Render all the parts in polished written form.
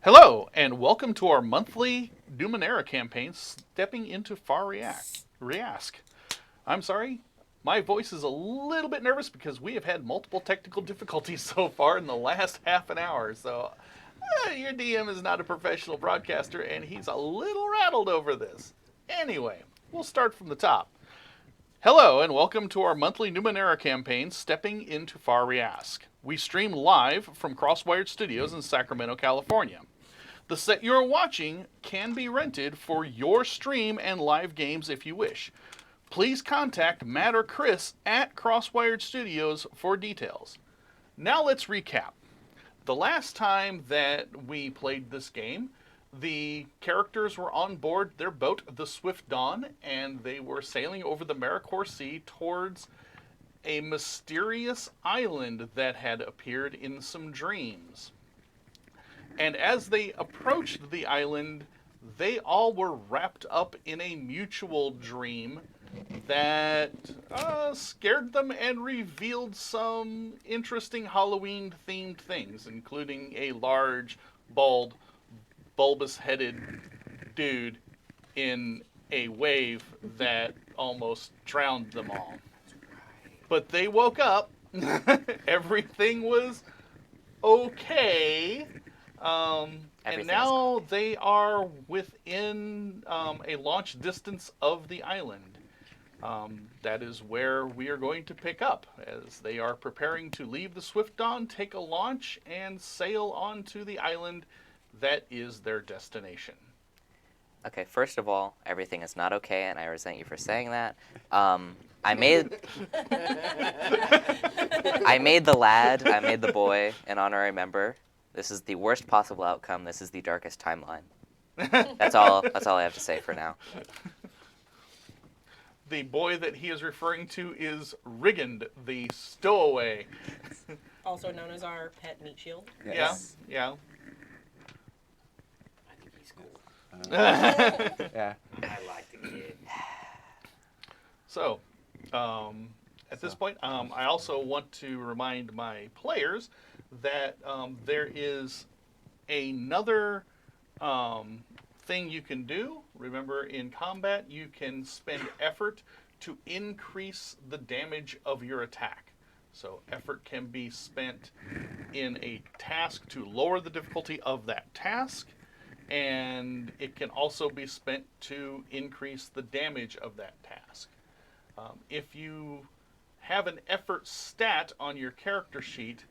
Hello, and welcome to our monthly Numenera campaign, Stepping into Fahr Ryasc. I'm sorry, my voice is a little bit nervous because we have had multiple technical difficulties so far in the last half an hour. So, your DM is not a professional broadcaster, and he's a little rattled over this. Anyway, we'll start from the top. Hello, and welcome to our monthly Numenera campaign, Stepping into Fahr Ryasc. We stream live from Crosswired Studios in Sacramento, California. The set you're watching can be rented for your stream and live games if you wish. Please contact Matt or Chris at Crosswired Studios for details. Now let's recap. The last time that we played this game, the characters were on board their boat, the Swift Dawn, and they were sailing over the Maricor Sea towards a mysterious island that had appeared in some dreams. And as they approached the island, they all were wrapped up in a mutual dream that scared them and revealed some interesting Halloween-themed things, including a large, bald, bulbous-headed dude in a wave that almost drowned them all. But they woke up. Everything was okay. And now they are within a launch distance of the island. That is where we are going to pick up, as they are preparing to leave the Swift Dawn, take a launch, and sail onto the island that is their destination. Okay, first of all, everything is not okay, and I resent you for saying that. I made the lad, I made the boy an honorary member. This is the worst possible outcome. This is the darkest timeline. That's all I have to say for now. The boy that he is referring to is Rigand, the stowaway. Also known as our pet meat shield. Yes. Yeah. I think he's cool. Yeah. I like the kid. So, at this point, I also want to remind my players that there is another thing you can do. Remember, in combat, you can spend effort to increase the damage of your attack. So effort can be spent in a task to lower the difficulty of that task, and it can also be spent to increase the damage of that task. If you have an effort stat on your character sheet,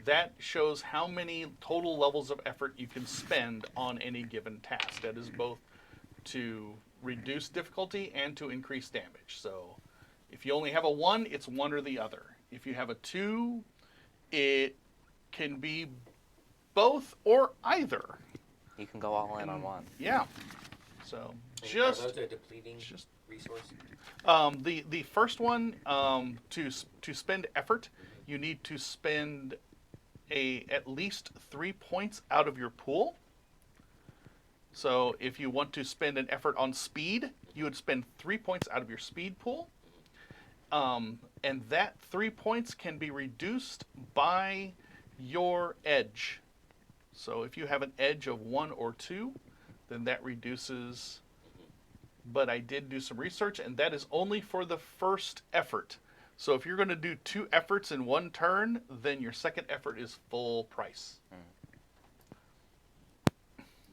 that shows how many total levels of effort you can spend on any given task. That is both to reduce difficulty and to increase damage. So if you only have a 1, it's one or the other. If you have a 2, it can be both or either. You can go all in on one. Yeah. So Are just those a depleting resource? the first one, to spend effort, you need to spend at least 3 points out of your pool. So if you want to spend an effort on speed, you would spend 3 points out of your speed pool. And that 3 points can be reduced by your edge. So if you have an edge of 1 or 2, then that reduces. But I did do some research, and that is only for the first effort. So if you're going to do 2 efforts in one turn, then your second effort is full price.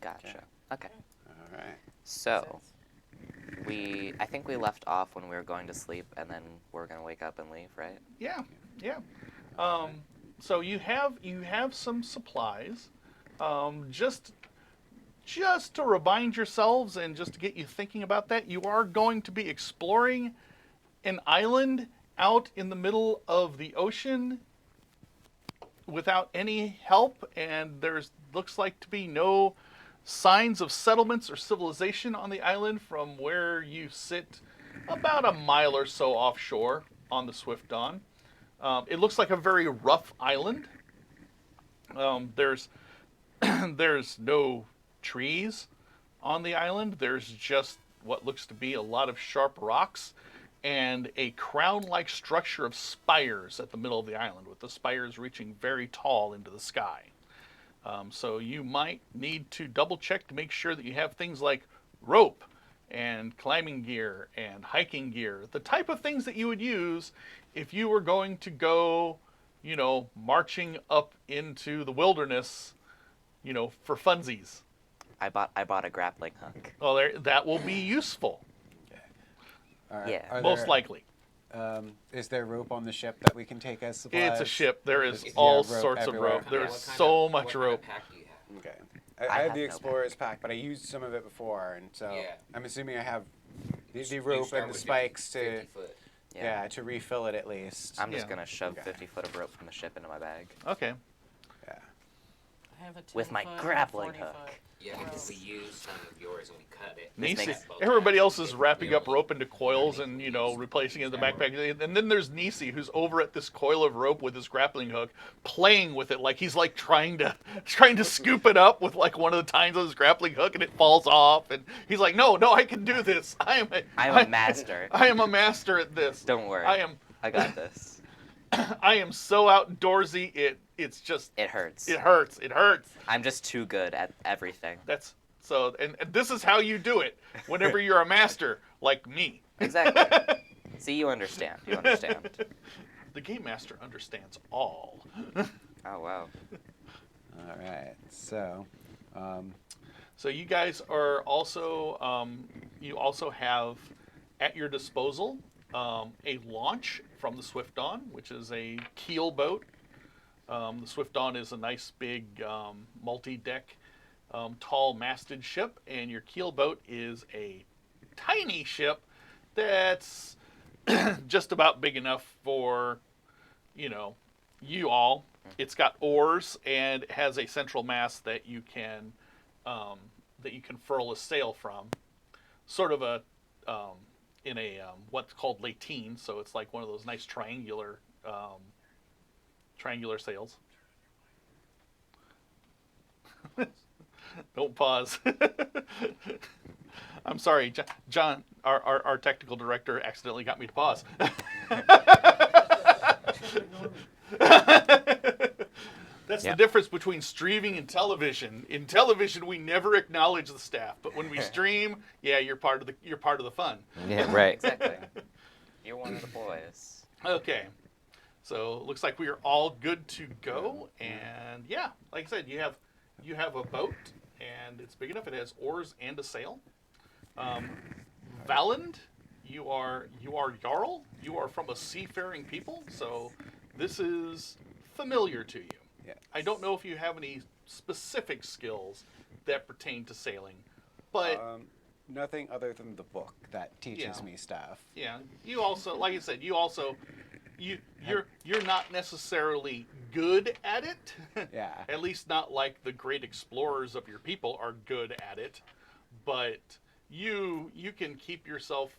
Gotcha. Okay. All right. So, I think we left off when we were going to sleep, and then we're going to wake up and leave, right? Yeah. So you have some supplies. Just to remind yourselves and just to get you thinking about that, you are going to be exploring an island out in the middle of the ocean without any help, and looks like to be no signs of settlements or civilization on the island from where you sit about a mile or so offshore on the Swift Dawn. It looks like a very rough island. There's no trees on the island. There's just what looks to be a lot of sharp rocks and a crown-like structure of spires at the middle of the island, with the spires reaching very tall into the sky. So you might need to double check to make sure that you have things like rope and climbing gear and hiking gear, the type of things that you would use if you were going to go, marching up into the wilderness, for funsies. I bought a grappling hook. Well, that will be useful, Yeah. most likely. Is there rope on the ship that we can take as supplies? It's a ship. There is Yeah, all rope sorts of everywhere. rope. There's What kind so of- much what kind rope. of pack do you have? Okay. I I have have the no Explorer's pack, but I used some of it before, and so Yeah. I'm assuming I have the You rope start and the with spikes 50 to foot. yeah to refill it at least. I'm just Yeah. gonna shove Okay. 50 foot of rope from the ship into my bag. Okay. Yeah. I have a 10 With my foot and a grappling 40 hook. foot. Yeah, because we used some of yours and we cut it. This Nisi, makes- everybody else is wrapping up rope into coils and replacing it in the backpack. And then there's Nisi, who's over at this coil of rope with his grappling hook, playing with it like he's like trying to scoop it up with like one of the tines of his grappling hook, and it falls off. And he's like, "No, I can do this. I'm a master. I am a master at this. Don't worry. I got this. I am so outdoorsy. It's just It hurts. it hurts. It hurts. I'm just too good at everything. That's so, and this is how you do it. Whenever you're a master like me. Exactly. See, you understand. You understand. The game master understands all. Oh wow. All right. So, So you guys are also you also have at your disposal a launch from the Swift Dawn, which is a keel boat. The Swift Dawn is a nice big multi-deck, tall masted ship, and your keel boat is a tiny ship that's just about big enough for you all. It's got oars and it has a central mast that you can furl a sail from. Sort of a in a what's called latine, so it's like one of those nice triangular sails. Don't pause. I'm sorry, John. Our technical director accidentally got me to pause. That's the difference between streaming and television. In television, we never acknowledge the staff, but when we stream, yeah, you're part of the fun. Yeah, right. Exactly. You're one of the boys. Okay, so looks like we are all good to go, and yeah, like I said, you have a boat, and it's big enough. It has oars and a sail. Valand, you are Jarl. You are from a seafaring people, so this is familiar to you. yeah. I don't know if you have any specific skills that pertain to sailing, but Nothing other than the book that teaches Yeah. me stuff. yeah, you also, like I said, you're not necessarily good at it. Yeah. At least not like the great explorers of your people are good at it, but you can keep yourself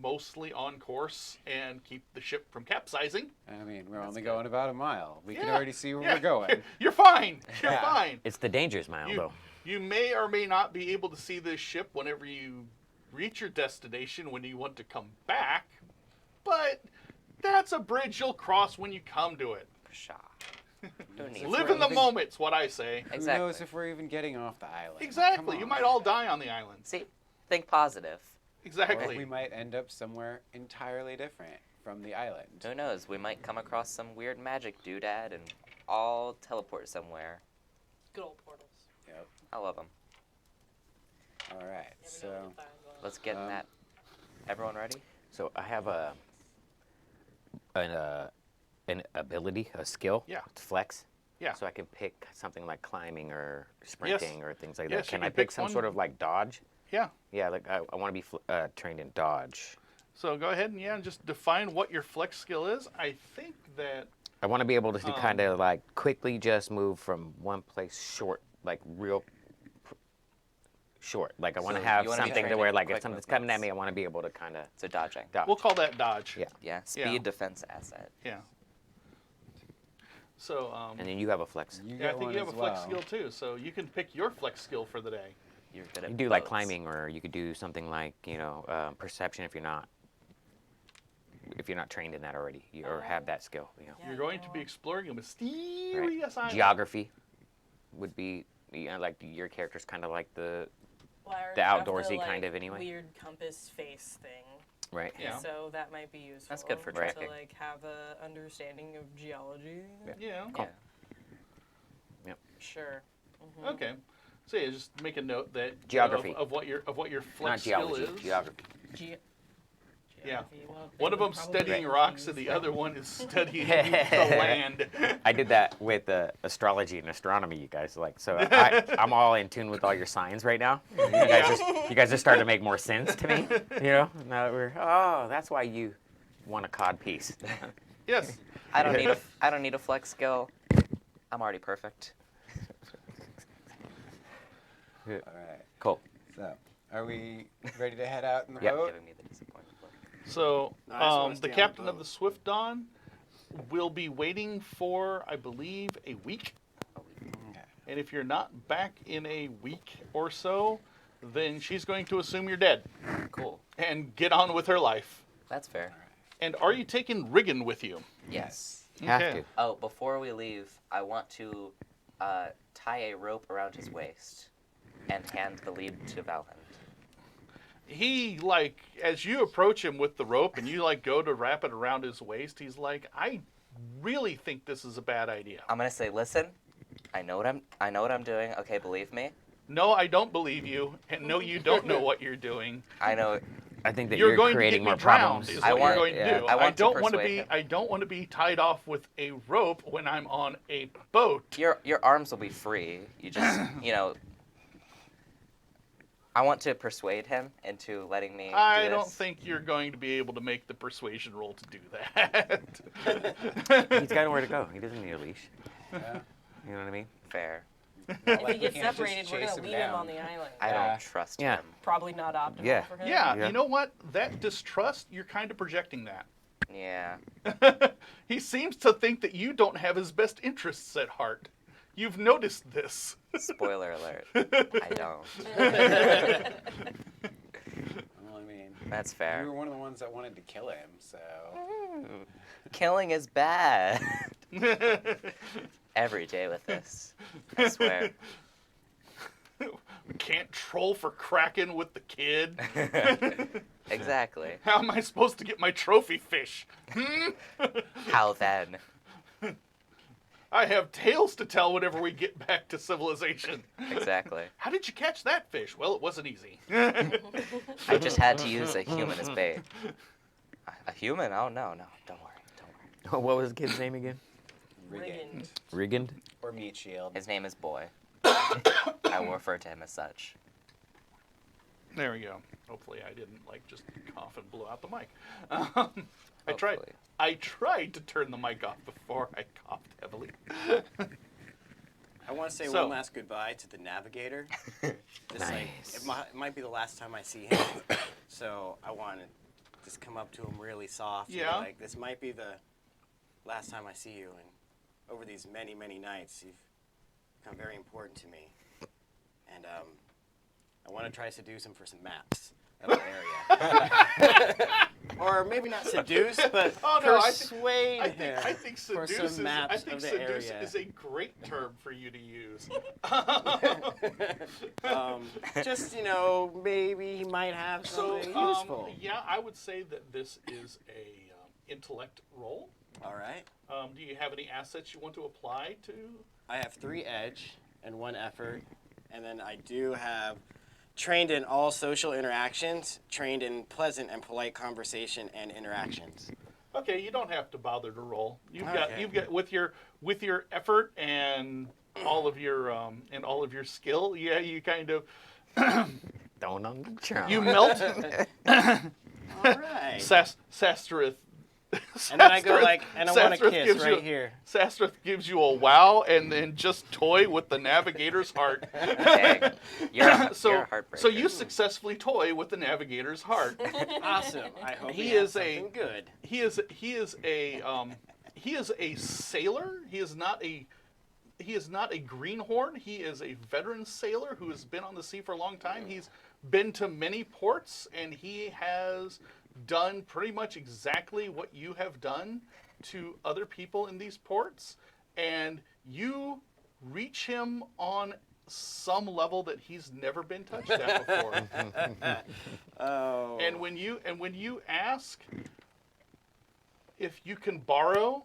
mostly on course and keep the ship from capsizing. I mean, we're only going about a mile. We can Yeah, already see where yeah. we're going. You're fine. You're Yeah. fine. It's the dangerous mile, You, though. you may or may not be able to see this ship whenever you reach your destination when you want to come back, but that's a bridge you'll cross when you come to it. Pshaw. Don't need Live to. in the moment's what I say. Who Exactly. knows if we're even getting off the island? Exactly. Come You on. might all die on the island. See, think positive. Or Exactly. we might end up somewhere entirely different from the island. Who knows? We might come across some weird magic doodad and all teleport somewhere. Good old portals. Yep. I love them. All right. Never know So, what you'll find going on. Let's get in that. Everyone ready? So I have an ability, a skill. Yeah. To flex. Yeah. So I can pick something like climbing or sprinting or things like Yes, that. you Can I can pick pick some one. sort of like dodge? Yeah. Yeah, like I want to be trained in dodge. So go ahead and just define what your flex skill is. I think that I want to be able to kind of like quickly just move from one place short, like real short. Like I want to So have you wanna be something to trained where in like quick if something's coming at movements. me, I want to be able to kind of So dodging. dodge. we'll call that dodge. Yeah. Yeah. Speed, Yeah. defense, asset. Yeah. So And then you have a flex. you yeah, I get think one you have a as flex well. skill too. So you can pick your flex skill for the day. You're good You at can do like boats. climbing, or you could do something like perception if you're not trained in that already, or have that skill. Yeah, You're going to be well, exploring a mysterious island. Geography. would be, like your character's kind of like the Well, I already The have outdoorsy like, kind of anyway. Weird compass face thing. right. Yeah. So that might be useful. That's good for To tracking. like have a understanding of geology. Yeah. Yeah. Sure. Okay. So yeah, just make a note that Geography. of what your Not flex skill geology, is. geography. Yeah. Geography, well, One they of would them probably studying use rocks, that. and the other one is studying the land. I did that with astrology and astronomy, you guys. Like, so I'm all in tune with all your signs right now. You guys are starting to make more sense to me. Now that that's why you want a cod piece. Yes. I don't need a flex skill. I'm already perfect. All right. Cool. So, are we ready to head out in the Yep. boat? Giving me the disappointed look. So No, I just wanna the stay on the captain of boat. the Swift Dawn will be waiting for, I believe, a week. Okay. And if you're not back in a week or so, then she's going to assume you're dead Cool. and get on with her life. That's fair. And are you taking Riggin with you? Yes. Have Okay. to. Oh, before we leave, I want to tie a rope around his waist and hand the lead to Valhand. He, like, as you approach him with the rope and you, like, go to wrap it around his waist, he's like, I really think this is a bad idea. I'm gonna say, listen, I know what I'm doing. Okay, believe me. No, I don't believe you. And no, you don't know what you're doing. I know. I think that You're you're going to creating get me more drowned problems. is I what want- you're going to yeah. do. I want to don't want to persuade be him. I don't want to be tied off with a rope when I'm on a boat. Your arms will be free. You just I want to persuade him into letting me. I do don't this. think you're going to be able to make the persuasion roll to do that. He's got nowhere to go. He doesn't need a leash. Yeah. You know what I mean? Fair. If Like, he we gets can't just separated, we're chase gonna him leave him down. on the island. I Yeah. don't trust Yeah. him. Probably not optimal Yeah. for him. Yeah, Yeah. you know what? That distrust, you're kind of projecting that. Yeah. He seems to think that you don't have his best interests at heart. You've noticed this. Spoiler alert. I don't. Well, I mean, That's you fair. were one of the ones that wanted to kill him, so. Killing is bad. Every day with this. I swear. Can't troll for Kraken with the kid. Exactly. How am I supposed to get my trophy fish? How then? I have tales to tell whenever we get back to civilization. Exactly. How did you catch that fish? Well, it wasn't easy. I just had to use a human as bait. A human? Oh, no. Don't worry. What was the kid's name again? Rigged. Rigand? Or meat shield. His name is Boy. I will refer to him as such. There we go. Hopefully I didn't just cough and blow out the mic. I tried. Hopefully. I tried to turn the mic off before I coughed heavily. I want to say So- one last goodbye to the navigator. Just like Nice. it might be the last time I see him, so I want to just come up to him really soft. And be Yeah. like, this might be the last time I see you, and over these many nights, you've become very important to me. And I want to try to seduce him for some maps of the area. Or maybe not seduce, but Oh, no, I persuade I him think for seduce some maps of the seduce area. is a great term for you to use. Just maybe he might have So, something useful. yeah, I would say that this is a intellect roll. All right. Do you have any assets you want to apply to? I have 3 edge and 1 effort, and then I do have trained in all social interactions, trained in pleasant and polite conversation and interactions. Okay, you don't have to bother to roll. Okay. You've got with your effort and all of your skill. Yeah, you kind of Don't on the charm. you melt. All right. Sastrith. And then I go like, and I want to Sastrith kiss gives right you- here. Sastrith gives you a wow, and then just toy with the navigator's heart. Dang. You're a So heartbreaker. you successfully toy with the navigator's heart. Awesome. I hope He he has is a- something good. He is a sailor. He is not a greenhorn. He is a veteran sailor who has been on the sea for a long time. He's been to many ports, and he has done pretty much exactly what you have done to other people in these ports. And you reach him on some level that he's never been touched at before. Oh. And when you ask if you can borrow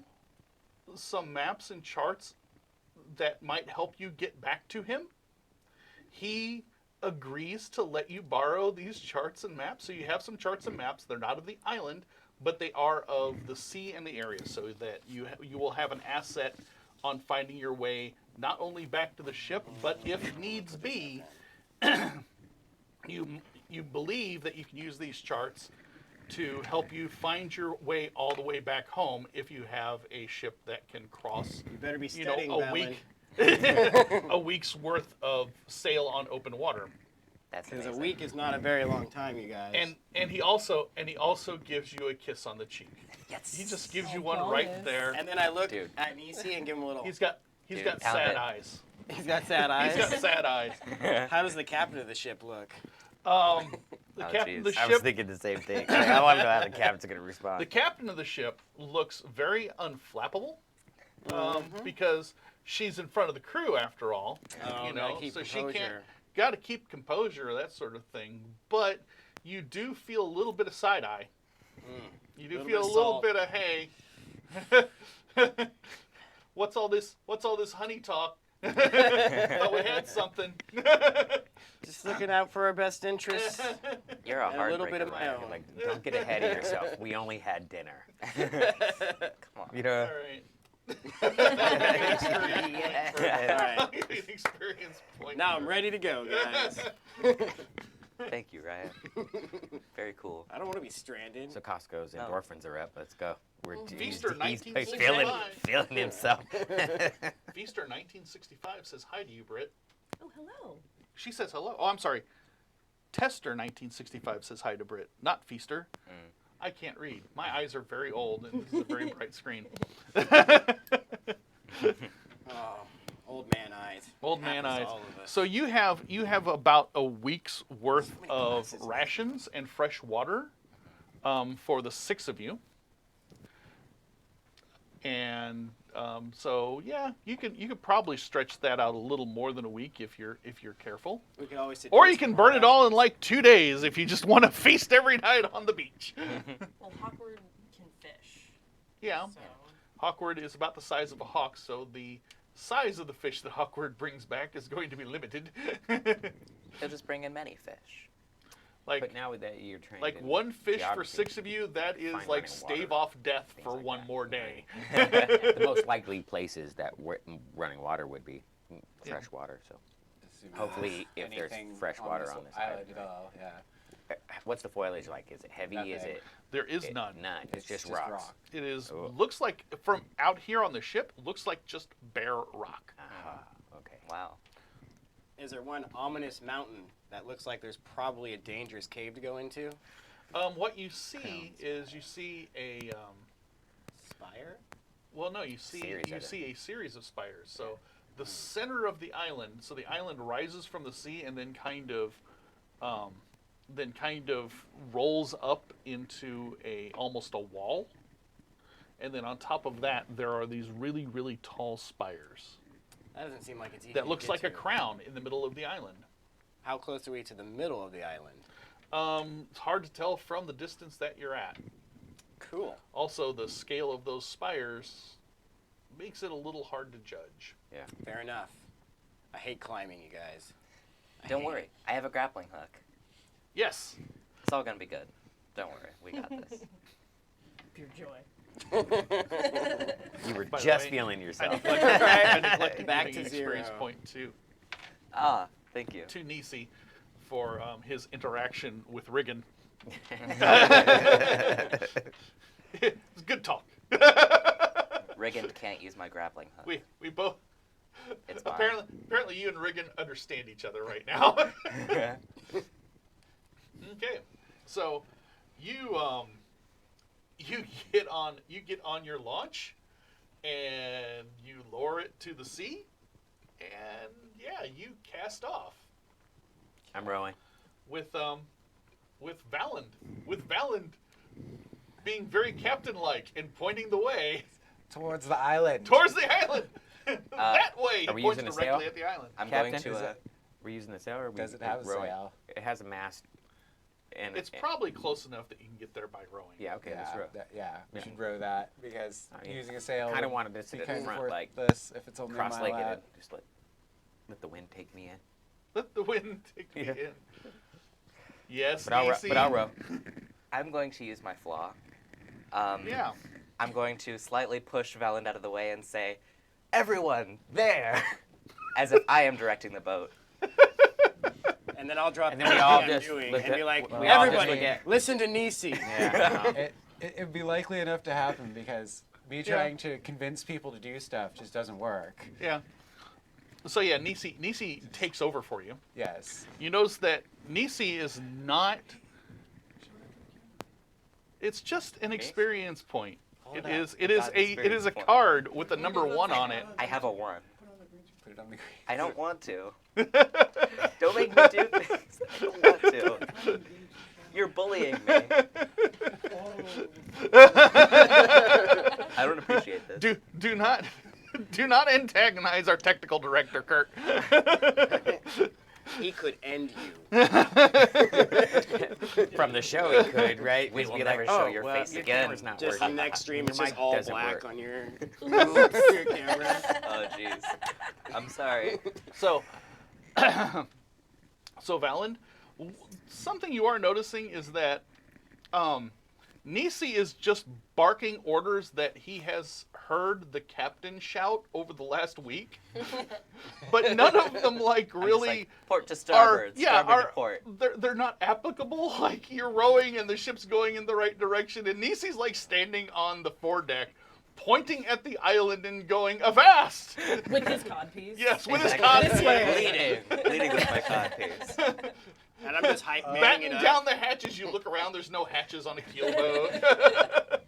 some maps and charts that might help you get back to him, he agrees to let you borrow these charts and maps. So you have some charts and maps. They're not of the island, but they are of the sea and the area, so that you will have an asset on finding your way not only back to the ship, but if needs be, you believe that you can use these charts to help you find your way all the way back home if you have a ship that can cross, You better be you know, studying, a Valen. week, a week's worth of sail on open water. That's Because a amazing. week is not a very long time, you guys. And he also gives you a kiss on the cheek. Yes. He just gives Oh, you one right bonus. there. And then I look Dude. at Nisi and give him a little. He's got Dude, sad pound it. eyes. He's got sad eyes. He's got sad eyes. How does the captain of the ship look? The Oh, captain of the jeez. I was ship. thinking the same thing. Like, I want to know how the captain's gonna respond. The captain of the ship looks very unflappable, Mm-hmm. because she's in front of the crew after all. Oh, you gotta know, keep so she can't. composure. Got to keep composure, that sort of thing. But you do feel a little bit of side eye. You do Little feel bit a of little salt. bit of hey. What's all this honey talk? Thought we had something. Just looking out for our best interests. You're a And a heartbreaker, little bit of my Ryan. own. Like, don't get ahead of yourself. We only had dinner. Come on. You know. All right. Yeah. All right. An experience point. Now I'm ready to go, guys. Thank you, Ryan. Very cool. I don't want to be stranded. So Costco's No. endorphins are up. Let's go. Feaster He's feeling 1965. himself. Feaster 1965 says hi to you, Britt. Oh, hello. She says hello. Oh, I'm sorry. Tester 1965 says hi to Britt, not Feaster. I can't read. My eyes are very old, and this is a very bright screen. Oh, old man eyes. Old man Happens eyes. to all of us. So you have about a week's worth many of glasses. rations and fresh water for the 6 of you. And so yeah, you could probably stretch that out a little more than a week if you're careful. We could always Or you can burn it all in like 2 days if you just want to feast every night on the beach. Well, Hawkward can fish. Yeah. So, Hawkward is about the size of a hawk, so the size of the fish that Hawkward brings back is going to be limited. He'll just bring in many fish. like But now that you're trained like in one fish for geography, 6 of you, that is find like running stave water, off death things for like one that. more day. the most likely places that running water would be fresh water. So hopefully if there's Anything fresh water on this island island, at all, yeah. what's the foliage like? Is it heavy? Is Nothing. it There is none. None. It's just just rocks. rock. It is Oh. looks like from out here on the ship, looks like just bare rock. Ah, okay. Wow. Is there one ominous mountain that looks like there's probably a dangerous cave to go into? What you see is you see a Spire? well, no, you see Series you of them. see a series of spires. So the center of the island, so the island rises from the sea and then kind of rolls up into almost a wall. And then on top of that, there are these really, really tall spires That doesn't seem like it's easy that to looks get like a to. crown in the middle of the island. How close are we to the middle of the island? It's hard to tell from the distance that you're at. Cool. Also, the scale of those spires makes it a little hard to judge. Fair enough. I hate climbing, you guys. Don't worry. I have a grappling hook. Yes. It's all gonna be good. Don't worry. We got this. pure joy. You were By the just way, feeling I yourself. neglected Back giving to experience zero. point two Ah, thank you. to Nisi for his interaction with Riggin. It's good talk. Riggin can't use my grappling hook. We both It's mine. apparently you and Riggin understand each other right now. Okay, so you get on your launch and you lower it to the sea, and yeah, you cast off I'm rowing. with Valand being very captain-like and pointing the way Towards the island. towards the island. That way. way. He Are we points using a directly sail? at the island. I'm Captain, going to. is it- We're using the sail, or we Does it have a rowing? sail? It has a mast. And It's probably close enough that you can get there by rowing. yeah. Okay, let's Yeah, row. we Yeah. should row that because I mean, using a sail. Kind of would wanted to be sit kind in of front, like worthless if it's only a mile cross-legged, out. and just let the wind take me in. Let the wind take me Yeah. in. Yes, But I'll row. I'm going to use my flaw. Yeah. I'm going to slightly push Valand out of the way and say, "Everyone, there!" as if I am directing the boat. And then I'll drop And then we everything all I'm just doing look and be at- like, we all just everybody, look at- listen to Nisi. Yeah. It'd be likely enough to happen because me trying to convince people to do stuff just doesn't work. Yeah. So yeah, Nisi takes over for you. Yes. You notice that Nisi is not. It's just an experience point. Hold It up. is. I It is got an a. It is experience a point. card with the number 1 on it. I have a 1. Put it on the green. I don't want to. Don't make me do things. I don't want to. You're bullying me. I don't appreciate this. Do not do not antagonize our technical director, Kurt. He could end you. From the show, he could, right? We We'd will be never like, show oh, your well, face your again. camera's not Just working. next stream, Your it's just mic all doesn't black work. on your, your camera. Oh, jeez. I'm sorry. So, so Valand, something you are noticing is that Nisi is just barking orders that he has heard the captain shout over the last week, but none of them like I'm just really like, port to are. starboard. Yeah, starboard to are port. they're not applicable. Like you're rowing and the ship's going in the right direction, and Nisi's like standing on the foredeck, pointing at the island and going avast. With his codpiece. Yes, with his Exactly. This cod. way. Leading with my codpiece. And I'm just hype manning Batten it up. down the hatches. You look around. There's no hatches on a keelboat.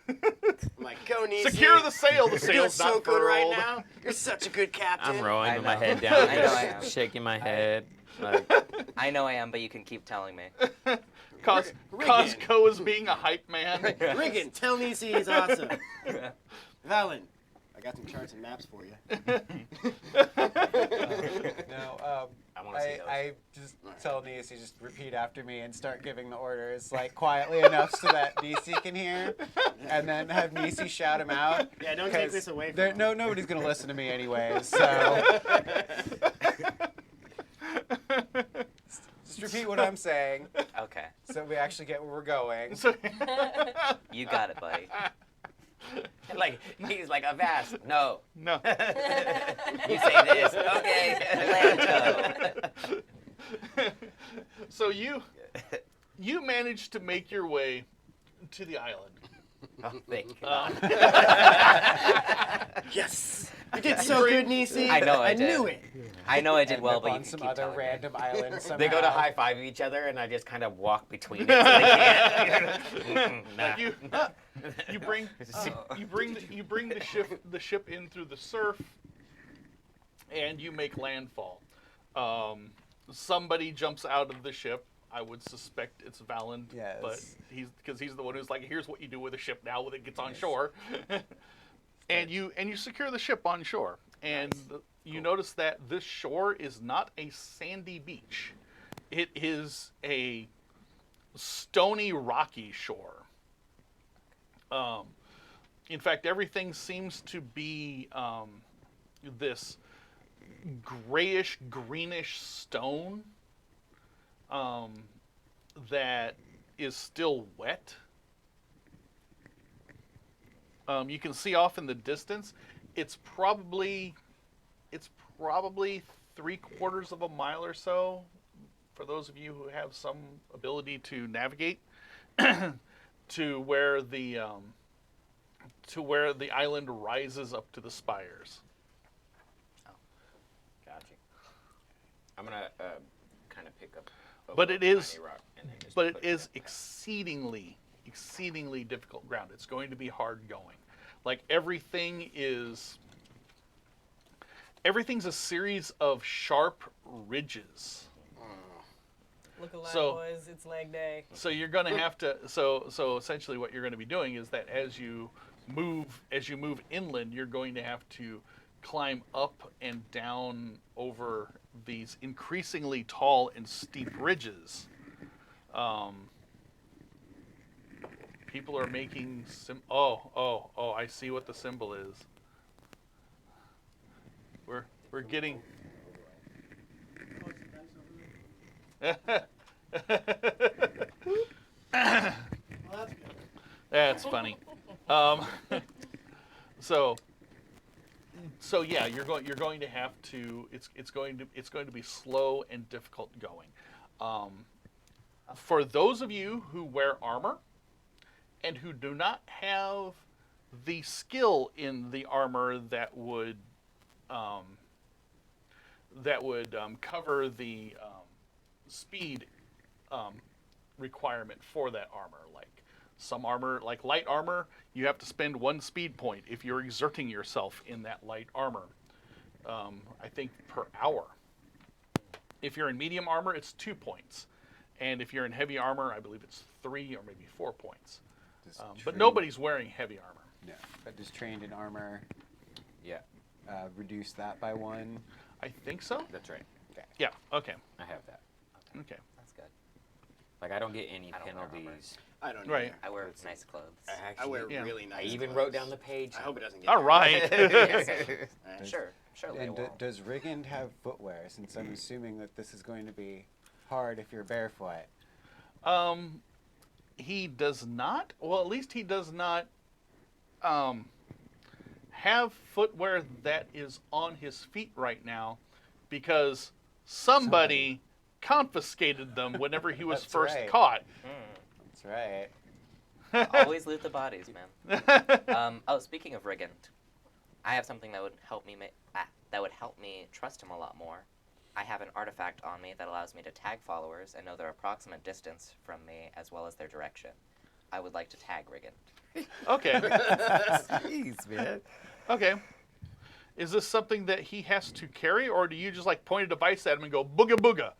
I'm like, go Nisi. Secure the sail. The You're doing sail's so not good right furled. now. You're such a good captain. I'm rowing I with my know. head down, I know I am. shaking my head. Like, I know I am, but you can keep telling me. Costco is being a hype man. Riggin, tell Nisi he's awesome. Valen, I got some charts and maps for you. No, I want to see those. I just tell Nisi, just repeat after me and start giving the orders, like, quietly enough so that Nisi can hear, and then have Nisi shout him out. Yeah, don't take 'cause this away from there- him. No, nobody's going to listen to me anyways, so just repeat what I'm saying Okay. so we actually get where we're going. So- You got it, buddy. like he's like avast. No. no. You say this. Okay. Lanto. So you managed to make your way to the island. Oh, thank God. Yes! You did so good, Nisi. I know I I did. knew it. I know I did End well, up but you on can some keep other telling me. random island somehow. They go to high five each other, and I just kind of walk between it. So they can't. Nah. Like you bring the ship in through the surf, and you make landfall. Somebody jumps out of the ship. I would suspect it's Valand, Yes. but he's the one who's like, here's what you do with a ship now when it gets on shore, and you secure the ship on shore, and you notice that this shore is not a sandy beach; it is a stony, rocky shore. In fact, everything seems to be this grayish, greenish stone that is still wet. You can see off in the distance. It's probably 3/4 of a mile or so. For those of you who have some ability to navigate, to where the island rises up to the spires. Gotcha. I'm gonna kind of pick up. a But little it is- tiny rock and then just But it put is back. exceedingly difficult ground. It's going to be hard going. Like everything's a series of sharp ridges. Look alive, So- boys. It's leg day. So you're going to have to. So essentially, what you're going to be doing is that as you move inland, you're going to have to climb up and down over these increasingly tall and steep ridges. People are making oh, I see what the symbol is. We're getting That's funny. So yeah, you're going to have to. It's going to be slow and difficult going. For those of you who wear armor and who do not have the skill in the armor that would cover the speed requirement for that armor, like some armor, like light armor, you have to spend 1 speed point if you're exerting yourself in that light armor. I think per hour. If you're in medium armor, it's 2 points, and if you're in heavy armor, I believe it's 3 or maybe 4 points. But nobody's wearing heavy armor. No, but does trained in armor Yeah, reduce that by 1? I think so. that's right. Yeah. Okay. I have that. Okay. That's good. Like I don't get any I don't wear armor. penalties. I don't. Right. I wear nice clothes. I wear Yeah. really nice. I even clothes. wrote down the page. I hope it doesn't get. All right. Alright. Sure, surely it And won't. does Rigand have footwear? Since I'm assuming that this is going to be hard if you're barefoot. He does not. Well, at least he does not have footwear that is on his feet right now, because somebody confiscated them whenever he was That's first right. caught. That's right. Always loot the bodies, man. Speaking of Rigand, I have something that would help me trust him a lot more. I have an artifact on me that allows me to tag followers and know their approximate distance from me as well as their direction. I would like to tag Rigand. Okay. Jeez, man. Okay. Is this something that he has to carry, or do you just like point a device at him and go booga booga?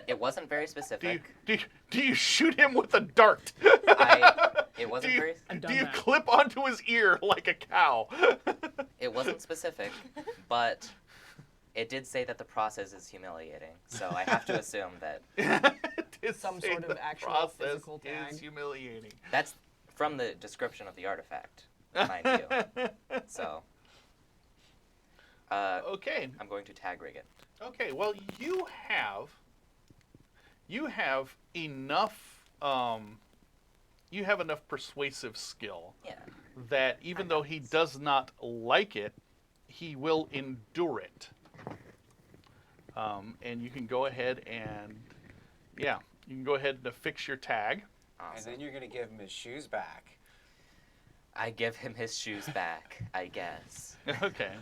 It wasn't very specific. Do you shoot him with a dart? It wasn't do you, very. I've do done you that. clip onto his ear like a cow? It wasn't specific, but it did say that the process is humiliating. So I have to assume that It did Some say sort of the actual process physical is tag. humiliating. that's from the description of the artifact, mind you. So Okay. I'm going to tag Rigand. Okay. Well, you have enough. You have enough persuasive skill Yeah. that even though he does not like it, he will endure it. And you can go ahead and, you can go ahead and affix your tag. And Awesome. then you're going to give him his shoes back. I give him his shoes back, I guess. Okay.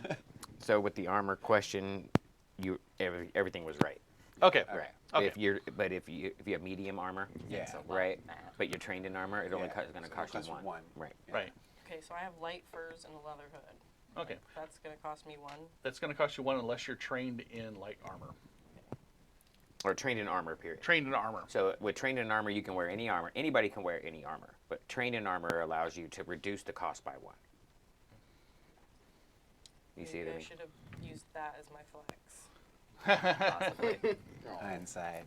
So with the armor question, everything was right. Okay. Right. Okay. If you have medium armor, Yeah. It's a lot right, of math. but you're trained in armor, it only Yeah, is going to so cost it'll you cost one. you one. Right. Right. Okay, so I have light furs and a leather hood. Okay. That's gonna cost me 1. That's going to cost you 1 unless you're trained in light armor. Or trained in armor, period. Trained in armor. So with trained in armor, you can wear any armor. Anybody can wear any armor, but trained in armor allows you to reduce the cost by 1. You see Maybe what I I mean? should have used that as my flex. Possibly. Hindsight.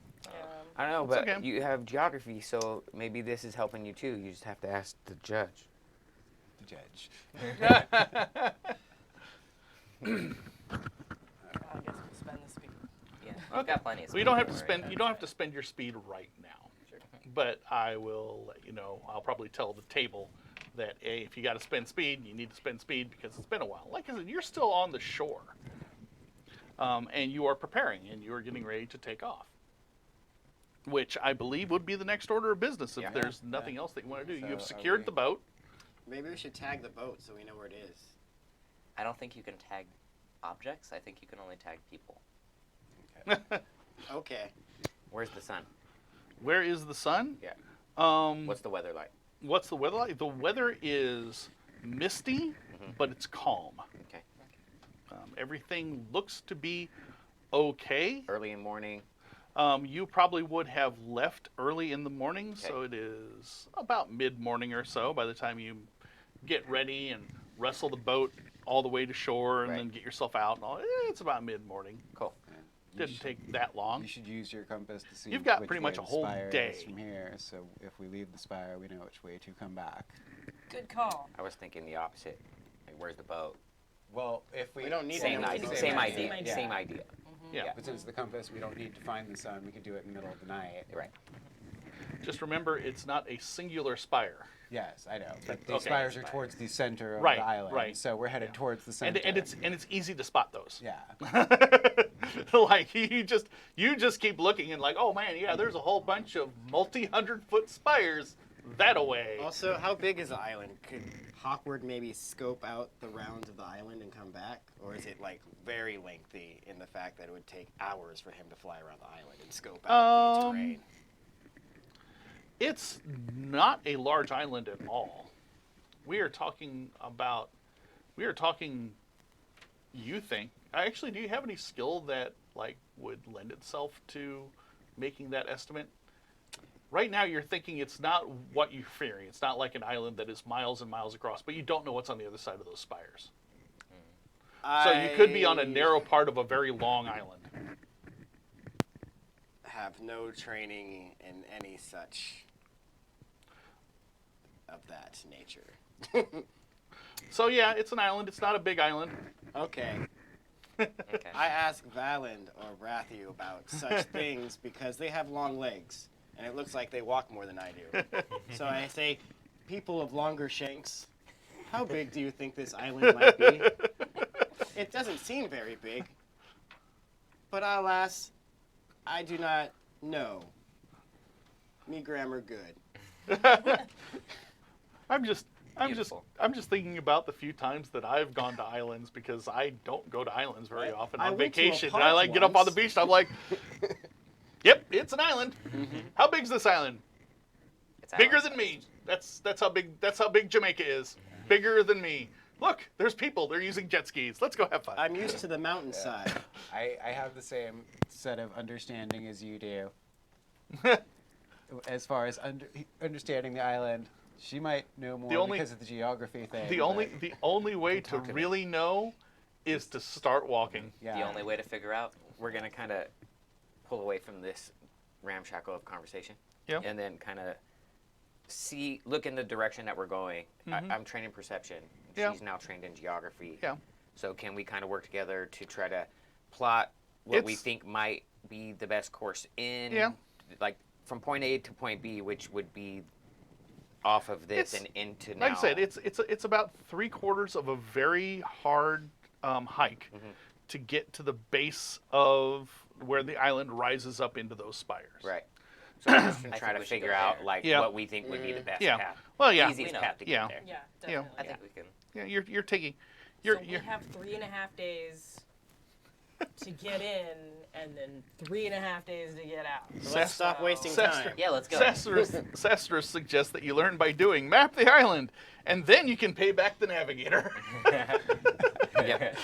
I don't know, It's but okay. you have geography, so maybe this is helping you too. You just have to ask the judge. The judge. I guess we'll spend the speed. Yeah. I've got plenty of Well, you don't have speed, to don't worry. spend. You don't have to spend your speed right now. Sure. But I will let you know. I'll probably tell the table that if you got to spend speed, you need to spend speed because it's been a while. Like I said, you're still on the shore, and you are preparing, and you are getting ready to take off. Which I believe would be the next order of business if Yeah. there's nothing else that you want to do. So You have are secured we- the boat. Maybe we should tag the boat so we know where it is. I don't think you can tag objects. I think you can only tag people. Okay. Where's the sun? Where is the sun? Yeah. What's What's the weather like? the weather like? The weather is misty, but it's calm. Okay. Everything looks to be okay. Early in the morning. You probably would have left early in the morning, Okay. so it is about mid-morning or so by the time you get ready and wrestle the boat all the way to shore and Right. then get yourself out and all. It's about mid-morning. Cool. You Didn't should- take that long. You should use your compass to see. You've got which pretty way much a the whole spire day. is from here. So if we leave the spire, we know which way to come back. Good call. I was thinking the opposite. Like, where's the boat? Well, if we don't need Same to know idea. the Same same idea. idea. Same idea. Yeah. But since the compass, we don't need to find the sun. We can do it in the middle of the night. Right. Just remember, it's not a singular spire. Yes, I know. But the Okay. spires are towards the center of Right, the island. right. So we're headed towards the center. And it's easy to spot those. yeah. Like you just keep looking and like, oh man, yeah, there's a whole bunch of multi-100-foot spires that away. Also, how big is the island? Could Hawkward maybe scope out the rounds of the island and come back? Or is it like very lengthy in the fact that it would take hours for him to fly around the island and scope out the terrain? It's not a large island at all. We are talking. You think? Actually, do you have any skill that like would lend itself to making that estimate? Right now, you're thinking it's not what you're fearing. It's not like an island that is miles and miles across, but you don't know what's on the other side of those spires. So you could be on a narrow part of a very long island. Have no training in any such of that nature. So yeah, it's an island. It's not a big island. Okay. Okay. I ask Valand or Rathu about such things because they have long legs, and it looks like they walk more than I do. So I say, people of longer shanks, how big do you think this island might be? It doesn't seem very big, but alas, I do not know. Me grammar good. I'm just Beautiful. thinking about the few times that I've gone to islands because I don't go to islands very often I on went to a vacation. And park I like get up on the once. beach and I'm like, yep, it's an island. How big's this island? It's Bigger Alice. than me. That's how big Jamaica is. Bigger than me. Look, there's people. They're using jet skis. Let's go have fun. I'm used to the mountainside. I have the same set of understanding as you do. As far as understanding the island, she might know more only- because of the geography thing. the but only way to talk to me. really know is to start walking. yeah. The only way to figure out. We're gonna kind of pull away from this ramshackle of conversation. Yeah. And then kind of look in the direction that we're going. Mhm. I'm trained in perception. Yeah. She's now trained in geography. Yeah. So can we kind of work together to try to plot what we It's- think might be the best course in, Yeah. like from point A to point B, which would be off of this It's- and into now. Like I said, it's about 3/4 of a very hard hike Mhm. to get to the base of where the island rises up into those spires. Right. So we're just I gonna try think to we should figure go out there. like Yeah. what we think would be the best Yeah. path. Well, yeah, Easiest We know. path to Yeah. get there. Yeah, Yeah. definitely. I think we can. yeah. You're taking. So You're we have 3.5 days to get in, and then 3.5 days to get out. So let's stop wasting Sestra- time. Yeah, let's go. Sestra suggests that you learn by doing. Map the island, and then you can pay back the navigator. Yep.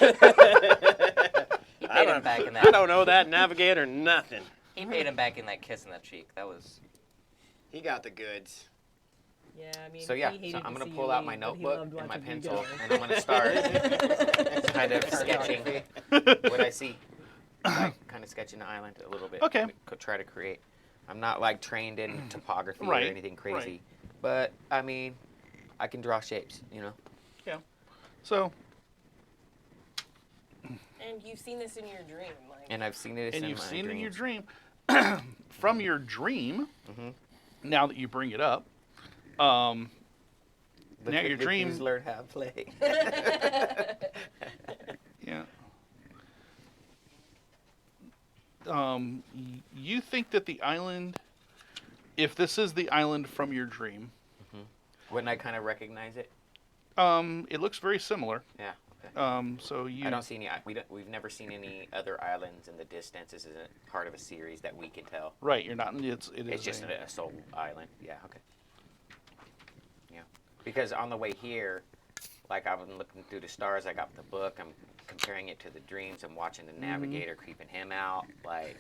He paid him back in I that. don't know that navigator nothing. He paid him back in that kiss in the cheek. That was. He got the goods. Yeah, I mean, So yeah, he so hated I'm to gonna see pull you out leave, my but he notebook loved and my watching you pencil, go. and I'm gonna start kind of sketching what I see, like kind of sketching the island a little bit. Okay. We could try to create. I'm not like trained in topography Right, or anything crazy, right. but I mean, I can draw shapes, you know. So, And you've seen this in your dream, like. And I've seen it and in you've my seen it in your dreams. dream. From your dream, Mhm. now that you bring it up, Look now at- your look dream- who's learned how to play. yeah. You think that the island, if this is the island from your dream, Wouldn't I kind of recognize it? it looks very similar. Yeah. Okay. So you I don't see any. We've never seen any other islands in the distance. This isn't part of a series that we can tell. right. You're not. It is It's just a- a sole island. Yeah. Okay. Yeah. Because on the way here, like I've been looking through the stars. I got the book. I'm comparing it to the dreams. I'm watching the navigator creeping him out. Like,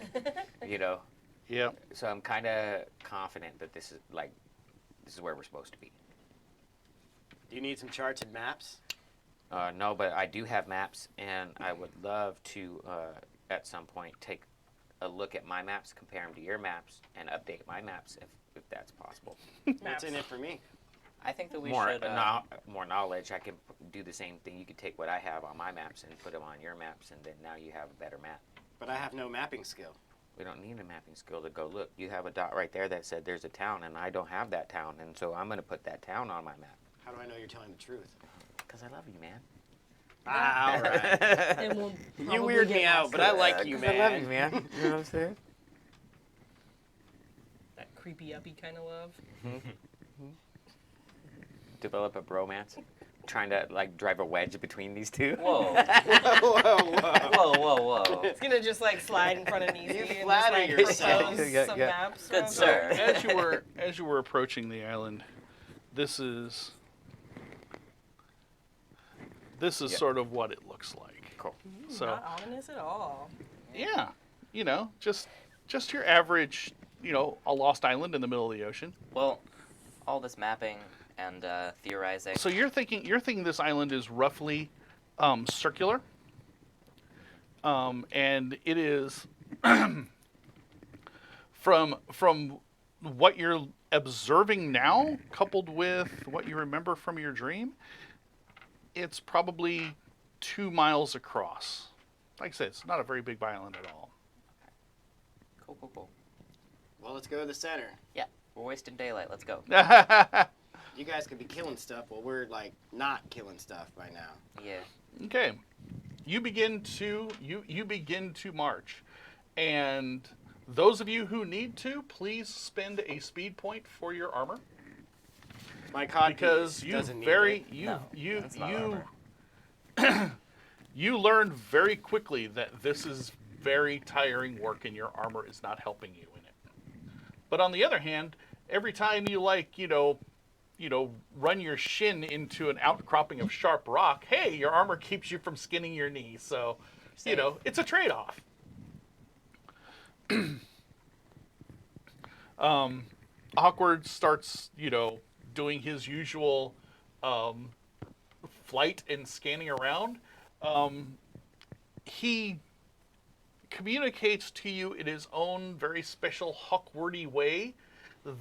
you know. yeah. So I'm kind of confident that this is where we're supposed to be. Do you need some charts and maps? No, but I do have maps, and I would love to, at some point, take a look at my maps, compare them to your maps, and update my maps if that's possible. What's in it for me? I think that we more, should. more knowledge. I can do the same thing. You could take what I have on my maps and put them on your maps, and then now you have a better map. But I have no mapping skill. We don't need a mapping skill to go look. You have a dot right there that said there's a town, and I don't have that town, and so I'm going to put that town on my map. How do I know you're telling the truth? Because I love you, man. Ah, all right. And we'll You probably weird get me out, lost but in I it. like you, 'Cause man. I love you, man. You know what I'm saying? That creepy uppy kind of love. Develop a bromance. Trying to like drive a wedge between these two. Whoa. Whoa, whoa. Whoa, whoa, whoa. It's gonna just like slide in front of Niecy and just flatter like yourself. propose Yeah, some yeah. maps. Good around sir. it. As you were approaching the island, this is Yeah. sort of what it looks like. Cool. So Not ominous at all. yeah, just your average, a lost island in the middle of the ocean. Well, all this mapping and theorizing. So you're thinking this island is roughly circular, and it is from what you're observing now, coupled with what you remember from your dream, it's probably 2 miles across. Like I said, it's not a very big island at all. Cool. Well, let's go to the center. Yeah, we're wasting daylight. Let's go. You guys could be killing stuff while we're, like, not killing stuff by now. Yeah. Okay, you begin to march, and those of you who need to, please spend a speed point for your armor My cod because piece you doesn't need very it. you No, you that's not you armor. you learn very quickly that this is very tiring work, and your armor is not helping you in it. But on the other hand, every time you run your shin into an outcropping of sharp rock, hey, your armor keeps you from skinning your knee. So, Safe. it's a trade-off. Awkward starts, doing his usual flight and scanning around. He communicates to you in his own very special Hawkwordy way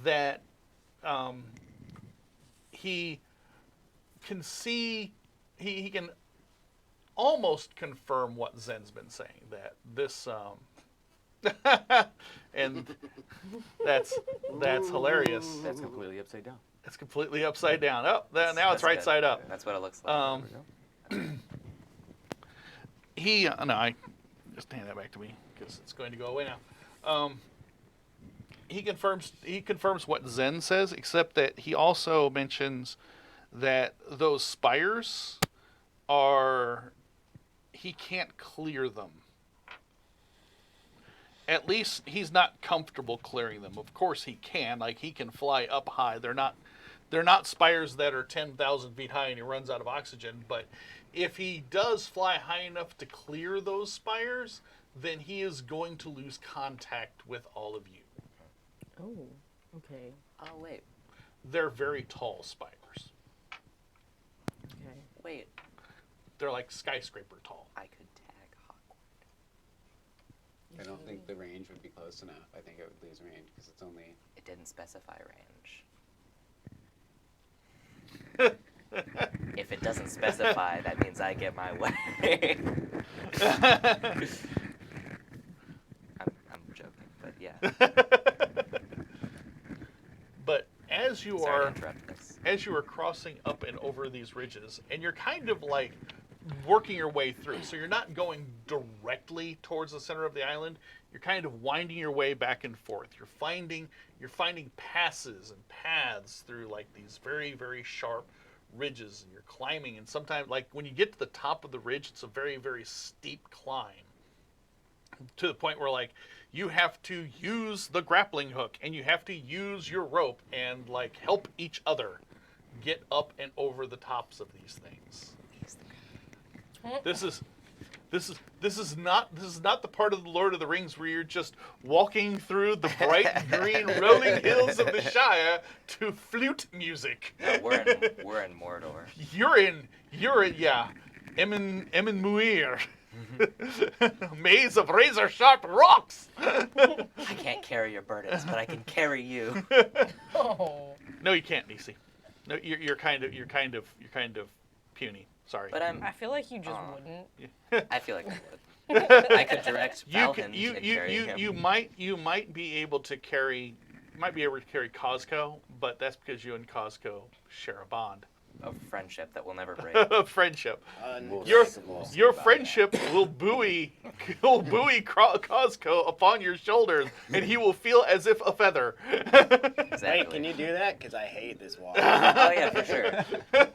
that he can see, he can almost confirm what Zen's been saying, that this and that's hilarious. That's completely upside down. It's completely upside down. Oh, now it's That's right good. side up. That's what it looks like. I just hand that back to me because it's going to go away now. He confirms what Zen says, except that he also mentions that those spires he can't clear them. At least he's not comfortable clearing them. Of course he can. Like, he can fly up high. They're not spires that are 10,000 feet high and he runs out of oxygen. But if he does fly high enough to clear those spires, then he is going to lose contact with all of you. Oh, okay. Oh, wait. They're very tall spires. Okay. Wait. They're like skyscraper tall. I could tag Hawkwood. I don't think the range would be close enough. I think it would lose range because it's only. It didn't specify range. If it doesn't specify, that means I get my way. I'm joking, but yeah. But as you Sorry to are interrupt this. as you are crossing up and over these ridges, and you're kind of like working your way through, so you're not going directly towards the center of the island. You're kind of winding your way back and forth. You're finding passes and paths through like these very, very sharp ridges, and you're climbing. And sometimes, like when you get to the top of the ridge, it's a very, very steep climb to the point where like you have to use the grappling hook and you have to use your rope and like help each other get up and over the tops of these things. This This is not the part of the Lord of the Rings where you're just walking through the bright green rolling hills of the Shire to flute music. No, we're in Mordor. You're in Emin Muir. Maze of razor sharp rocks. I can't carry your burdens, but I can carry you. Oh. No, you can't, Nisi. No, you're kind of puny. Sorry. But I feel like you just wouldn't. I feel like I would. I could direct Valhinge and carry him. you might be able to carry Cosco, but that's because you and Cosco share a bond. Of friendship that will never break. Of friendship. Unbreakable. Your friendship will buoy Cosco upon your shoulders, and he will feel as if a feather. Exactly. Wait, can you do that? Because I hate this water. Oh yeah, for sure.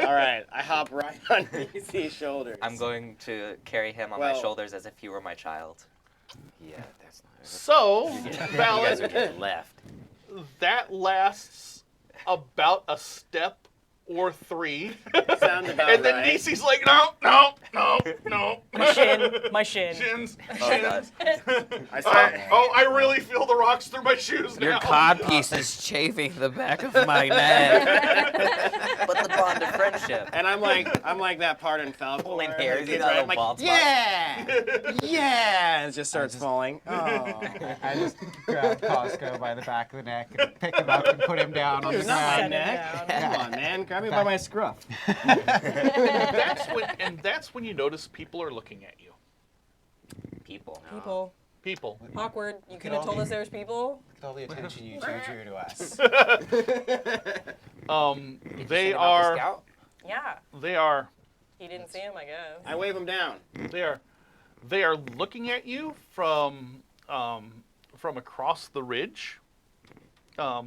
All right, I hop right on Easy's shoulders. I'm going to carry him on my shoulders as if he were my child. Yeah, that's not. So, You guys are Valid, just left. that lasts about a step or three. Sounds about And then right. Nisi's like, no. My shin. Shins. Oh god. I start, I really feel the rocks through my shoes Your now. codpiece is chafing the back of my neck. But the bond of friendship. and I'm like that part in Falcon. Pulling where hairs, he you gets got right, a I'm like, bald spot. yeah, and it just starts falling. Oh. I just grab Costco by the back of the neck and pick him up and put him down on the Dude, not my ground. neck. down. Come on, man, grab me by my scruff. That's when you notice people are looking at you. People. People. People. Awkward. You at could have all told the- us there was people. Look at all the attention you two drew to us. Did you They sing about the are. scout? Yeah. They are. He didn't see him, I guess. I wave him down. They are looking at you from across the ridge.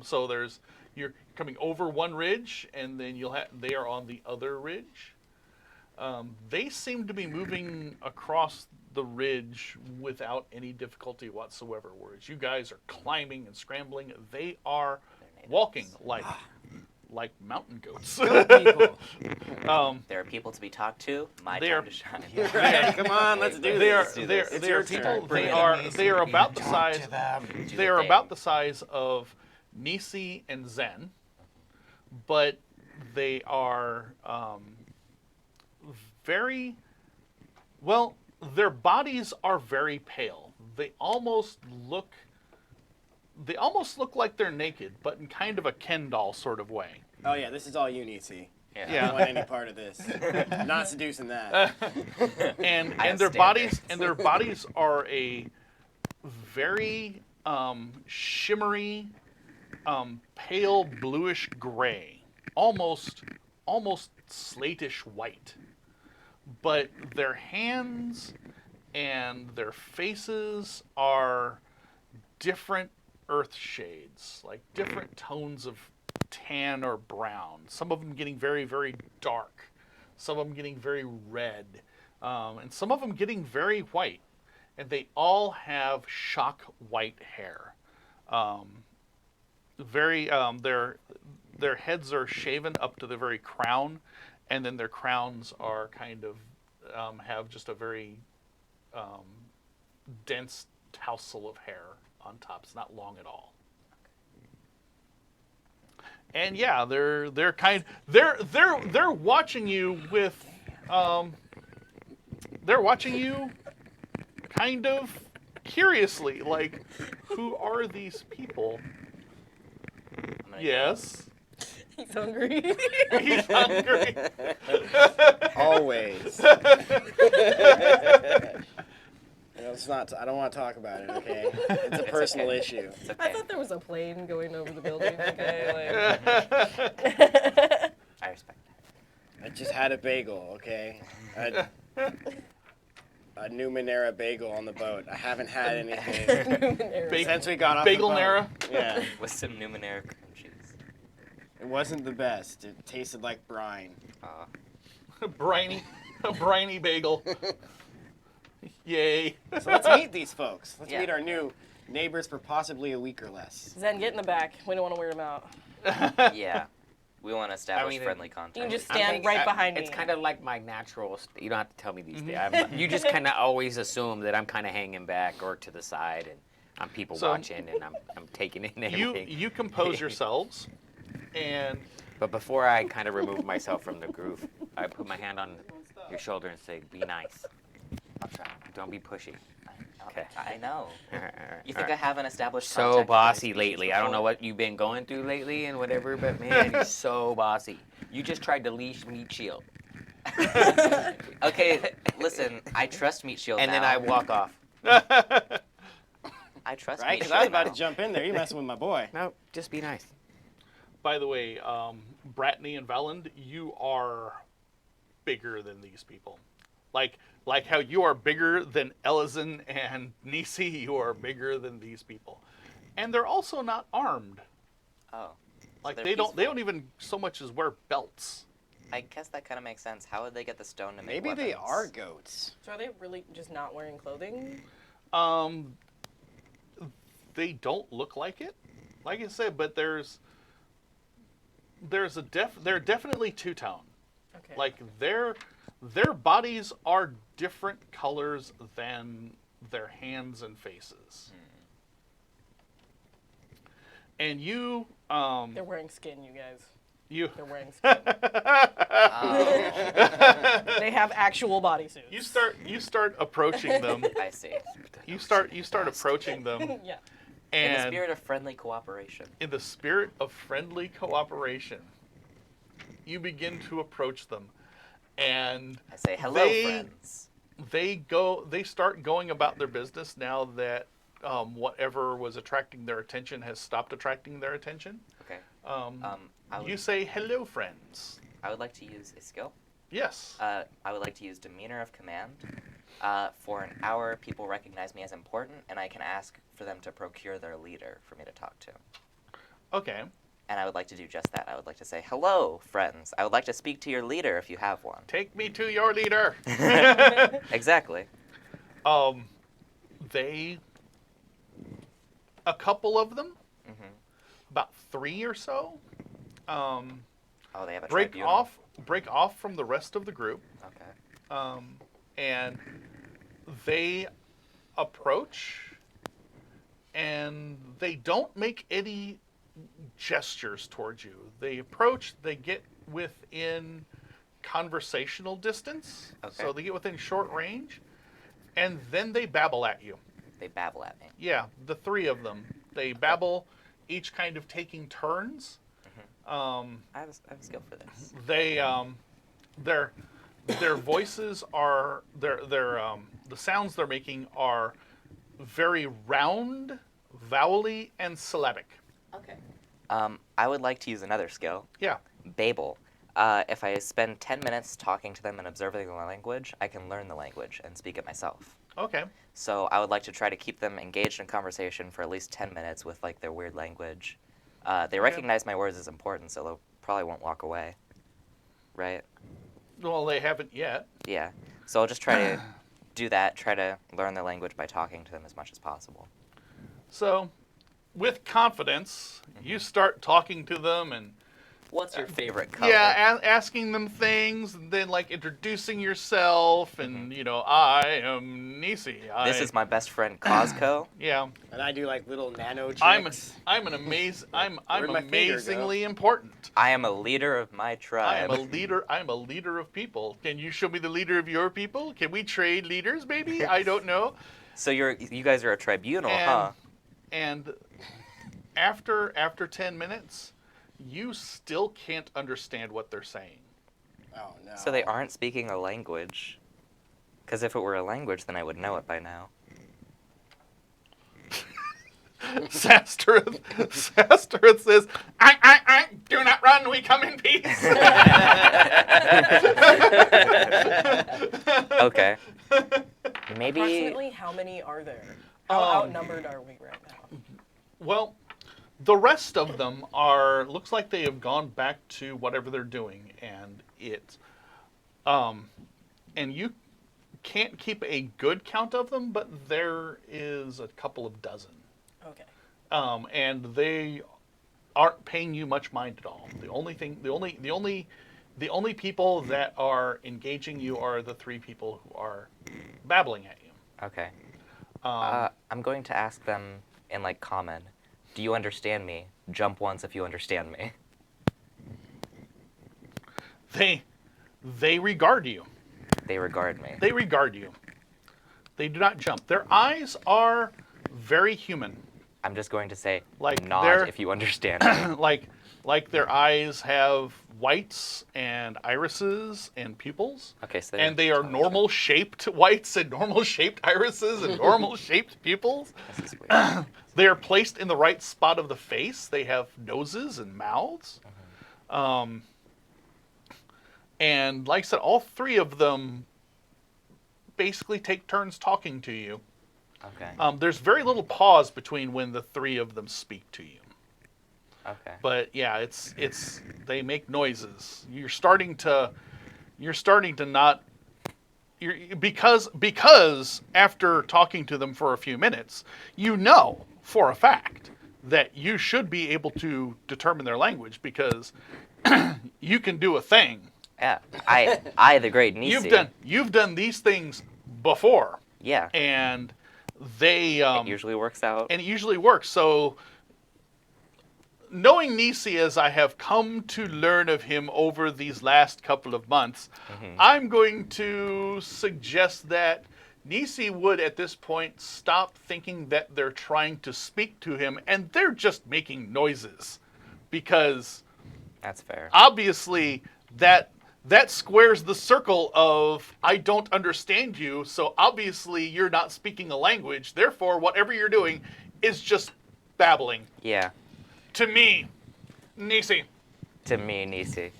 So you're coming over one ridge, and then they are on the other ridge. They seem to be moving across the ridge without any difficulty whatsoever. Whereas you guys are climbing and scrambling, they are walking like mountain goats. People. There are people to be talked to. My They time are- to shine. Right, come on, let's do They are this. do they are this. It's they your are people. turn. Bring They are about the size. To them. Do They the are thing. about the size of Nisi and Zen, but they are very well. Their bodies are very pale. They almost look like they're naked, but in kind of a Ken doll sort of way. Oh yeah, this is all you need, see. I Yeah. don't want any part of this. Not seducing that. and I have their bodies standards. are a very shimmery, pale bluish gray, almost slatish white. But their hands and their faces are different earth shades, like different tones of tan or brown. Some of them getting very, very dark. Some of them getting very red. And some of them getting very white. And they all have shock white hair. Their heads are shaven up to the very crown, and then their crowns are kind of have just a very dense tousle of hair on top. It's not long at all. And yeah, they're watching you with they're watching you kind of curiously, like, who are these people? I'm gonna Yes. He's hungry. He's hungry. Always. It's not. I don't want to talk about it. Okay. It's a personal okay. issue. It's I okay. thought there was a plane going over the building. Okay, I respect that. I just had a bagel. Okay. A Numenera bagel on the boat. I haven't had anything like, since we got off the Bagel boat. Nera. Yeah. With some Numenera cream cheese. It wasn't the best. It tasted like brine. A briny bagel. Yay. So let's meet these folks. Let's Yeah. meet our new neighbors for possibly a week or less. Zen, get in the back. We don't want to weird him out. Yeah. We want to establish mean, friendly You contact. can just I'm stand thinking- right behind me. It's kind of like my natural. You don't have to tell me these things. You just kind of always assume that I'm kind of hanging back or to the side, and I'm people So- watching, and I'm taking in You everything. you compose yourselves, and But before I kind of remove myself from the groove, I put my hand on your shoulder and say, "Be nice. I'll try. Don't be pushy." Okay. I know. All right, all right, You all think right. I haven't established So contact with bossy any lately. species I don't know before? what you've been going through lately and whatever, but man, you're so bossy. You just tried to leash Meat Shield, Okay, listen. I trust Meat Shield and now. then I walk off. I trust Right? Meat Because I was Shield about now. to jump in there. You're messing with my boy. No, just be nice. by the way, Bratney and Valand, you are bigger than these people. Like how you are bigger than Elizin and Nisi, you are bigger than these people. And they're also not armed. Oh. Like they're they don't peaceful. even so much as wear belts. I guess that kind of makes sense. How would they get the stone to make Maybe weapons? they are goats. So are they really just not wearing clothing? They don't look like it. Like I said, but they're definitely two-tone. Okay. Like their bodies are different colors than their hands and faces. And you They're wearing skin, you guys. you They're wearing skin. They have actual bodysuits. you start approaching them. I see. You start approaching them, Yeah. In the and spirit of friendly cooperation. in the spirit of friendly cooperation, you begin to approach them, and I say, hello, They- friends. they start going about their business now that whatever was attracting their attention has stopped attracting their attention. Okay. You I say, hello, friends. would like to use a skill. Yes. I would like to use Demeanor of Command. For an hour, people recognize me as important, and I can ask for them to procure their leader for me to talk to. Okay. And I would like to do just that. I would like to say, hello, friends. I would like to speak to your leader if you have one. Take me to your leader. Exactly. A couple of them, hmm about 3 or so, Oh, they have a break tribunal. off from the rest of the group, Okay. and they approach, and they don't make any gestures towards you. They approach, they get within conversational distance, Okay. so they get within short range, and then they babble at you. They babble at me. Yeah, the 3 of them. They babble, each kind of taking turns. I have a skill for this. They their voices are the sounds they're making are very round, vowely, and syllabic. Okay. I would like to use another skill, Yeah. Babel. If I spend 10 minutes talking to them and observing the language, I can learn the language and speak it myself. Okay. So I would like to try to keep them engaged in conversation for at least 10 minutes with like their weird language. They recognize my words as important, so they probably won't walk away. Right? Well, they haven't yet. Yeah. So I'll just try to do that, try to learn their language by talking to them as much as possible. So, with confidence, you start talking to them and What's your favorite color? yeah, asking them things, and then like introducing yourself, and I am Nisi. This is my best friend Cosco. Yeah. And I do like little nano I'm tricks. I'm Where'd my finger go? amazingly important. I am a leader of my I tribe. am a leader. I'm a leader of people. Can you show me the leader of your people? Can we trade leaders, maybe? I don't know. So you guys are a tribunal, huh? And after 10 minutes, you still can't understand what they're saying. Oh no. So they aren't speaking a language. Because if it were a language, then I would know it by now. Sastereth says, do not run, we come in peace. Okay. Maybe. Approximately how many are there? How outnumbered are we right now? Well, the rest of them looks like they have gone back to whatever they're doing, and and you can't keep a good count of them, but there is a couple of dozen. Okay. And they aren't paying you much mind at all. The only people that are engaging you are the 3 people who are babbling at you. Okay. Um, I'm going to ask them in like common. Do you understand me? Jump once if you understand me. they regard you. They regard me. They regard you. They do not jump. Their eyes are very human. I'm just going to say Like, they're- nod if you understand me. like their eyes have whites and irises and pupils. Okay, so And they are normal shaped whites and normal shaped irises and normal shaped pupils. This is weird. They are placed in the right spot of the face. They have noses and mouths. And like I said, all 3 of them basically take turns talking to you. Okay. There's very little pause between when the 3 of them speak to you. Okay. But yeah, it's they make noises. You're starting to not because after talking to them for a few minutes, you know for a fact that you should be able to determine their language because you can do a thing. Yeah. I the great Nisi. You've done these things before, Yeah. and they It usually works out. and it usually works. So, knowing Nisi as I have come to learn of him over these last couple of months, I'm going to suggest that Nisi would at this point stop thinking that they're trying to speak to him and they're just making noises. Because That's fair. obviously that squares the circle of I don't understand you, so obviously you're not speaking a language. Therefore, whatever you're doing is just babbling. Yeah. To me, Nisi, To me, Nisi.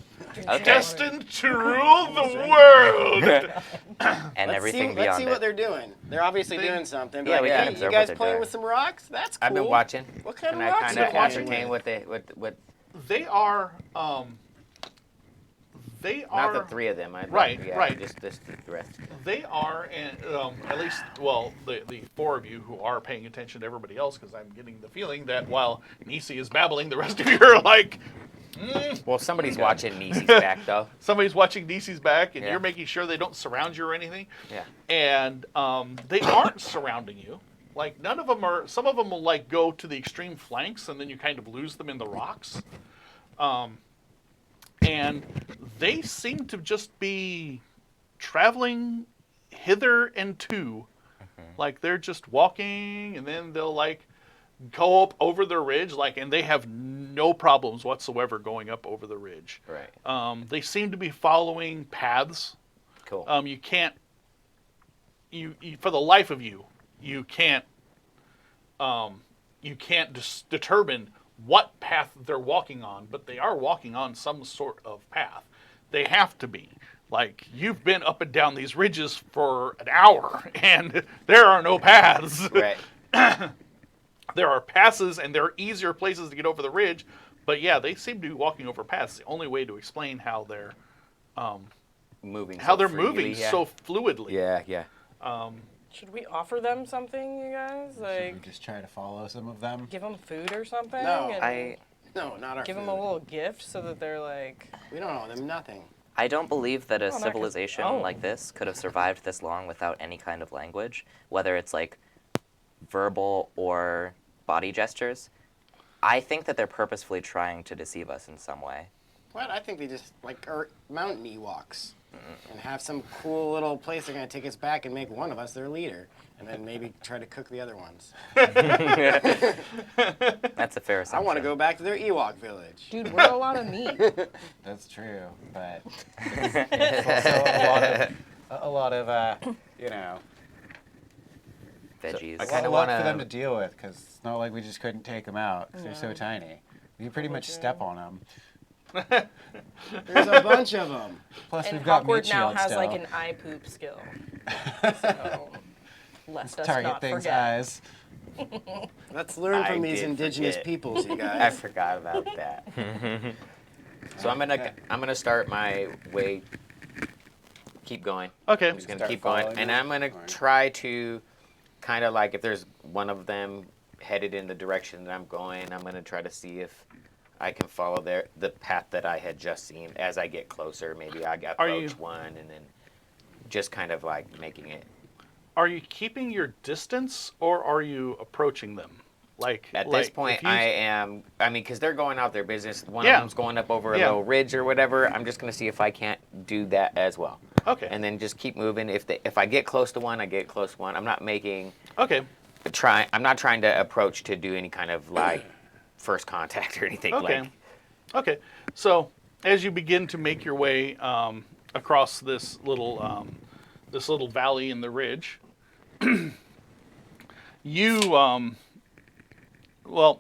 Okay. destined to rule the world. And everything let's beyond see it. what they're doing. They're obviously doing something. Yeah, Like, we hey, can you observe guys what they're playing doing. with some rocks? That's cool. I've been watching. What kind And of I rocks kind are of you playing ascertain with? what They are. not the 3 of them. Right, right. Just the rest. They are, and at least, well, the 4 of you who are paying attention to everybody else, because I'm getting the feeling that while Nisi is babbling, the rest of you are like, Well, somebody's watching Nisi's back though. somebody's watching Nisi's back, and Yeah. you're making sure they don't surround you or anything. Yeah. And they aren't surrounding you. Like, none of them are. Some of them will like go to the extreme flanks, and then you kind of lose them in the rocks. And they seem to just be traveling hither and to. Like, they're just walking, and then they'll like go up over the ridge, like, and they have no problems whatsoever going up over the ridge. Right. They seem to be following paths. Cool. You can't. You for the life of you, you can't. You can't determine what path they're walking on, but they are walking on some sort of path. They have to be. Like, you've been up and down these ridges for an hour, and there are no paths. Right. There are passes, and there are easier places to get over the ridge, but yeah, they seem to be walking over paths. The only way to explain how they're Moving. how so they're freely, moving yeah. so fluidly. Yeah. Yeah. Should we offer them something, you guys? Should we Like, just try to follow some of them? give them food or something? No, and No, not our give food. them a little gift so that they're like, We don't owe them nothing. I don't believe that a Oh, not 'cause- civilization oh. like this could have survived this long without any kind of language, whether it's like verbal or body gestures. I think that they're purposefully trying to deceive us in some way. What? I think they just like are mountain Ewoks and have some cool little place they're gonna take us back and make one of us their leader, and then maybe try to cook the other ones. That's a fair I assumption. want to go back to their Ewok village. dude, we're a lot of meat. That's true, but it's also a lot of you know, Veggies. I a kinda lot for wanna- them to deal with because it's not like we just couldn't take them out because they're so tiny. You pretty much step on them. There's a bunch of them. Plus, And we've got Hawkward meat now shield has still. like an eye poop skill. So, lest us Target not things' forget. eyes. Let's learn from I these did indigenous forget. peoples, you I guys. forgot about that. So I'm gonna start my way. Keep going. Okay. I'm just gonna Start keep going, following and them? I'm gonna Alright. try to, kind of like if there's one of them headed in the direction that I'm going, I'm gonna try to see if I can follow the path that I had just seen. As I get closer, maybe I approach one, and then just kind of like making it. Are you keeping your distance, or are you approaching them? Like At like, this point, if you- I am. I mean, because they're going out their business. One Yeah. of them's going up over a Yeah. little ridge or whatever. I'm just going to see if I can't do that as well. Okay. And then just keep moving. If I get close to one, I get close to one. I'm not making. Okay. I'm not trying to approach to do any kind of like first contact or anything. Okay. Like, Okay. So as you begin to make your way across this little valley in the ridge, you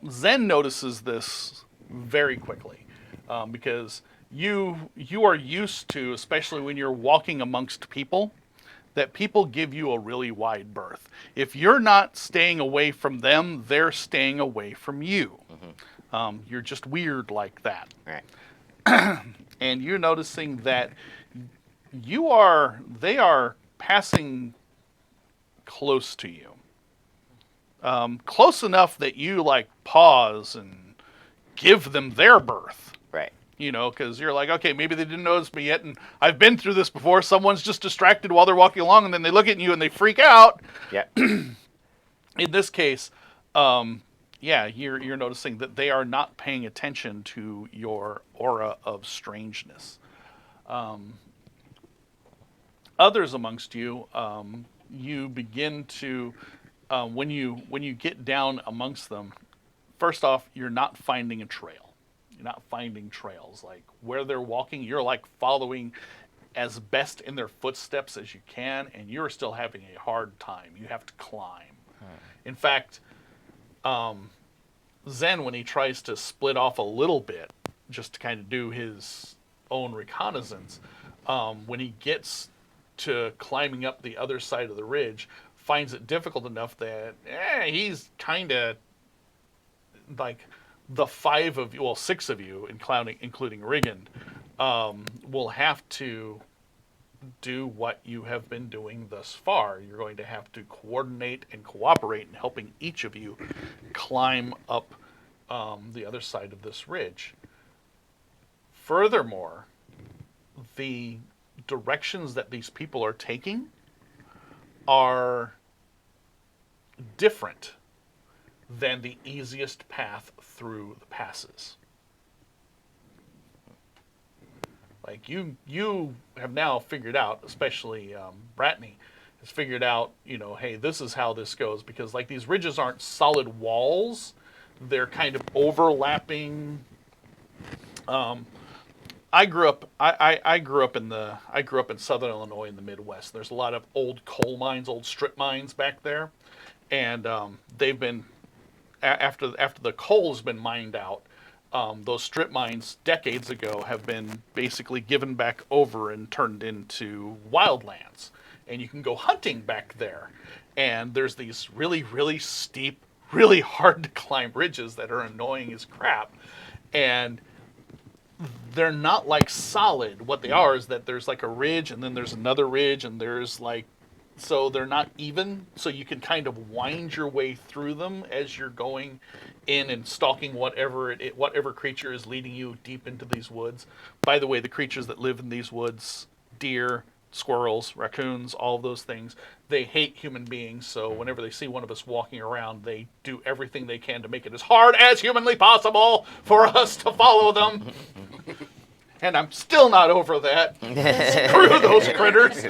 Zen notices this very quickly because you are used to, especially when you're walking amongst people, that people give you a really wide berth. If you're not staying away from them, they're staying away from you. You're just weird like that. right. And you're noticing that they are passing close to you. Close enough that you like pause and give them their berth. Right. You know, because you're like, okay, maybe they didn't notice me yet, and I've been through this before. Someone's just distracted while they're walking along, and then they look at you and they freak out. Yeah. In this case, you're noticing that they are not paying attention to your aura of strangeness. Others amongst you, you begin to, when you get down amongst them, first off, you're not finding a trail. You're not finding trails. Like where they're walking, you're like following as best in their footsteps as you can, and you're still having a hard time. You have to climb. In fact, Zen, when he tries to split off a little bit, just to kind of do his own reconnaissance, when he gets to climbing up the other side of the ridge, finds it difficult enough that he's kind of like the six of you, including Rigand, will have to do what you have been doing thus far. You're going to have to coordinate and cooperate in helping each of you climb up the other side of this ridge. Furthermore, the directions that these people are taking are different than the easiest path through the passes. Like you have now figured out, especially Bratney has figured out, hey, this is how this goes, because like these ridges aren't solid walls; they're kind of overlapping. I grew up in Southern Illinois in the Midwest. There's a lot of old coal mines, old strip mines back there, and they've been after the coal has been mined out. Those strip mines decades ago have been basically given back over and turned into wildlands, and you can go hunting back there. And there's these really, really steep, really hard to climb ridges that are annoying as crap, and they're not like solid. What they are is that there's like a ridge, and then there's another ridge, and there's like, so they're not even, so you can kind of wind your way through them as you're going in and stalking whatever creature is leading you deep into these woods. By the way, the creatures that live in these woods, deer, squirrels, raccoons, all of those things, they hate human beings, so whenever they see one of us walking around, they do everything they can to make it as hard as humanly possible for us to follow them. And I'm still not over that. Screw those critters.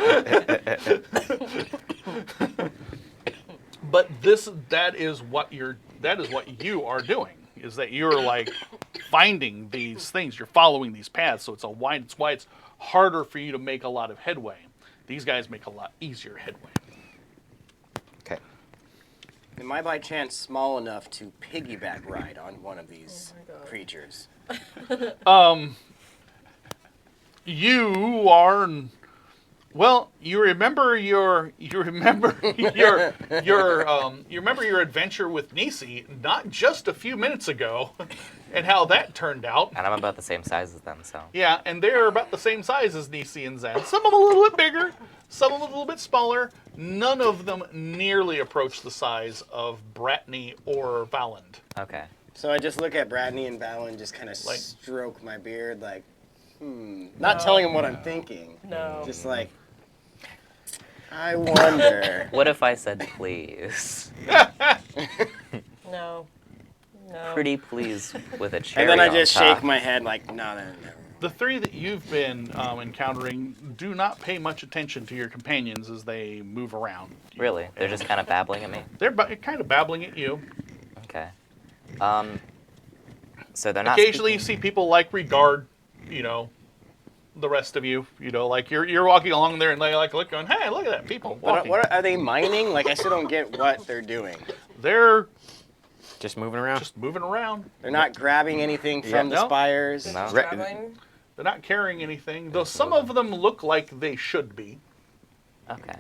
But that is what you are doing, is that you're like finding these things, you're following these paths, so it's why it's harder for you to make a lot of headway. These guys make a lot easier headway. Okay. Am I by chance small enough to piggyback ride on one of these creatures? You are, well, you remember your adventure with Nisi not just a few minutes ago, and how that turned out. And I'm about the same size as them, so. Yeah, and they're about the same size as Nisi and Zen. Some of them a little bit bigger, some of them a little bit smaller. None of them nearly approach the size of Bratney or Valand. Okay. So I just look at Bradney and Val and just kind of Like- stroke my beard, like, Not telling him what I'm thinking. No. Just like, I wonder. What if I said please? No. No. Pretty please with a cherry And then I on just top. shake my head like, no. The three that you've been encountering do not pay much attention to your companions as they move around. Really? They're just kind of babbling at me? They're kind of babbling at you. Okay. So they're not Occasionally, you speaking- see people like regard, the rest of you. Like you're walking along there and they like look going, hey, look at that people walking. What are they mining? Like, I still don't get what they're doing. They're Just moving around. just moving around. They're not grabbing anything from the no. spires. Just No. traveling. They're not carrying anything, though some of them look like they should be. Okay.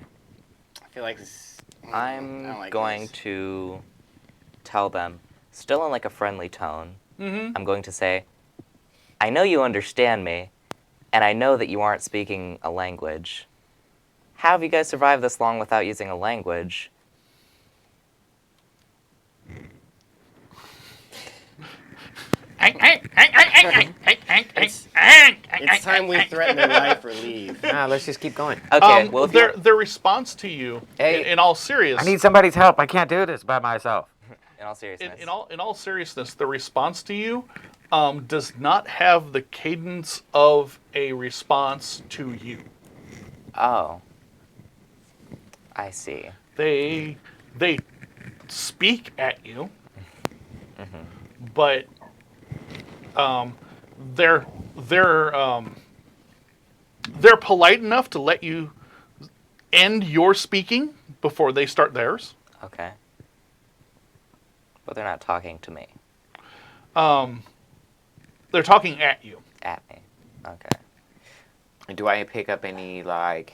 I feel like this. I don't I'm like going this. to tell them, still in like a friendly tone, Mm-hmm. I'm going to say, I know you understand me, and I know that you aren't speaking a language. How have you guys survived this long without using a language? It's time we threaten their life or leave. Nah, let's just keep going. Okay, well, if you're, their response to you, Hey, in all seriousness, I need somebody's help. I can't do this by myself. in all seriousness, in all seriousness, the response to you does not have the cadence of a response to you. oh, I see. They speak at you, but they're polite enough to let you end your speaking before they start theirs. Okay. But they're not talking to me. They're talking at you. At me. Okay. And do I pick up any Like,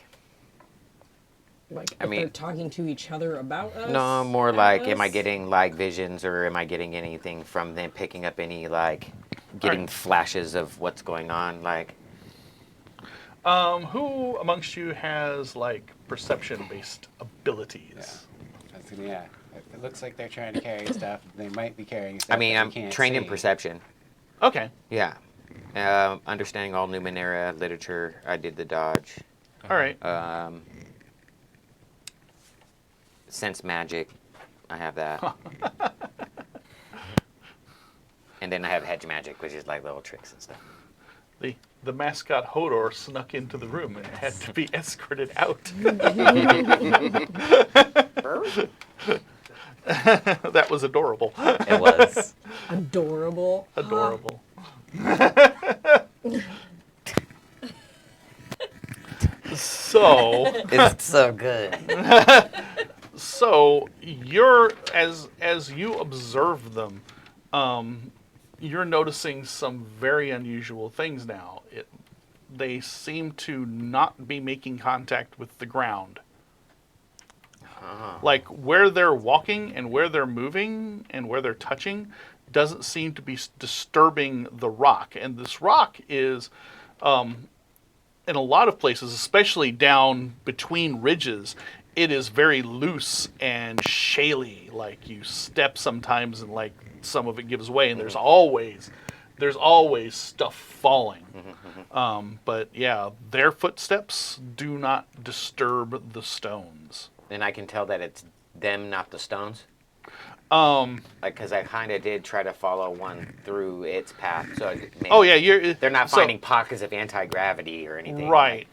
I if mean- they're talking to each other about us? No, more at like, am I us? getting like visions, or am I getting anything from them? Picking up any like, getting Alright. flashes of what's going on? Like, Who amongst you has like perception-based abilities? Yeah. It looks like they're trying to carry stuff. They might be carrying stuff. I mean, that I'm we can't trained in see. perception. Okay. Yeah. Understanding all Numenera literature. I did the dodge. All right. Sense magic. I have that. And then I have hedge magic, which is like little tricks and stuff. The mascot Hodor snuck into the room and had to be escorted out. That was adorable. It was. Adorable. Adorable. So, It's so good. so you're as you observe them, you're noticing some very unusual things now. They seem to not be making contact with the ground. Like where they're walking and where they're moving and where they're touching doesn't seem to be disturbing the rock. And this rock is, in a lot of places, especially down between ridges, it is very loose and shaly. Like you step sometimes and like some of it gives way, and there's always stuff falling. But yeah, their footsteps do not disturb the stones. And I can tell that it's them, not the stones. Um, Like, because I kind of did try to follow one through its path. So maybe oh yeah, they're not so- finding pockets of anti-gravity or anything. Right.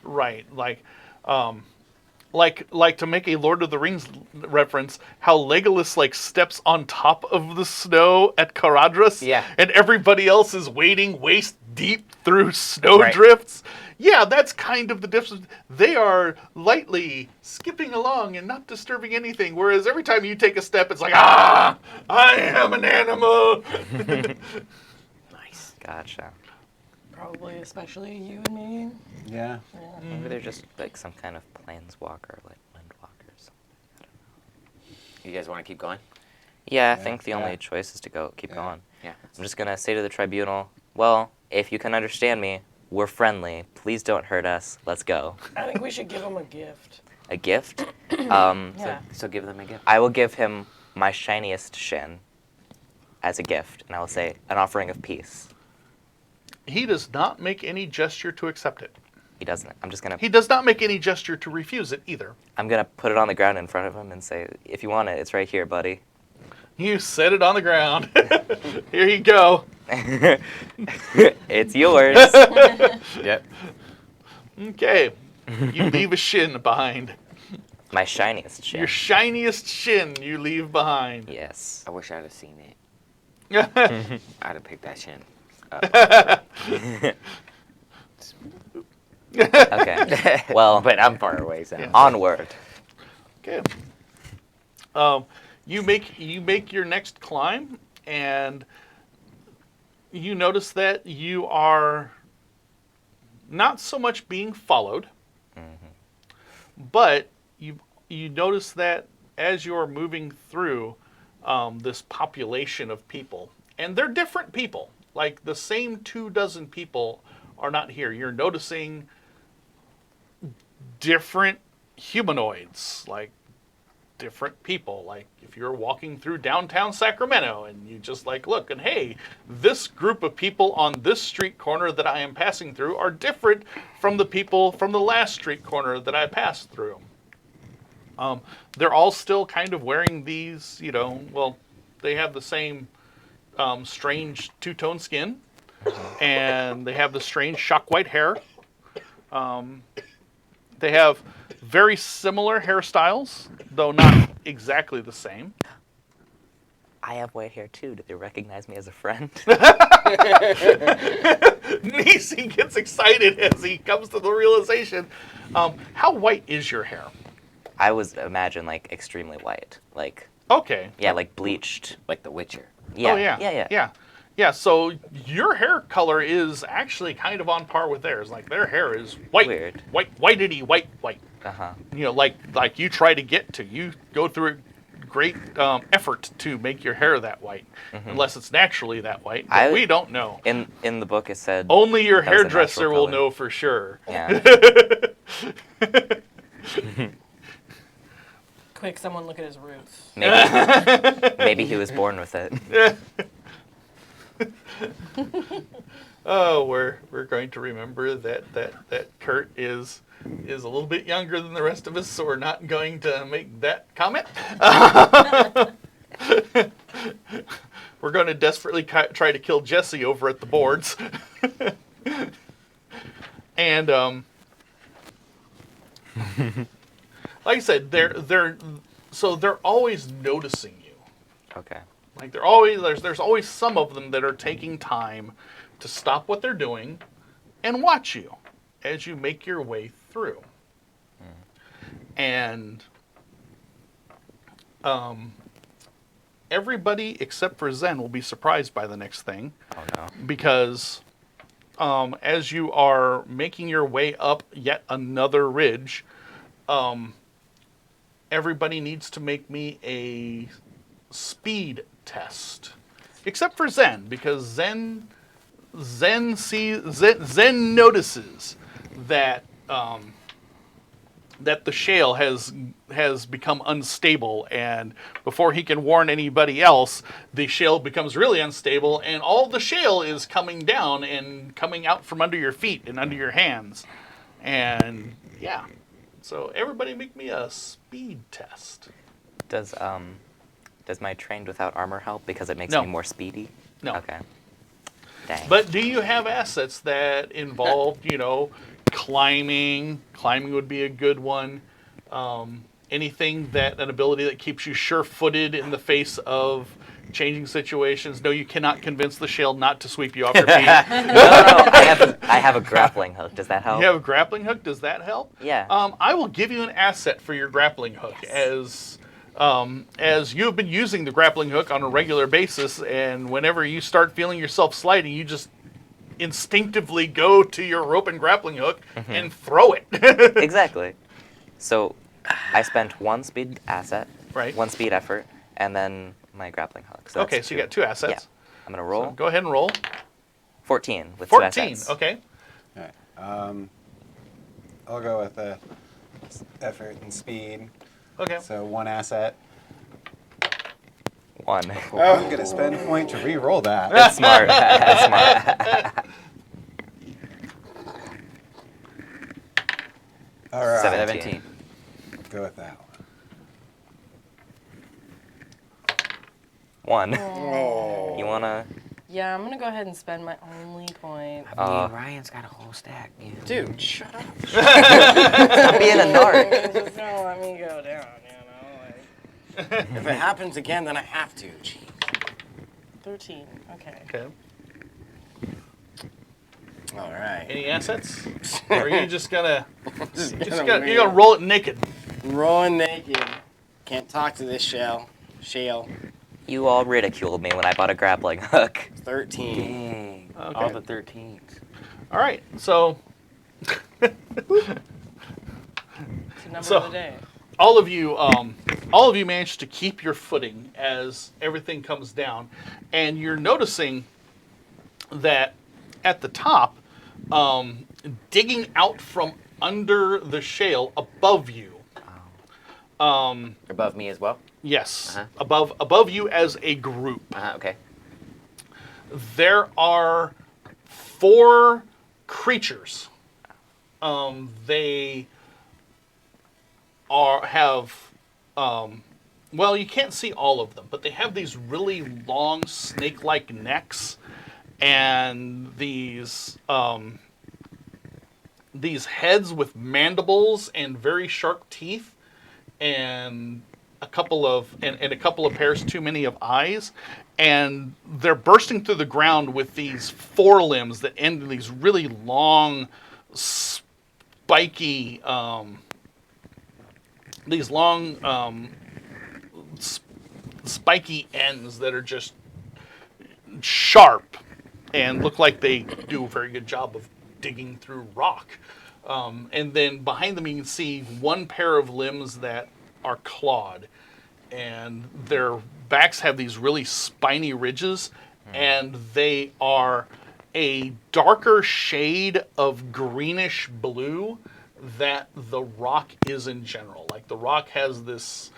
Like to make a Lord of the Rings reference, how Legolas like steps on top of the snow at Caradhras, Yeah. and everybody else is wading waist deep through snow Right. drifts. Yeah, that's kind of the difference. They are lightly skipping along and not disturbing anything, whereas every time you take a step, it's like, I am an animal. Nice. Gotcha. Probably especially you and me. Yeah. Maybe they're just like some kind of planeswalker, like windwalker or something. You guys want to keep going? Yeah, I Yeah, think the yeah. only choice is to keep Yeah. going. Yeah. I'm just gonna say to the tribunal, well, if you can understand me, we're friendly. Please don't hurt us. Let's go. I think we should give him a gift. A gift? Yeah. So give them a gift. I will give him my shiniest shin. as a gift, and I will say an offering of peace. He does not make any gesture to accept it. He doesn't. I'm just gonna. He does not make any gesture to refuse it either. I'm gonna put it on the ground in front of him and say, "If you want it, it's right here, buddy." You set it on the ground. Here you go. It's yours. Yep. Okay. You leave a shin behind. My shiniest shin. Your shiniest shin you leave behind. Yes. I wish I'd have seen it. I'd have picked that shin up. Okay. Well, But I'm far away, so. Yeah. onward. Okay. You make your next climb, and you notice that you are not so much being followed, but you notice that as you're moving through this population of people, and they're different people. Like the same 24 people are not here. You're noticing different humanoids, like different people. Like if you're walking through downtown Sacramento and you just like look and hey, this group of people on this street corner that I am passing through are different from the people from the last street corner that I passed through. They're all still kind of wearing these, they have the same strange two-tone skin, and they have the strange shock white hair. They have very similar hairstyles, though not exactly the same. I have white hair too. Do they recognize me as a friend? Nisi gets excited as he comes to the realization. How white is your hair? I was imagine like extremely white, like Okay. yeah, like bleached. Like The Witcher. Yeah, Oh, yeah. Yeah, so your hair color is actually kind of on par with theirs. Like their hair is white, Weird. whitey, white. Uh huh. Like you try to get to. You go through great effort to make your hair that white, unless it's naturally that white. But we don't know. In the book, it said Only your that was a hairdresser natural will color. know for sure. Yeah. Quick, someone look at his roots. Maybe he was born with it. Oh, we're going to remember that Kurt is a little bit younger than the rest of us, so we're not going to make that comment. We're going to desperately try to kill Jesse over at the boards. And like I said, they're always noticing you. Okay. Like there's always some of them that are taking time to stop what they're doing and watch you as you make your way through. And everybody except for Zen will be surprised by the next thing, Oh no. because as you are making your way up yet another ridge, everybody needs to make me a speed test, except for Zen, because Zen notices that that the shale has become unstable, and before he can warn anybody else, the shale becomes really unstable, and all the shale is coming down and coming out from under your feet and under your hands, and yeah. So everybody make me a speed test. Does my trained without armor help because it makes No. me more speedy? No. Okay. Dang. But do you have assets that involve, climbing? Climbing would be a good one. Anything an ability that keeps you sure-footed in the face of changing situations. No, you cannot convince the shale not to sweep you off your feet. no. I have a grappling hook. Does that help? You have a grappling hook. Does that help? Yeah. I will give you an asset for your grappling hook, as you have been using the grappling hook on a regular basis, and whenever you start feeling yourself sliding, you just instinctively go to your rope and grappling hook and throw it. Exactly. So I spent one speed asset, Right. one speed effort, and then my grappling hook. So Okay, that's so you got two assets. Yeah. I'm going to roll So go ahead and roll. 14 with 14. two assets. Okay. All right. I'll go with effort and speed. Okay. So one asset. 1. I'm going to spend a point to re-roll that. That's smart. That's smart. All right. 17. Go with that one. 1. Oh. You wanna? Yeah, I'm gonna go ahead and spend my only point. Ryan's got a whole stack. Yeah. Dude, shut up. Stop being a narc. Just don't let me go down, If it happens again, then I have to. Jeez. 13. Okay. Okay. All right. Any assets? Or are you just gonna Just you're gonna gonna roll it naked? rolling naked. Can't talk to this shell. You all ridiculed me when I bought a grappling hook. 13. Dang. Okay. All the 13s. All right. So It's the number So- of the day. all of you manage to keep your footing as everything comes down, and you're noticing that at the top, digging out from under the shale above you. Above me as well? Yes, Uh-huh. above you as a group. Okay. There are 4 creatures. They well, you can't see all of them, but they have these really long snake-like necks and these heads with mandibles and very sharp teeth and a couple of pairs too many of eyes, and they're bursting through the ground with these forelimbs that end in these really long spiky spiky ends that are just sharp and look like they do a very good job of digging through rock. And then behind them you can see one pair of limbs that are clawed, and their backs have these really spiny ridges, and they are a darker shade of greenish blue that the rock is in general. Like the rock has this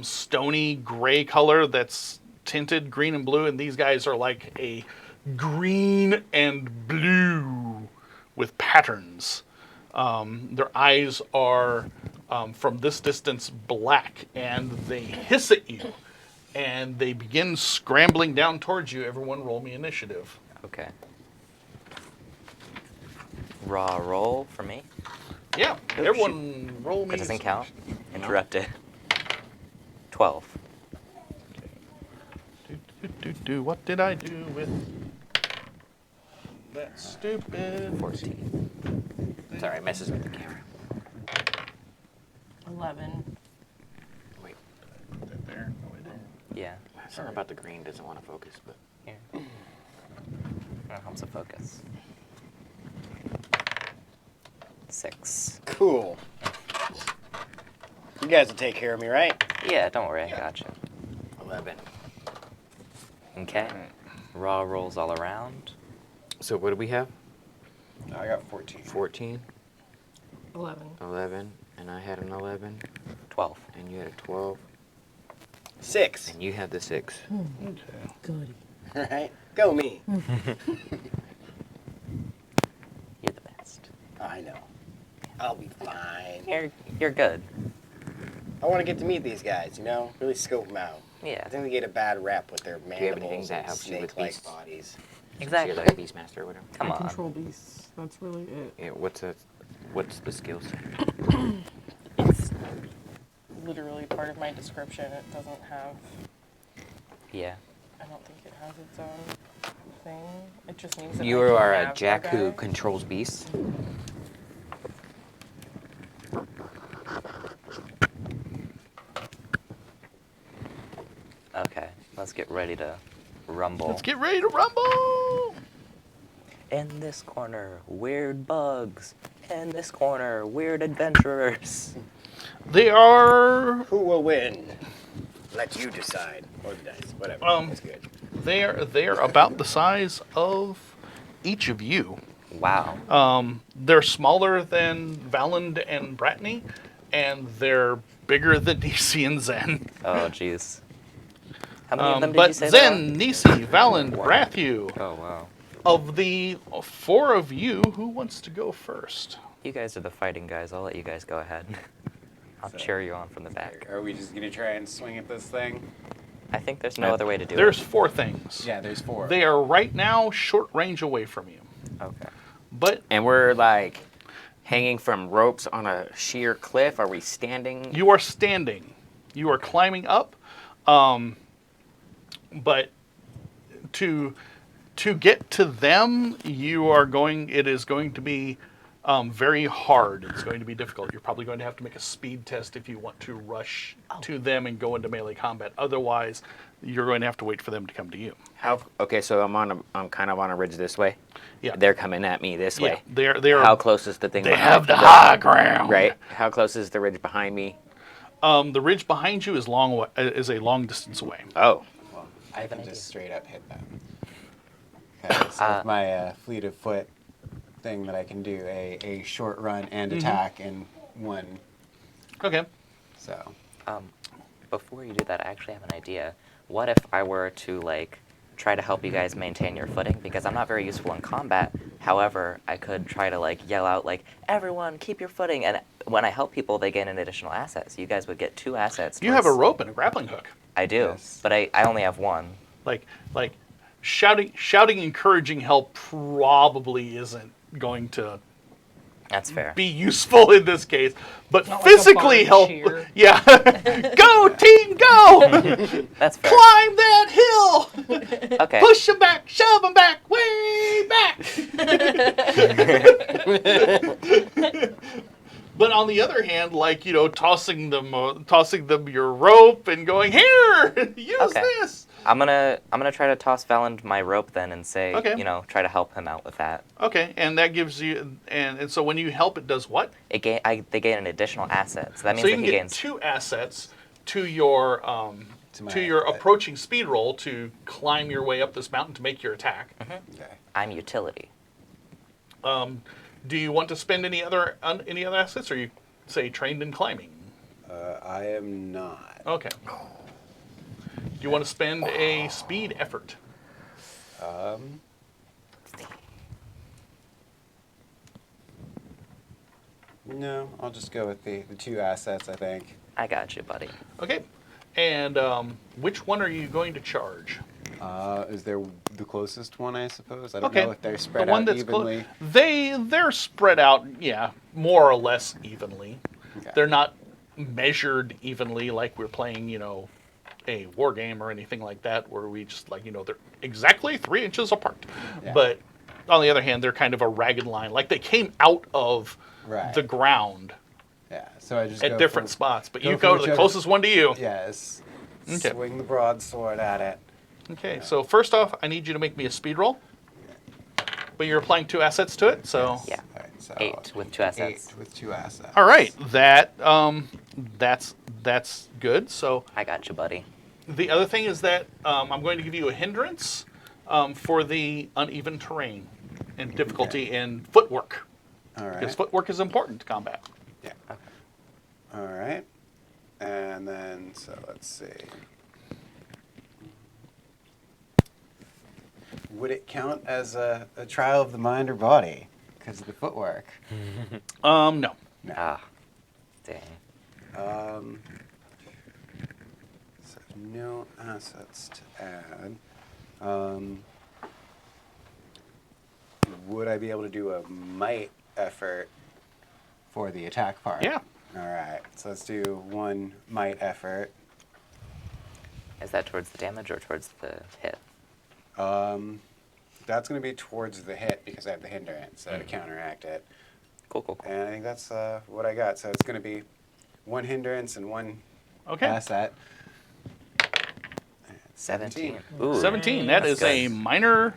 stony gray color that's tinted green and blue, and these guys are like a green and blue with patterns. Their eyes are from this distance black, and they hiss at you, and they begin scrambling down towards you. Everyone roll me initiative. Okay. Raw roll for me. Yeah, everyone roll me. That doesn't count. Interrupted. 12. What did I do with that stupid 14. Sorry, it messes with the camera. 11. Wait, that there? No, I didn't. Yeah. something about the green doesn't want to focus, but Here. That helps it focus. 6. Cool. You guys will take care of me, right? Yeah, don't worry, I got you. 11. Okay. Raw rolls all around. So what do we have? I got 14. 14, 11. 11, and I had an 11, 12. and you had a 12, 6. and you had the 6. Okay. Goody. All right. Go me. You're the best. I know. I'll be fine. You're good. I want to get to meet these guys, you know? Really scope them out. Yeah. I think they get a bad rap with their you have anything mandibles that and helps you with snake-like beasts? bodies. Exactly. So you're like a Beastmaster or whatever. Come I on. control beasts. That's really it. Yeah, what's the skill set? It's literally part of my description. It doesn't have. Yeah. I don't think it has its own thing. It just means that You I can are a have jack that who guy. controls beasts. Okay. Let's get ready to rumble. Let's get ready to rumble. In this corner, weird bugs. In this corner, weird adventurers. They are Who will win? Let you decide. Or the dice. Whatever. That's good. they are about the size of each of you. Wow. They're smaller than Valand and Bratney, and they're bigger than DC and Zen. Oh, jeez. How many of them did But you say there Zen, Nisi, Valen, Wow. Brathu, are? Oh, wow. of the 4 of you, who wants to go first? You guys are the fighting guys. I'll let you guys go ahead. I'll So- cheer you on from the back. Are we just gonna try and swing at this thing? I think there's no other way to do There's it. 4 things. Yeah, there's 4. They are right now short range away from you. Okay. But And we're like hanging from ropes on a sheer cliff. Are we standing? you are standing. You are climbing up. But to get to them, it is going to be very hard. It's going to be difficult. You're probably going to have to make a speed test if you want to rush to them and go into melee combat. Otherwise, you're going to have to wait for them to come to you. Okay, so I'm kind of on a ridge this way. Yeah. They're coming at me this way. They're How close is the thing? they behind have the me? high ground. Right. How close is the ridge behind me? The ridge behind you is is a long distance away. Oh. Well, I I have an can idea. just straight up hit them. Okay, so with my fleet of foot thing that I can do a short run and attack in one. Okay. So Before you do that, I actually have an idea. What if I were to like try to help you guys maintain your footing? Because I'm not very useful in combat. However, I could try to like yell out like, "Everyone, keep your footing!" And when I help people, they gain an additional asset. So you guys would get 2 assets. You have a towards- rope and a grappling hook. I do, Yes. but I only have 1. Like shouting encouraging help probably isn't going to That's fair. be useful in this case, but Not like a physically barn help. cheer. Yeah. Go team, go! That's fair. Climb that hill. Okay. Push them back, shove them back, way back. But on the other hand, like, tossing them your rope and going, here, use Okay. this. I'm gonna try to toss Valand my rope then and say, Okay. try to help him out with that. Okay, and that gives you, and so when you help, it does what? They gain an additional asset, so that means So you that can he get gains. 2 assets to your my- to your approaching speed roll to climb your way up this mountain to make your attack. okay. I'm utility. Do you want to spend any other assets, or are you say trained in climbing? I am not. Okay. Do you want to spend a speed effort? No, I'll just go with the 2 assets, I think. I got you, buddy. Okay. And which one are you going to charge? Is there the closest one, I suppose? I don't Okay. know if they're spread the one out that's evenly. they're spread out, yeah, more or less evenly. Okay. They're not measured evenly like we're playing, a war game or anything like that, where we just they're exactly 3 inches apart. Yeah. But on the other hand, they're kind of a ragged line, like they came out of Right. the ground Yeah, so I just at go different for, spots. But go you for go to the whichever- closest one to you. Yes. Okay. Swing the broadsword at it. Okay, so first off, I need you to make me a speed roll. But you're applying 2 assets to it, so. Yeah. All right, so 8 with 2 assets. 8 with 2 assets. All right, that's good. So I got you, buddy. the other thing is that I'm going to give you a hindrance for the uneven terrain and difficulty in footwork, All right. because footwork is important to combat. Yeah. All right. And then, so let's see. Would it count as a trial of the mind or body because of the footwork? No. No. Ah, dang. So no assets to add. Would I be able to do a might effort for the attack part? Yeah. All right. So let's do 1 might effort. Is that towards the damage or towards the hit? That's going to be towards the hit because I have the hindrance to counteract it. Cool, cool, cool. And I think that's what I got. So it's going to be 1 hindrance and 1 Okay. asset. 17. Ooh. 17. That That's is a good. minor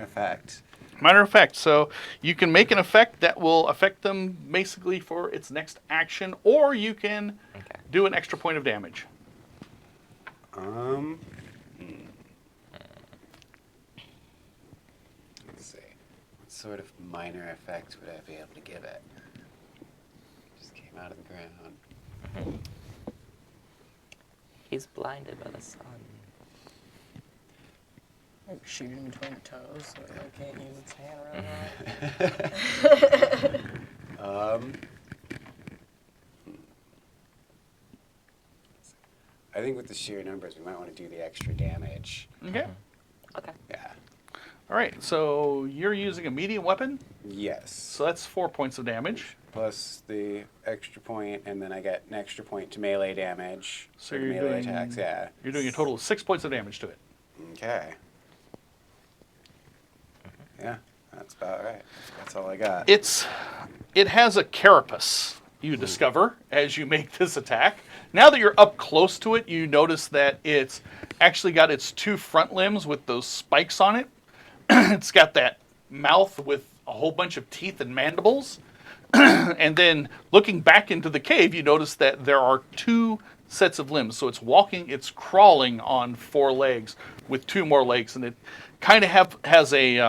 effect. effect. So you can make an effect that will affect them basically for its next action, or you can Okay. do an extra point of damage. Let's see. What sort of minor effect would I be able to give it? Just came out of the ground. He's blinded by the sun. Like shoot him between the toes so he can't use its hand really hard. I think with the sheer numbers, we might want to do the extra damage. Okay. Okay. Yeah. All right. So you're using a medium weapon, Yes. so that's 4 points of damage. Plus the extra point, and then I get an extra point to melee damage. So for the you're melee doing attacks. Yeah. You're doing a total of 6 points of damage to it. Okay. Yeah, that's about right. That's all I got. It has a carapace. You discover as you make this attack. Now that you're up close to it, you notice that it's actually got its 2 front limbs with those spikes on it. It's got that mouth with a whole bunch of teeth and mandibles. And then looking back into the cave, you notice that there are 2 sets of limbs. So it's crawling on 4 legs with 2 more legs, and it kind of has a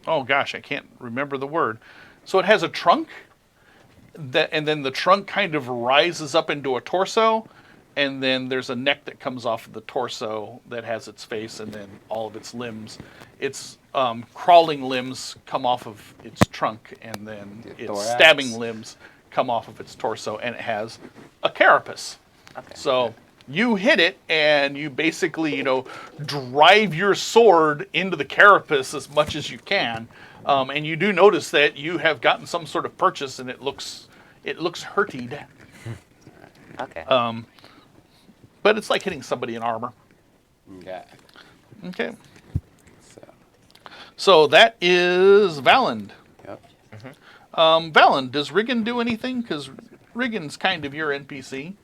oh gosh, I can't remember the word. So it has a trunk and then the trunk kind of rises up into a torso, and then there's a neck that comes off of the torso that has its face, and then all of its limbs. Its crawling limbs come off of its trunk, and then its thorax. stabbing limbs come off of its torso, and it has a carapace. Okay. So you hit it, and you basically, drive your sword into the carapace as much as you can, and you do notice that you have gotten some sort of purchase, and it looks hurtied. Okay. But it's like hitting somebody in armor. Okay. Okay. So, So that is Valand. yep. Valand, does Riggin do anything? Because Riggin's kind of your NPC.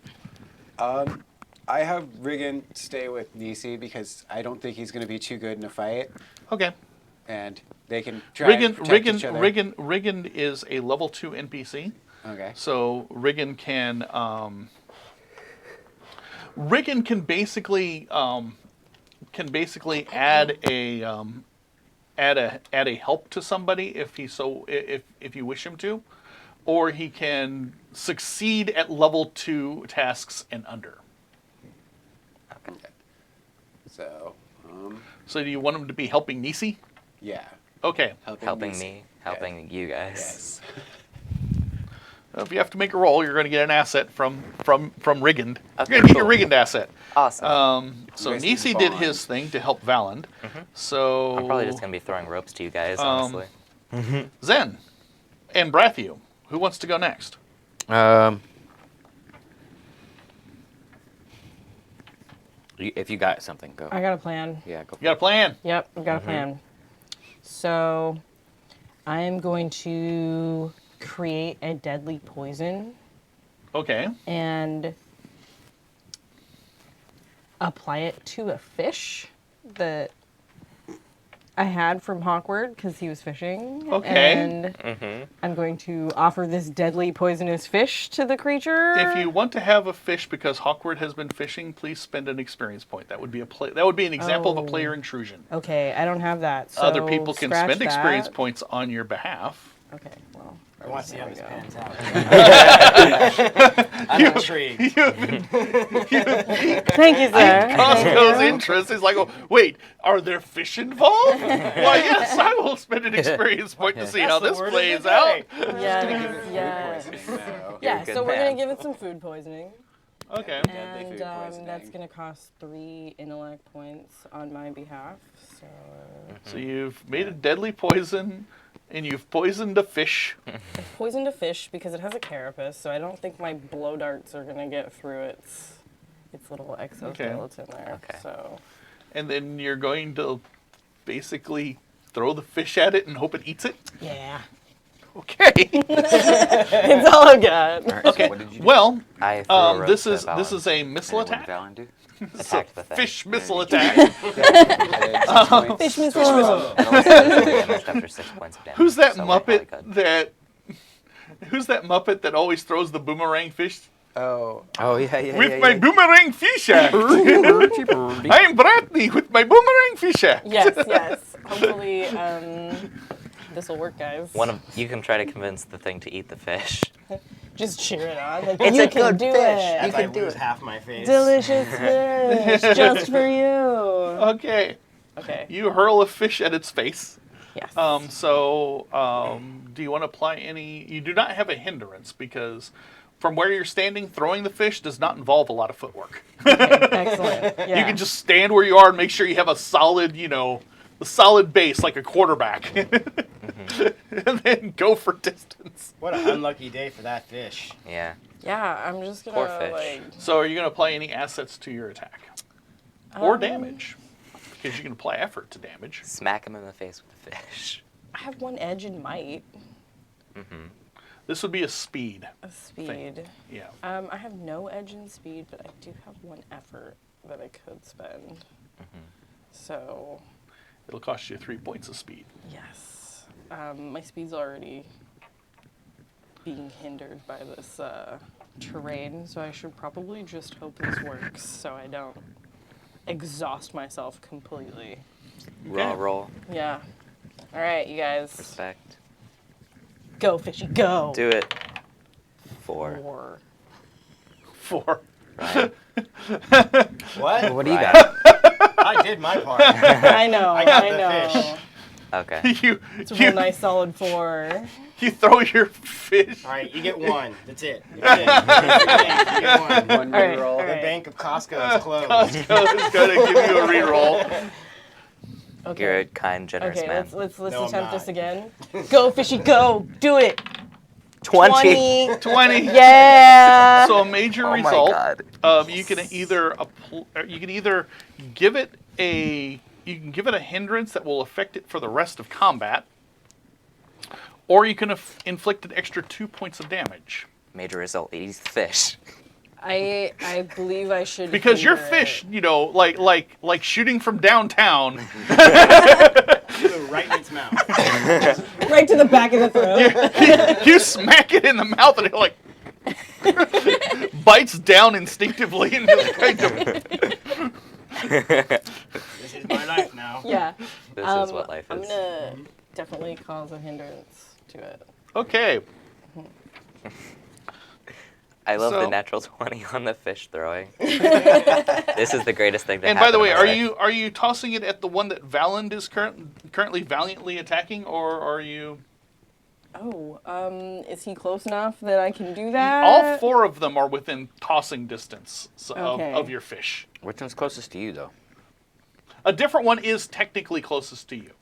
I have Riggin stay with Nisi because I don't think he's going to be too good in a fight, Okay. and they can try and protect each other. Riggin is a level 2 NPC. Okay. So Riggin can basically add a help to somebody if you wish him to, or he can succeed at level 2 tasks and under. Okay. So, So do you want him to be helping Nisi? yeah. Okay. Helping Nisi. me, helping you guys. Yes. If you have to make a roll, you're going to get an asset from Riggin. Okay, You're going to get your cool. Riggin asset. Awesome. So You guys Nisi can did bond. his thing to help Valand. So I'm probably just gonna be throwing ropes to you guys, honestly. Zen and Brathiu. Who wants to go next? If you got something, go. I got a plan. Yeah, go. You got a plan? Yep, I've got a plan. So, I am going to create a deadly poison Okay. and apply it to a fish that I had from Hawkward because he was fishing. Okay. And I'm going to offer this deadly poisonous fish to the creature. If you want to have a fish because Hawkward has been fishing, please spend an experience point. That would be an example of a Oh. player intrusion. Okay, I don't have that. So Other people can scratch spend experience that. points on your behalf. Okay, well. I want to see how there this we go. pans out. I'm intrigued. Thank you, sir. Costco's interest is like, oh, wait, are there fish involved? Why, yes, I will spend an experience point to see how That's the this word of plays the out. day. Yes, yes. Poisoning, though. Yeah, a good so we're man. going to give it some food poisoning. Okay. Deadly And food poisoning. that's going to cost 3 intellect points on my behalf. So, So you've made a deadly poison, and you've poisoned a fish. I've poisoned a fish because it has a carapace, so I don't think my blow darts are going to get through its little exoskeleton there. Okay. So, And then you're going to basically throw the fish at it and hope it eats it? yeah. Okay. It's all I've got. All right, so Okay. what did you do? Well, I threw a rope this to is a missile And what did attack. Valen do? attacked the thing. Fish missile attack. Fish missile. It only says damaged after 6 points of damage. Who's that so we're probably Muppet good. Who's that Muppet that always throws the boomerang fish? Oh, Oh yeah. With my boomerang fish act. I'm Bradley with my boomerang fish act. Yes, yes. Hopefully, this will work, guys. You can try to convince the thing to eat the fish. Just cheer it on. Like, It's you a can good do fish. it. As I lose half my face. Delicious fish, just for you. Okay. Okay. You hurl a fish at its face. Yes. Do you want to apply any? You do not have a hindrance because from where you're standing, throwing the fish does not involve a lot of footwork. Okay, excellent. Yeah. You can just stand where you are and make sure you have a solid, a solid base like a quarterback, and then go for distance. What an unlucky day for that fish. Yeah. Yeah, I'm just Poor gonna fish. like. So, are you going to apply any assets to your attack or damage? Because you can apply effort to damage. Smack him in the face with the fish. I have one edge and might. This would be a speed. A speed. Yeah. I have no edge and speed, but I do have one effort that I could spend. So, It'll cost you 3 points of speed. yes. My speed's already being hindered by this terrain, so I should probably just hope this works so I don't exhaust myself completely. Raw roll. Yeah. All right, you guys. Respect. Go, fishy, go. Do it. 4. 4. Right. What? What do you Right. got? I did my part. I know, I got I the know. fish. Okay. It's a real nice solid 4. You throw your fish. All right, you get one. That's it. That's it. You get one. One All right, reroll. all The right. bank of Costco is closed. Costco is going to give you a reroll. Okay. You're a kind, generous Okay, man. let's No, I'm attempt not. this again. Go, fishy, go. Do it. 20. 20. Yeah. So a major Oh my result. God. You can either give it a hindrance that will affect it for the rest of combat, or you can inflict an extra 2 points of damage. Major result, eats the fish. I believe I should. Because your hinder fish, it. like shooting from downtown, Right in its mouth. Right to the back of the throat. you smack it in the mouth and it like bites down instinctively and just kind of. This is my life now. Yeah. This is what life I'm is. gonna definitely cause a hindrance to it. Okay. I love So- the natural 20 on the fish throwing. This is the greatest thing to And happen by the way, in my life. are you tossing it at the one that Valand is currently valiantly attacking, or are you? Oh, is he close enough that I can do that? All 4 of them are within tossing distance Okay. of your fish. Which one's closest to you, though? A different one is technically closest to you,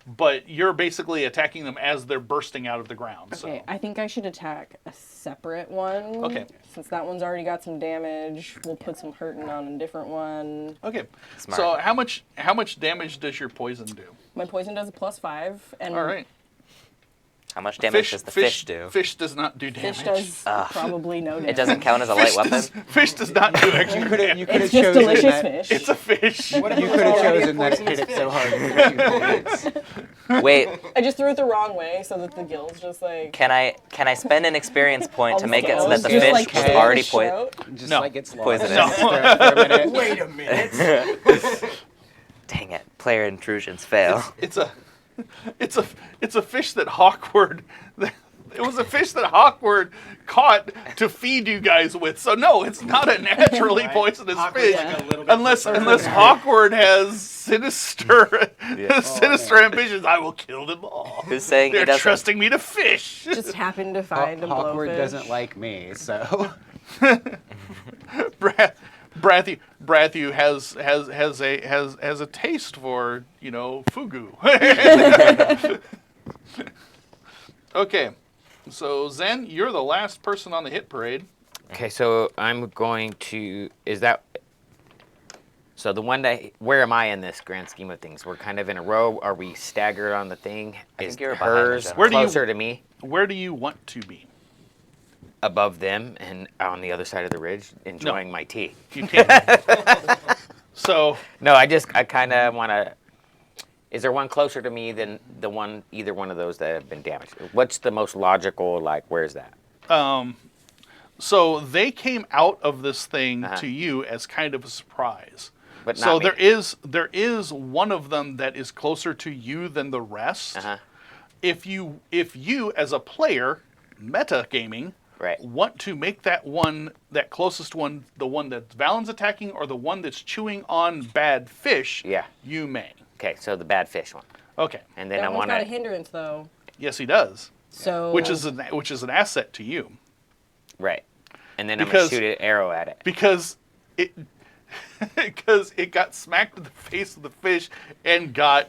but you're basically attacking them as they're bursting out of the ground. Okay, So. I think I should attack a separate one. Okay. Since that one's already got some damage, we'll put some hurting on a different one. Okay. Smart. So how much damage does your poison do? My poison does a +5, and All right. How much damage does the fish do? Fish does not do damage. fish does probably no damage. It doesn't count as a light weapon? Fish does not do extra You could have It's just chosen delicious that. fish. It's a fish. What if You it could have was already chosen that poisonous hit it fish? so hard for 2 points. Wait, I just threw it the wrong way so that the gills just like. can I spend an experience point to all make it so that the scales fish just, like, was hit already the poisoned? throat. Just No. like it's lost. Poisonous. Just stir it for a minute. Wait a minute. Dang it, player intrusions fail. It's a fish that Hawkward. It was a fish that Hawkward caught to feed you guys with. So no, it's not a naturally Right. poisonous Awkward, fish. like a little bit Unless preferred. Hawkward has sinister sinister man. ambitions. I will kill them all. Who's saying he They're doesn't? trusting me to fish. Just happened to find a Hawkward blowfish. doesn't like me, so. Brathu has a taste for fugu. Okay, so Zen, you're the last person on the hit parade. Okay, so I'm going to. Is that. So the one that. Where am I in this grand scheme of things? We're kind of in a row. Are we staggered on the thing? I Is think you're behind the hers general. Where do you- closer to me? Where do you want to be? Above them and on the other side of the ridge, enjoying my tea. You can't. So No, I kind of want to. Is there one closer to me than either one of those that have been damaged? What's the most logical? Like, where's that? so they came out of this thing Uh-huh. to you as kind of a surprise. But So not me. there is one of them that is closer to you than the rest. Uh-huh. If you as a player, meta gaming, Right. want to make that closest one, the one that Valen's attacking, or the one that's chewing on bad fish, Yeah. you may. Okay, so the bad fish one. Okay. And then That I one's want not a to. hindrance, though. Yes, he does. So Which is an asset to you Right. And then I'm going Because- to shoot an arrow at it. because it got smacked in the face of the fish and got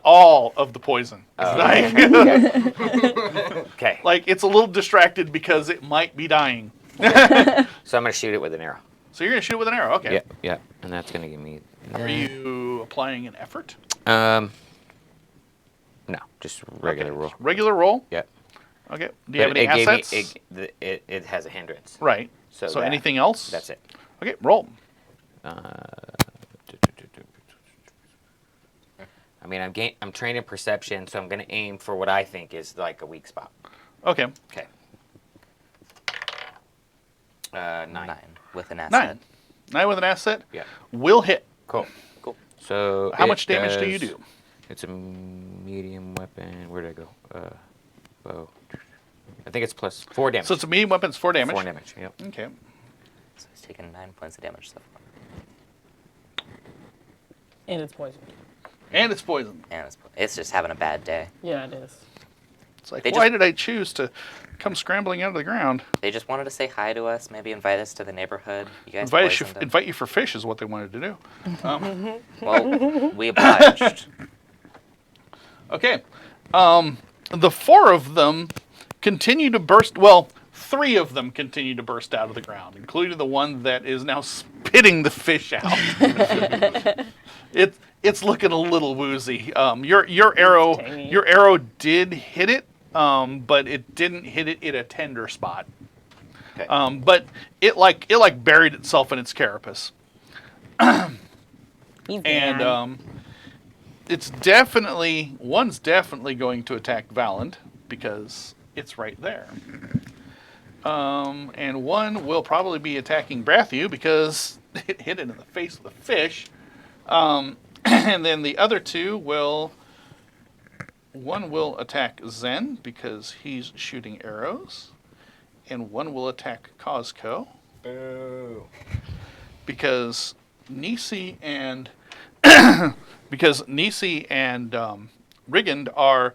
all of the poison. Oh, Like, Okay. like it's a little distracted because it might be dying. So I'm going to shoot it with an arrow. So you're gonna shoot it with an arrow. Okay. Yeah. And that's going to give me. Are you applying an effort? No, just regular roll. Regular roll. Yeah. Okay. Do you have But any it assets? gave me it has a hindrance. Right. So So that- anything else? That's it. Okay. Roll. I mean, I'm trained in perception, so I'm going to aim for what I think is like a weak spot. Okay. Okay. 9. 9 with an asset. 9. 9 with an asset. Yeah. Will hit. Cool. So How it much damage do you does- do? It's a medium weapon. Where'd I go? Bow. I think it's plus 4 damage. So it's a medium weapon. It's 4 damage. 4 damage. Yep. Okay. So he's taken 9 points of damage so far. and it's poison. And it's poison. And it's just having a bad day. Yeah, it is. It's like, They why just- did I choose to come scrambling out of the ground? They just wanted to say hi to us, maybe invite us to the neighborhood. You guys poisoned them. Invite you for fish is what they wanted to do. Well, we obliged. Okay. The 4 of them continue to burst. Well, 3 of them continue to burst out of the ground, including the one that is now spitting the fish out. It's looking a little woozy. Your arrow did hit it, but it didn't hit it in a tender spot. Okay. But it buried itself in its carapace. Easy, And man. one's definitely going to attack Valand because it's right there. And one will probably be attacking Brathu because it hit it in the face of the fish. And then the other 2 one will attack Zen because he's shooting arrows. And one will attack Cosco Boo. because Nisi and Rigand are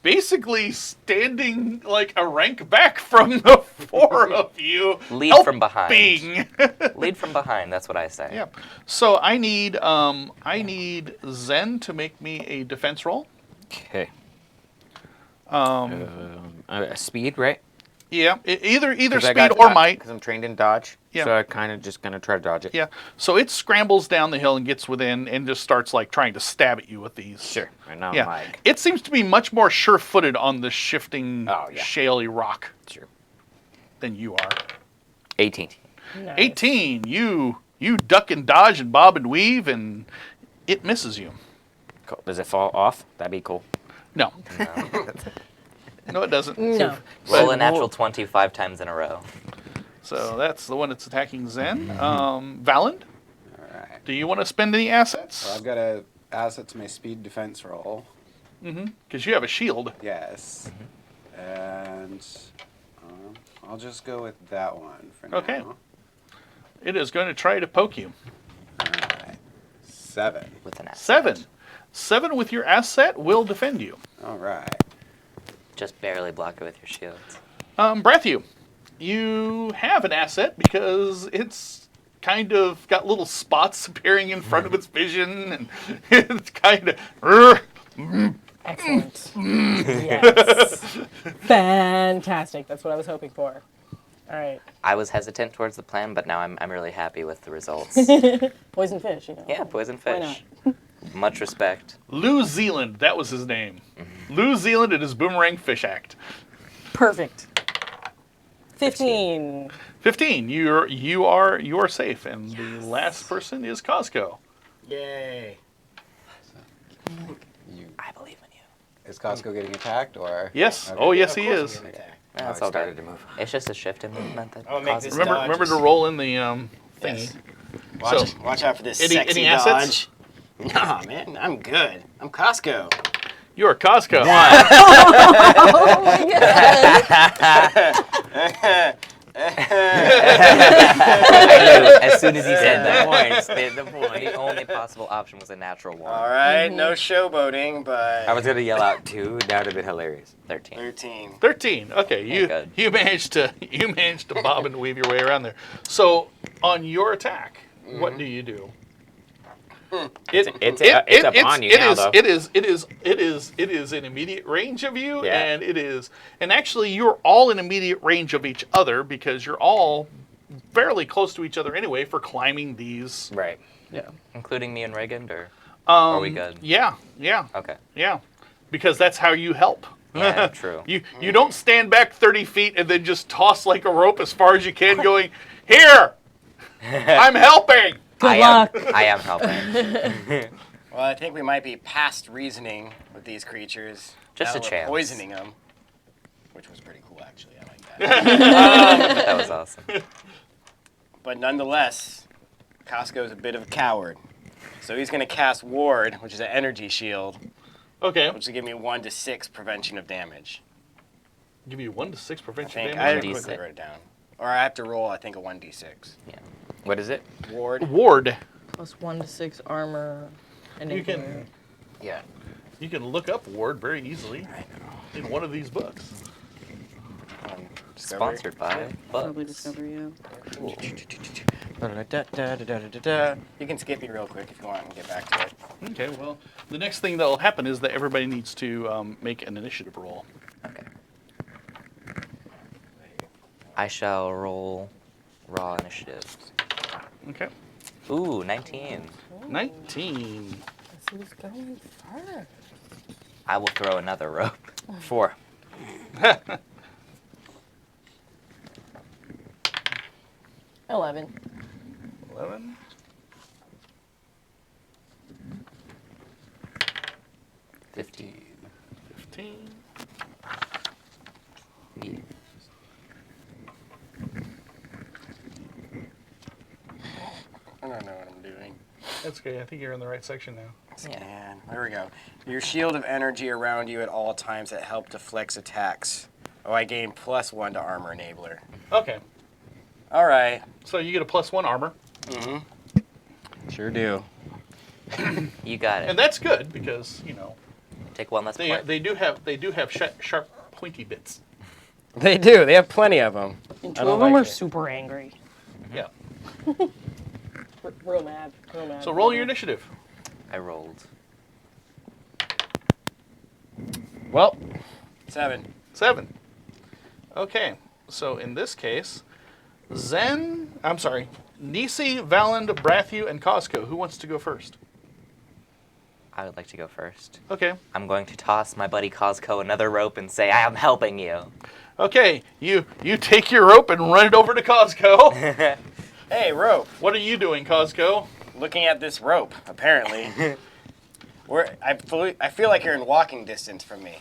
basically standing like a rank back from the 4 of you. Lead from behind. helping. Lead from behind, that's what I say. Yeah. So I need Zen to make me a defense roll. Okay. Um, Speed, right? Yeah. Either 'Cause I speed got- or might. Because I'm trained in dodge. Yeah. So I kind of just going to try to dodge it. Yeah. So it scrambles down the hill and gets within and just starts like trying to stab at you with these. Sure. And I'm Yeah. like, It seems to be much more sure-footed on the shifting, Oh, yeah. shaly rock sure. than you are. 18. Nice. 18. You duck and dodge and bob and weave, and it misses you. Cool. Does it fall off? That'd be cool. No. No. No, it doesn't. No. Roll a natural 20 5 times in a row. So that's the one that's attacking Zen. Valand, All right. do you want to spend any assets? Well, I've got a asset to my speed defense roll. Because you have a shield. Yes. And I'll just go with that one for now. Okay. It is going to try to poke you. All right. 7. With an asset. 7. 7 with your asset will defend you. All right. Just barely block it with your shields. Brathu, you have an asset because it's kind of got little spots appearing in front of its vision, and it's kind of. Excellent. Yes. Fantastic. That's what I was hoping for. All right. I was hesitant towards the plan, but now I'm really happy with the results. Poison fish, you know. Yeah, poison Why fish. Much respect. Lou Zealand, that was his name. Lou Zealand and his Boomerang Fish Act. Perfect. 15. 15. You are safe, and the last person is Cosco. Yay. I believe in you. Is Costco getting attacked or? Yes. Okay. Oh, yes, Of he course is. I'm gonna attack. That's I all started good. to move. It's just a shift in movement that I'll make causes this it. Remember to roll in the thingy. Yes. So, Watch out for this any sexy assets? dodge. Nah, man, I'm good. I'm Costco. You are Costco. Oh my god! I knew as soon as he said The that. points. The points. The only possible option was a natural one. All right, no showboating, but I was gonna yell out 2. That would have been hilarious. 13. 13. 13. Okay, good. you managed to bob and weave your way around there. So on your attack, what do you do? It's upon you now, though. It is in immediate range of you, Yeah. and actually you're all in immediate range of each other because you're all fairly close to each other anyway for climbing these. Right. Yeah. Including me and Reagan, or are we good? Yeah, Okay. because that's how you help. Yeah, true. You don't stand back 30 feet and then just toss like a rope as far as you can, going, "Here, I'm helping." Good luck. I am helping. Well, I think we might be past reasoning with these creatures. Just now a that we're chance. poisoning them, which was pretty cool, actually. I like that. That was awesome. But nonetheless, Costco's a bit of a coward. So he's going to cast Ward, which is an energy shield, Okay, which will give me 1 to 6 prevention of damage. give you 1 to 6 I prevention think damage. I 1d6. quickly wrote it down. Or I have to roll, I think, a 1d6. What is it? Ward. Ward. Plus 1 to 6 armor. And You can Yeah. you can look up Ward very easily in one of these books. Discovery. Sponsored by Probably Bugs. discovery, yeah. You can skip me real quick if you want and get back to it. Okay, well, the next thing that will happen is that everybody needs to make an initiative roll. Okay. I shall roll raw initiative. Okay. Ooh, 19. 19. Guess who's going first? I will throw another rope. 4. 11. 11. 15. 15. Yeah. I don't know what I'm doing. That's okay. I think you're in the right section now. Scan. There we go. Your shield of energy around you at all times that help deflects attacks. Oh, I gain +1 to armor enabler. Okay. All right. So you get a +1 armor. Mm-hmm. Sure do. You got it. And that's good because, you know, Take one less point. they do have sharp pointy bits. They do. They have plenty of them. And I 2 don't of them like are it. super angry. Yeah. Real mad. Real mad. So roll your initiative. I rolled. Well, 7. 7. Okay. So in this case, Nisi, Valand, Brathu, and Costco. Who wants to go first? I would like to go first. Okay. I'm going to toss my buddy Costco another rope and say, I am helping you. Okay. You take your rope and run it over to Costco. Hey, rope. What are you doing, Costco? Looking at this rope, apparently. I feel like you're in walking distance from me.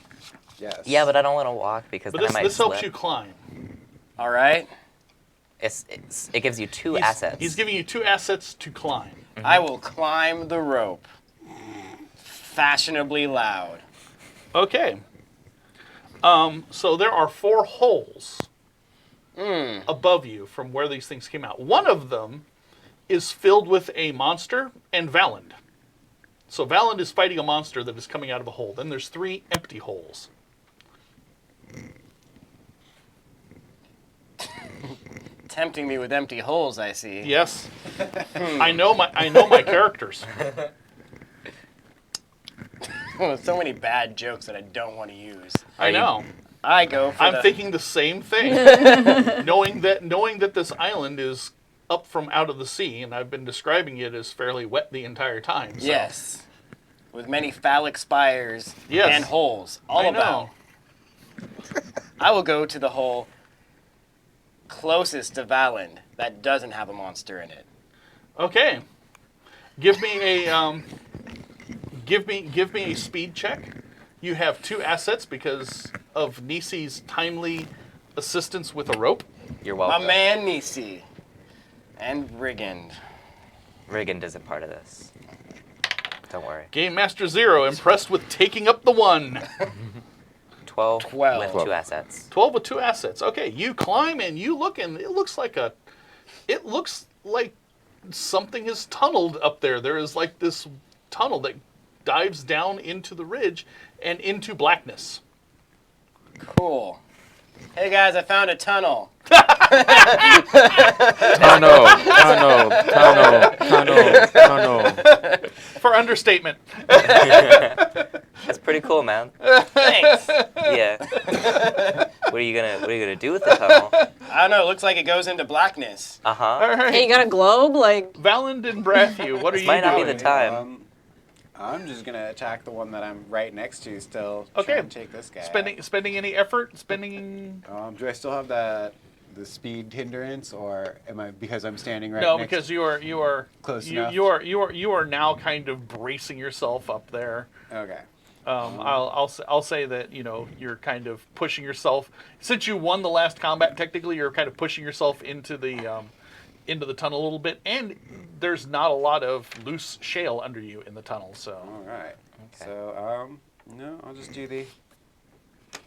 Yes. Yeah, but I don't want to walk because But then I might this helps slip. you climb. All right. It gives you 2 assets. He's giving you 2 assets to climb. I will climb the rope. Fashionably loud. Okay. So there are 4 holes above you from where these things came out. One of them is filled with a monster and Valand. So Valand is fighting a monster that is coming out of a hole. Then there's 3 empty holes. Tempting me with empty holes, I see. Yes. I know my characters. So many bad jokes that I don't want to use. I know. I go for I'm thinking the same thing. knowing that this island is up from out of the sea, and I've been describing it as fairly wet the entire time. So. Yes. With many phallic spires Yes. and holes. All I about. I will go to the hole closest to Valand that doesn't have a monster in it. Okay. Give me a give me a speed check. You have 2 assets because of Nisi's timely assistance with a rope. You're My welcome. man Nisi. And Brigand. Rigand isn't part of this. Don't worry. Game Master Zero, impressed with taking up the 1. 12, 12. with 2 assets. 12 with 2 assets. Okay, you climb and you look, and it looks like something is tunneled up there. There is like this tunnel that dives down into the ridge and into blackness. Cool. Hey guys, I found a tunnel. Tunnel. For understatement. That's pretty cool, man. Thanks. Yeah. What are you gonna do with the tunnel? I don't know. It looks like it goes into blackness. Uh huh. All right. Hey, you got a globe? Like, Valand and Brathu, what are you might not be doing? the time. I'm just gonna attack the one that I'm right next to. Still, Okay. try and take this guy. Spending any effort? Spending? Do I still have the speed hindrance, or am I because I'm standing right? No, next because you are Close you, enough. you are now kind of bracing yourself up there. Okay. I'll say that you're kind of pushing yourself since you won the last combat. Technically, you're kind of pushing yourself into the tunnel a little bit, and there's not a lot of loose shale under you in the tunnel. So All right. Okay. So no, I'll just do the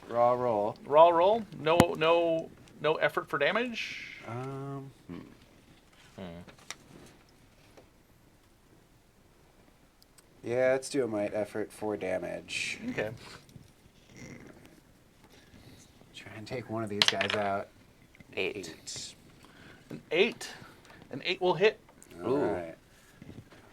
raw roll. raw roll, no effort for damage. Yeah, let's do a might effort for damage. Okay. Try and take one of these guys out. 8. An 8. An 8 will hit. All Ooh. right.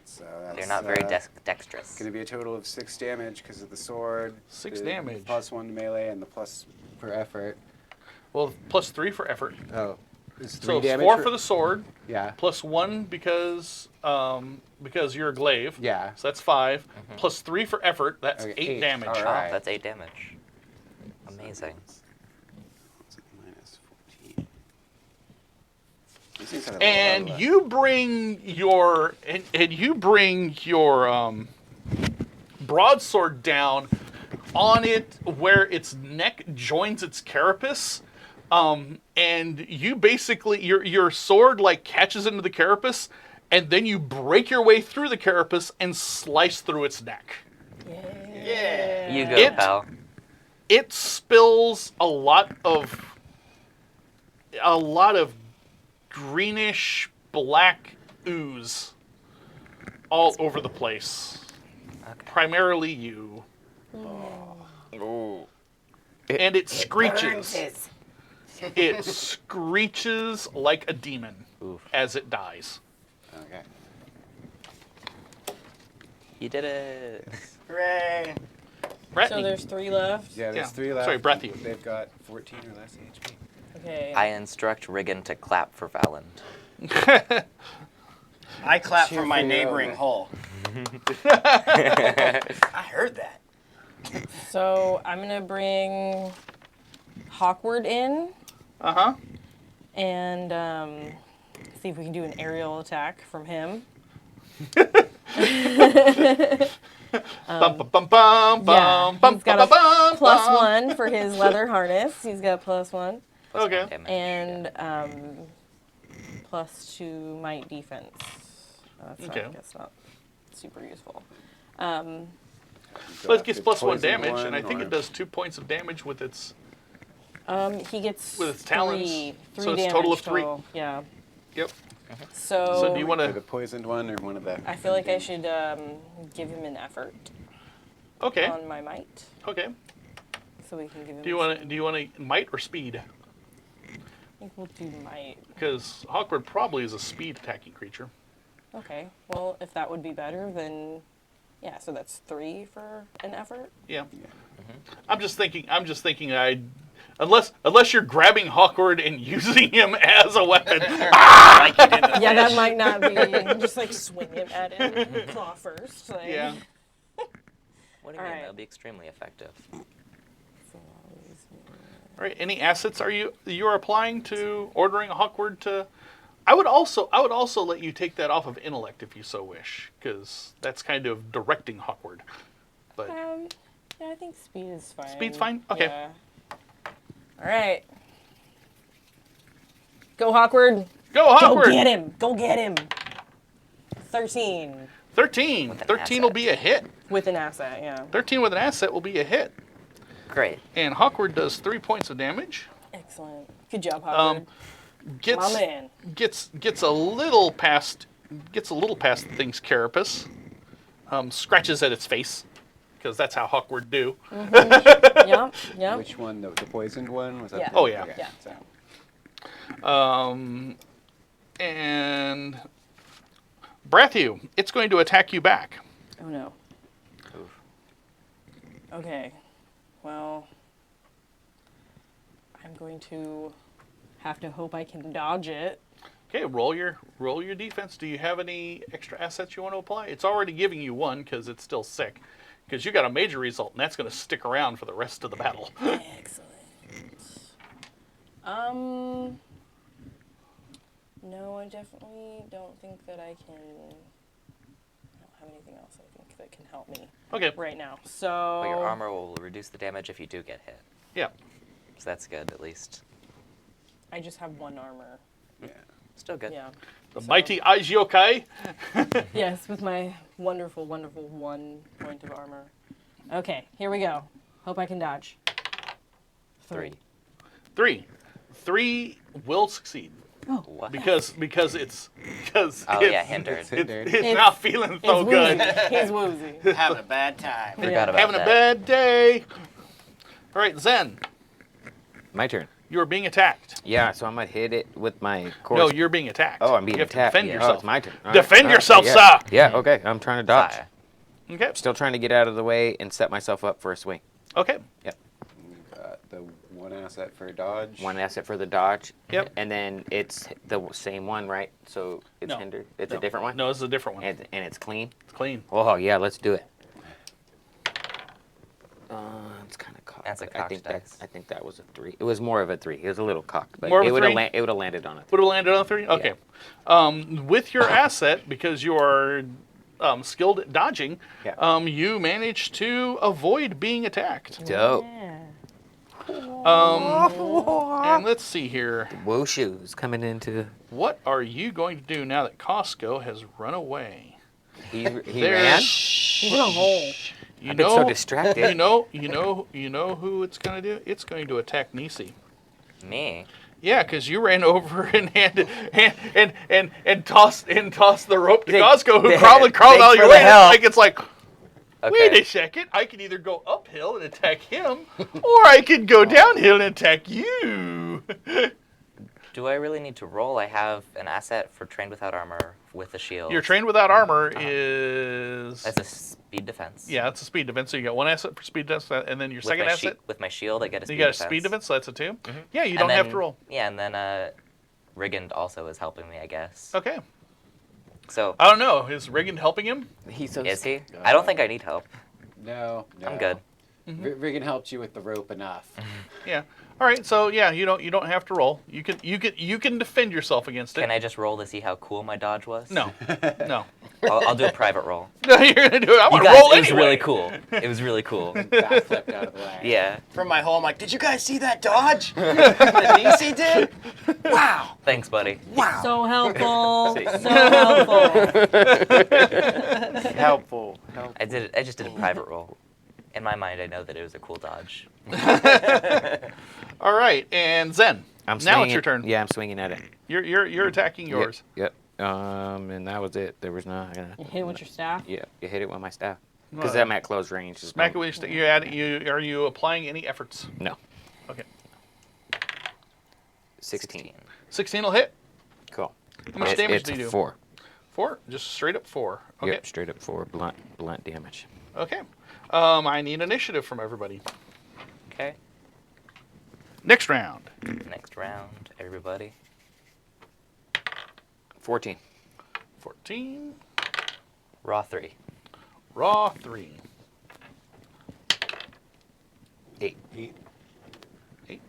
So that's, They're not very dexterous. Going to be a total of 6 damage because of the sword. 6 the damage. +1 to melee and the plus for effort. Well, +3 for effort. Oh, it's 3 So it's damage. 4 for the sword, Yeah. +1 because you're a glaive. Yeah. So that's 5. +3 for effort. That's Okay, 8 8. damage. All Oh, right. that's 8 damage. Amazing. Minus 14. These things have a lot And of- you bring your broadsword down on it where its neck joins its carapace, and you basically your sword like catches into the carapace, and then you break your way through the carapace and slice through its neck. Yeah. You go, It- pal. It spills a lot of greenish black ooze all over the place. Okay. Primarily you. Ooh. And it screeches. It screeches like a demon Oof. as it dies. Okay. You did it. Hooray. Bratney. so there's 3 left. Yeah, there's Yeah. 3 left. Sorry, breath you. They've got 14 or less HP. Okay. I instruct Riggin to clap for Valand. I clap Cheer for my for your neighboring own. hole. I heard that. So I'm gonna bring Hawkward in Uh-huh. and see if we can do an aerial attack from him. Bum, bum, bum, bum, Yeah, bum, he's got bum, a bum, +1 for his leather harness. He's got +1 Plus Okay. 1 damage. and +2 might defense. That's Okay. not, I guess not super useful. But it gets +1 Poison damage, one, and I think or- it does 2 points of damage with its. He gets With its talons. 3 So it's damage total of 3. total. Yeah. Yep. So, So do you want For the to? poisoned one or one of the? I feel like I should give him an effort Okay. on my might, Okay. so we can give him. Do you want to might or speed? I think we'll do might. Because Hawkward probably is a speed attacking creature. Okay. Well, if that would be better, then yeah. So that's 3 for an effort. Yeah. I'm just thinking. Unless you're grabbing Hawkward and using him as a weapon. Like you did the Yeah, that fish. might not be. Just like swing him at him, claw first. Like. Yeah. What do you mean? Alright. That'll be extremely effective. All right. Any assets you are applying to ordering Hawkward to? I would also let you take that off of intellect if you so wish, because that's kind of directing Hawkward. But Yeah, I think speed is fine. Speed's fine? Okay. Yeah. All right. Go, Hawkward. go Hawkward. Go get him. Go get him. 13. 13. With an 13 will asset. be a hit. With an asset, yeah. 13 with an asset will be a hit. Great. And Hawkward does 3 points of damage. Excellent. Good job, Hawkward. Gets My man. gets a little past the thing's carapace. Scratches at its face because that's how Hawkward do. Yep, yep. Which one? The poisoned one? Was that? Yeah. the- Oh, yeah. okay, Yeah. so- And Brathu, it's going to attack you back. Oh no. Oof. Okay. Well, I'm going to have to hope I can dodge it. Okay, roll your defense. Do you have any extra assets you want to apply? It's already giving you one because it's still sick. Because you got a major result, and that's going to stick around for the rest of the battle. Excellent. No, I definitely don't think that I can. I don't have anything else I think that can help me Okay. right now. So. But your armor will reduce the damage if you do get hit. Yeah. So that's good, at least. I just have one armor. Yeah. Still good. Yeah. The So- mighty Aijiokai. Yes, with my wonderful, wonderful 1 point of armor. Okay, here we go. Hope I can dodge. 3. 3 will succeed What? because it's Oh, yeah, hindered. It's hindered. It's not feeling so He's good. woozy. He's woozy. Having a bad time. Forgot about Having that. a bad day. All right, Zen, My turn. you are being attacked. Yeah, so I'm gonna hit it with my course. No, you're being attacked. Oh, I'm being you have attacked. To defend Yeah. Oh, yourself. it's my turn. All right. Defend All right. yourself, yeah. sir. Yeah. Okay. I'm trying to dodge. Fire. Okay. Still trying to get out of the way and set myself up for a swing. Okay. The one asset for dodge. One asset for the dodge. Yep. And then it's the same one, right? So it's No. hindered. It's No. a different one. No, this is a different one. And it's clean. It's clean. Oh yeah, let's do it. It's kind of cocked. That's a but cocked I think dice. I think that was a 3. It was more of a 3. It was a little cocked, but More of it a would have 3? it would have landed on a 3. Would have landed on 3? Okay. With your asset, because you are skilled at dodging, Yeah. you managed to avoid being attacked. Dope. Yeah. And let's see here. Whoa shoes coming into. What are you going to do now that Costco has run away? He There's- ran. He's in a hole. You I've been know, so distracted. you know who it's going to do? It's going to attack Nisi. Me? Yeah, because you ran over and tossed the rope to Costco, who crawled thanks out of your for the way. help. It's like, Okay. wait a second. I can either go uphill and attack him, or I could go downhill and attack you. Do I really need to roll? I have an asset for trained without armor with a shield. Your trained without armor is That's a speed defense. yeah, it's a speed defense. So you got one asset for speed defense, and then your With second my asset. with my shield, I get a speed You got a defense. speed defense, so that's a 2. Mhm. Yeah, you And don't have then- to roll. Yeah, and then Rigand also is helping me, I guess. Okay. So, I don't know. Is Reagan helping him? He's so. is he? I don't think I need help. No. I'm good. Riggin helped you with the rope enough. Yeah. All right. So yeah, you don't have to roll. You can defend yourself against it. Can I just roll to see how cool my dodge was? No. No. I'll do a private roll. No, you're gonna do it. I You want to guys, roll it was anyway. really cool. It was really cool. Backflipped out of the way. Yeah. From my home, like, did you guys see that dodge that DC did? Wow. Thanks, buddy. Wow. So helpful. So helpful. helpful. I just did a private roll. In my mind, I know that it was a cool dodge. All right, and Zen. I'm Now it's swinging- your turn. Yeah, I'm swinging at it. You're attacking yours. Yep. And that was it. There was not. You hit it with your staff. Yeah, you hit it with my staff. Because Well, I'm at close range. There's Smack it no- with are you applying any efforts? No. Okay. 16. 16 will hit. Cool. How much It's- damage it's do you do? 4. 4? Just straight up 4. Okay. Yep, straight up 4 blunt damage. Okay. I need initiative from everybody. Okay. Next round. Next round, everybody. 14. 14. Raw 3. Raw 3. 8. 8.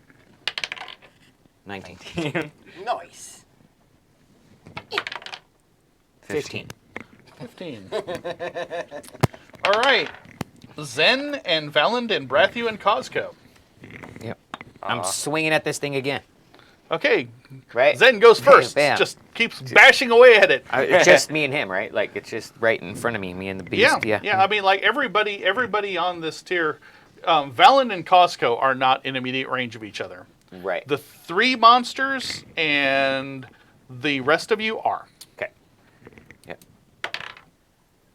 19. Nice. 15. 15. All right. Zen and Valand and Brathu and Cosco. Yep. I'm Aw. swinging at this thing again. Okay, Right? Zen goes first. Bam. Just keeps bashing away at it. It's just me and him, right? Like it's just right in front of me and the beast. Yeah. I mean, like everybody on this tier, Valen and Costco are not in immediate range of each other. Right. The 3 monsters and the rest of you are. Okay. Yep.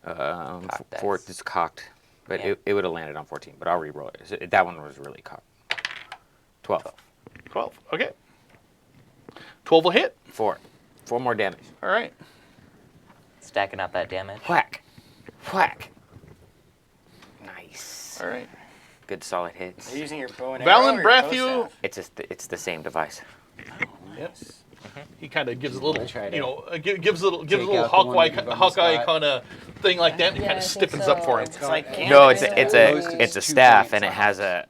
Cocked dice. 4 is cocked, but Yeah. it would have landed on 14. But I'll re-roll it. That one was really cocked. 12. 12. Okay. 12 will hit. 4 more damage. All right. Stacking up that damage. Whack. Whack. Nice. All right. Good solid hits. Are you using your bow and Valen arrow or your bow Brathu. staff? It's the same device. Yep. He kind of gives a little, try to gives a little take out the one Hawkeye, that you've on the Hawkeye spot. kind of thing like that. And Yeah, kind I of think stiffens up for him. so. It's like No, candy. it's a staff and it has a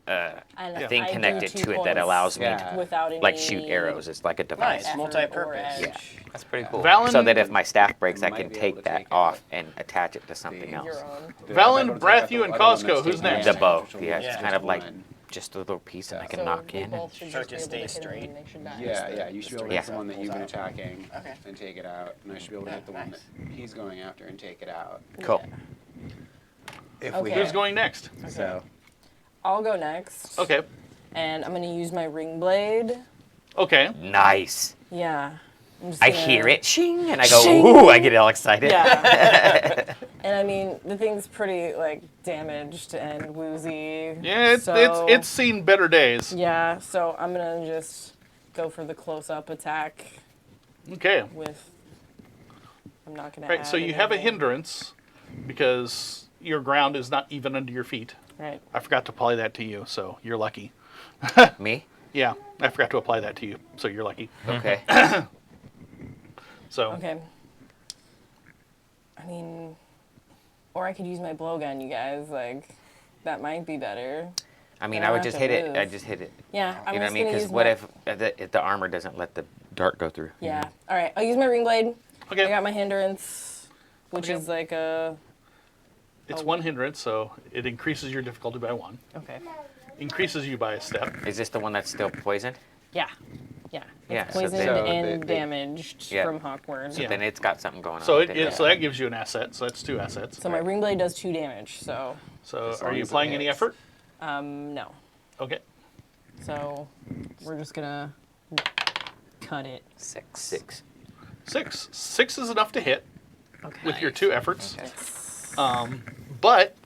And thing I do connected 2 to it that points allows me Yeah. to without like any shoot arrows. It's like a device. Nice, effort or multi-purpose. edge. Yeah. That's pretty cool. Valen, So that if my staff breaks, I Might can be able take to that take off out and attach it to something the- else. Your own. Valen, Brathu, and Costco. Who's taking next? The out bow. actual Yeah, ones, it's Yeah. kind of like one. just a little piece, and I can So knock they in. both should So just it just be able to stays hit them straight? and they should die. Yeah, you should be able to Yeah. hit the one that you've been Pulls out. attacking Okay. and take it out, and I should be able to hit the one that he's going after and take it out. Cool. If Okay. we Who's hit. going next? So I'll go next. Okay. And I'm gonna use my ring blade. Okay. Nice. Yeah. I'm just I gonna- hear it, shing, and I go, Shing. ooh, I get all excited. Yeah. And I mean, the thing's pretty like damaged and woozy. Yeah, so, it's seen better days. Yeah, so I'm gonna just go for the close-up attack Okay. with. I'm not gonna. Right. So add you have a anything. hindrance because your ground is not even under your feet. Right. I forgot to apply that to you, so you're lucky. Me? Yeah, I forgot to apply that to you, so you're lucky. Okay. So Okay. I mean, or I could use my blowgun, you guys. Like, that might be better. I mean, I I would have just to hit it. move. I just hit it. Yeah, I'm You know what I just mean? gonna Because use what my, if the armor doesn't let the dart go through? Yeah. All right. I'll use my ring blade. okay, I got my hindrance, which Okay. is like a. it's one hindrance, so it increases your difficulty by 1, Okay. increases you by a step. Is this the one that's still poisoned? Yeah. Yeah. Yeah, It's so poisoned then- and So they- damaged Yeah. from Hawkworm. Yeah. Then it's got something going on. So with it. so that gives you an asset. So that's 2 assets. So my ring blade does 2 damage. So, So As are long you as it applying any hits. effort? no. Okay. So we're just gonna cut it. 6. 6. 6 is enough to hit Okay. with your 2 efforts. Okay. But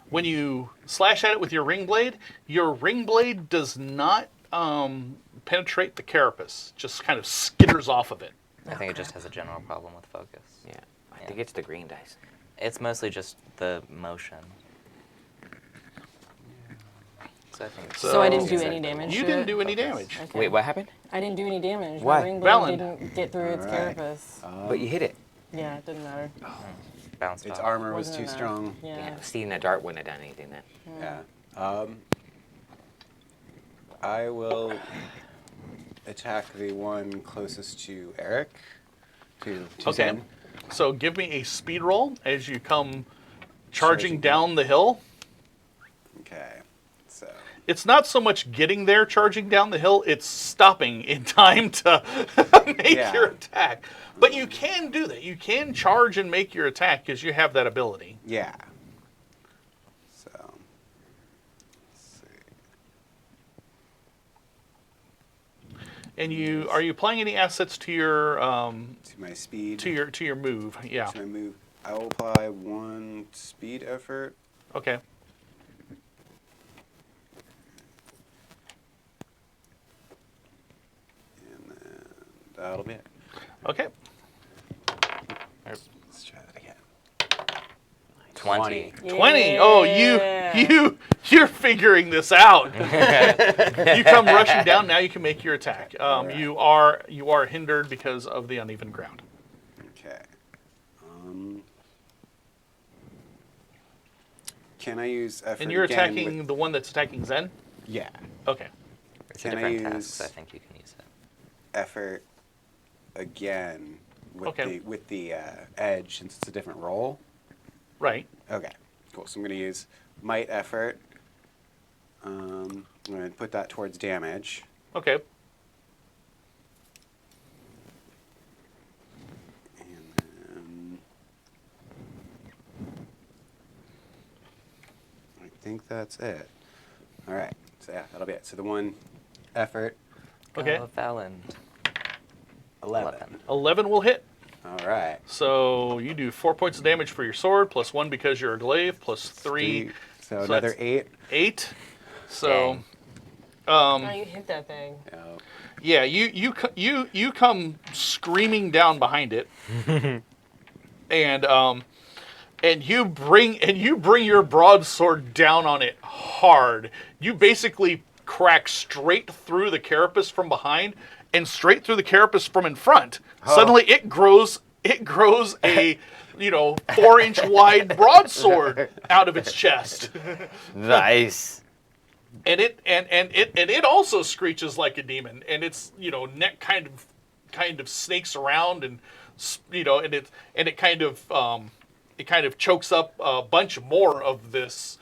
when you slash at it with your ring blade does not penetrate the carapace. Just kind of skitters off of it. I think it just has a general problem with focus. Yeah. I think it's the green dice. It's mostly just the motion. So I think it's So I didn't do So- any damage. You to didn't it? do any damage. Okay. Wait, what happened? I didn't do any damage. Why? My ring blade Valen. didn't get through its Alright. carapace. But you hit it. Yeah, it didn't matter. bounced its off. armor was Wasn't too enough. strong. Yeah. Yeah. Seeing that dart wouldn't have done anything then. Yeah. I will attack the one closest to Eric. To Okay. Zen. So give me a speed roll as you come charging Charging. down the hill. Okay. So. It's not so much getting there charging down the hill, it's stopping in time to make Yeah. your attack. But you can do that. You can charge and make your attack because you have that ability. Yeah. So. Let's see. And are you applying any assets to your To my speed. to your move? Yeah. To my move. I will apply 1 speed effort. Okay. And then that'll be it. Okay. Let's try that again. 20. 20. Oh, you're figuring this out. You come rushing down. Now you can make your attack. You are hindered because of the uneven ground. Okay. Can I use effort And you're again attacking the one that's attacking Zen. Yeah. Okay. It's a Can I different task, use- so I think you can use it. Effort again with Okay. the edge since it's a different roll. Right. Okay. Cool. So I'm going to use might effort. I'm going to put that towards damage. Okay. think that's it. All right. So yeah, that'll be it. So the one effort, Okay. Valand. 11. 11 will hit. All right. So you do 4 points of damage for your sword, plus 1 because you're a glaive, plus 3. So another that's 8. 8. So, Dang. Oh, you hit that thing. Oh. yeah, you come screaming down behind it, and you bring your broadsword down on it hard. You basically crack straight through the carapace from behind and straight through the carapace from in front. Oh. Suddenly, it grows a 4-inch wide broadsword out of its chest. Nice. And it also screeches like a demon, and its neck kind of snakes around, and it kind of chokes up a bunch more of this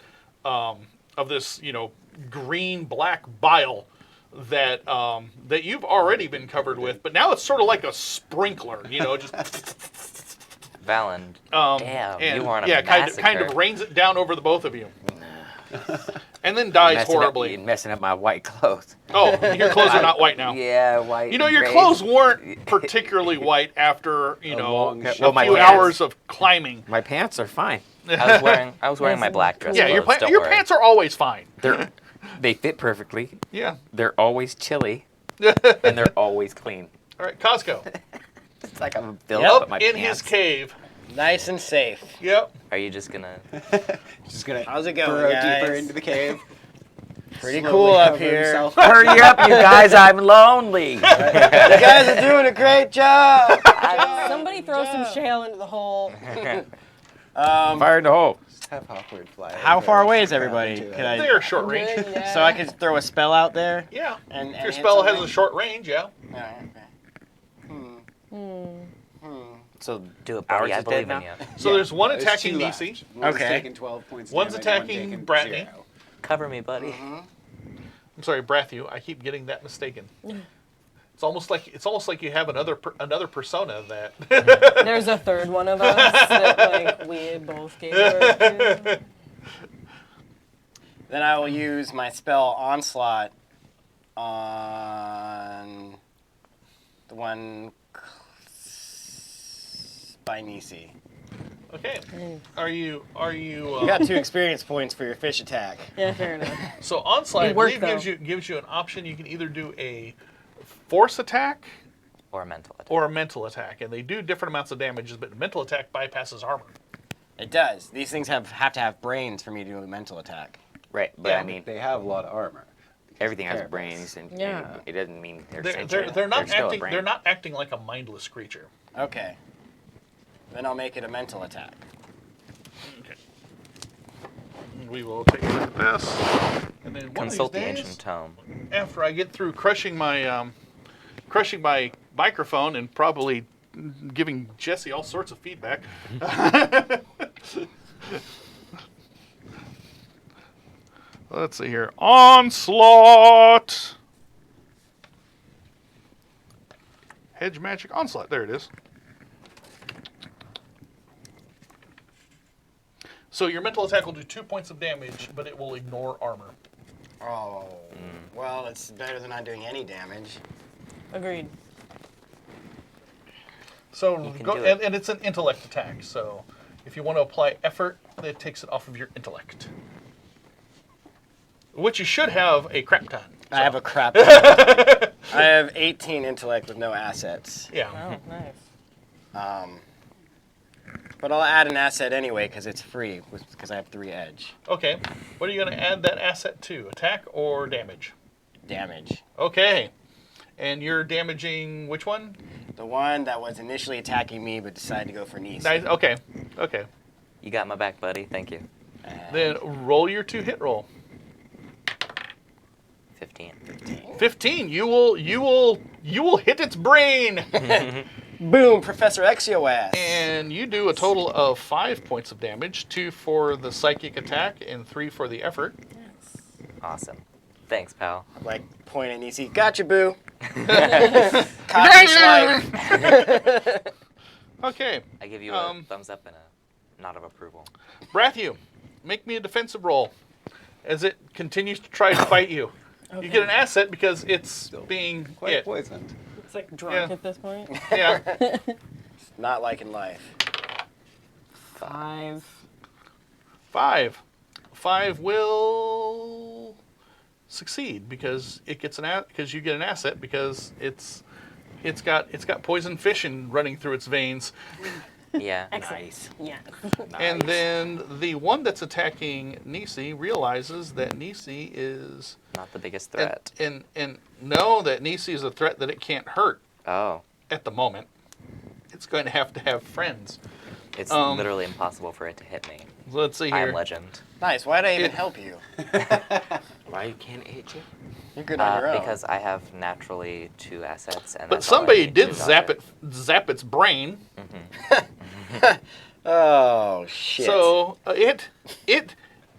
green black bile that you've already been covered with, but now it's sort of like a sprinkler, just Valand. Damn, and you are on a kind massacre. of rains it down over the both of you, and then dies Messing horribly. Up, messing up my white clothes. Oh, your clothes are not white now. Yeah, white. Your and gray. clothes weren't particularly white after a long few shift. my pants. hours of climbing. My pants are fine. I was wearing my black dress. Yeah, your clothes, don't worry. pants are always fine. They fit perfectly. Yeah. They're always chilly, and they're always clean. All right, Costco. It's like I'm built Yep. up Up my in pants. his cave. Nice and safe. Yep. Are you just gonna? Just gonna How's it going, burrow guys? deeper into the cave. Pretty Slowly cool up cover here. himself. Hurry up, you guys! I'm lonely. You guys are doing a great job. Somebody throw some shale into the hole. Fire in the hole. Just have Hawkward fly. How over far and away is grab everybody? into it. Can I? They're short range. Good, yeah. So I could throw a spell out there. Yeah. And If your hit spell has something? a short range, yeah. Alright, okay. So Do it, Ours buddy. I is dead believe now? in you. So there's one There's attacking two left. DC. One's Okay. taking 12 points One's damage, attacking one taking Bratney. 0. Cover me, buddy. I'm sorry, Brathu. I keep getting that mistaken. It's almost like you have another persona that. There's a third one of us that we both gave birth to. Then I will use my spell Onslaught on the one by Nisi. Okay. Are you? You got 2 experience points for your fish attack. Yeah, fair enough. So onslaught, I It worked, believe gives you an option. You can either do a force attack Or a mental attack. or a mental attack, and they do different amounts of damage. But mental attack bypasses armor. It does. These things have to have brains for me to do a mental attack. right, but Yeah. I mean, They have a lot of armor. everything has Carapace. brains, and Yeah. it doesn't mean they're They're sentient. they're not still a acting. brain. They're not acting like a mindless creature. Okay. Then I'll make it a mental attack. Okay. We will take a look at this, and then one Consult of the these days, ancient tome. after I get through crushing my microphone and probably giving Jesse all sorts of feedback. Let's see here. Onslaught! Hedge Magic Onslaught. There it is. So your mental attack will do 2 points of damage, but it will ignore armor. Oh. Well, it's better than not doing any damage. Agreed. So You can go, do it. and it's an intellect attack. So if you want to apply effort, it takes it off of your intellect, which you should have a crap ton. I have a crap ton. I have 18 intellect with no assets. Yeah. Oh, nice. But I'll add an asset anyway because it's free, because I have 3 edge. Okay. What are you going to add that asset to? Attack or damage? Damage. Okay. And you're damaging which one? The one that was initially attacking me but decided to go for Nisi. Nice. Okay. Okay. You got my back, buddy. Thank you. Then roll your 2 hit roll. 15. 15. You will hit its brain. Boom, Professor Exio-ass. And you do a total of 5 points of damage, 2 for the psychic attack and 3 for the effort. Awesome. Thanks, pal. Like, point at Nisi. Gotcha, boo. Copy swipe. Okay. I give you a thumbs up and a nod of approval. Brathu, make me a defensive roll. as it continues to try to fight you. You get an asset because it's being Quite hit. poisoned. It's like drunk Yeah. at this point. Yeah. Not liking life. 5. 5. 5 will succeed because it gets because you get an asset because it's got poison fish running through its veins. Yeah. Excellent. Yeah. And then the one that's attacking Nisi realizes that Nisi is Not the biggest threat. and know that Nisi is a threat that it can't hurt Oh. at the moment. It's going to have friends. It's Um, literally impossible for it to hit me. So let's see I here. am legend. Nice. Why'd I even It- help you? Why can't it hit you? You're good on your own. Because I have naturally 2 assets, and But that's all I somebody need did to zap dodge zap its brain. Oh shit. So it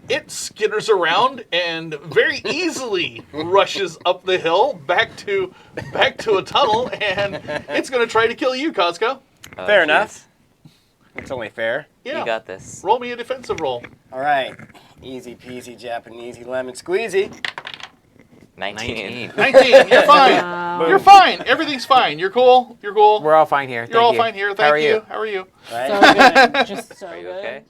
skitters around and very easily rushes up the hill back to a tunnel, and it's going to try to kill you, Costco. Oh, Fair jeez. enough. It's only fair. Yeah. You got this. Roll me a defensive roll. All right. Easy peasy Japanesey lemon squeezy. 19. 19. You're fine. You're fine. Everything's fine. You're cool. You're cool. We're all fine here. You're all Thank you. fine here. How Thank are you? How are you? Right? So good. Just so Are you good. okay?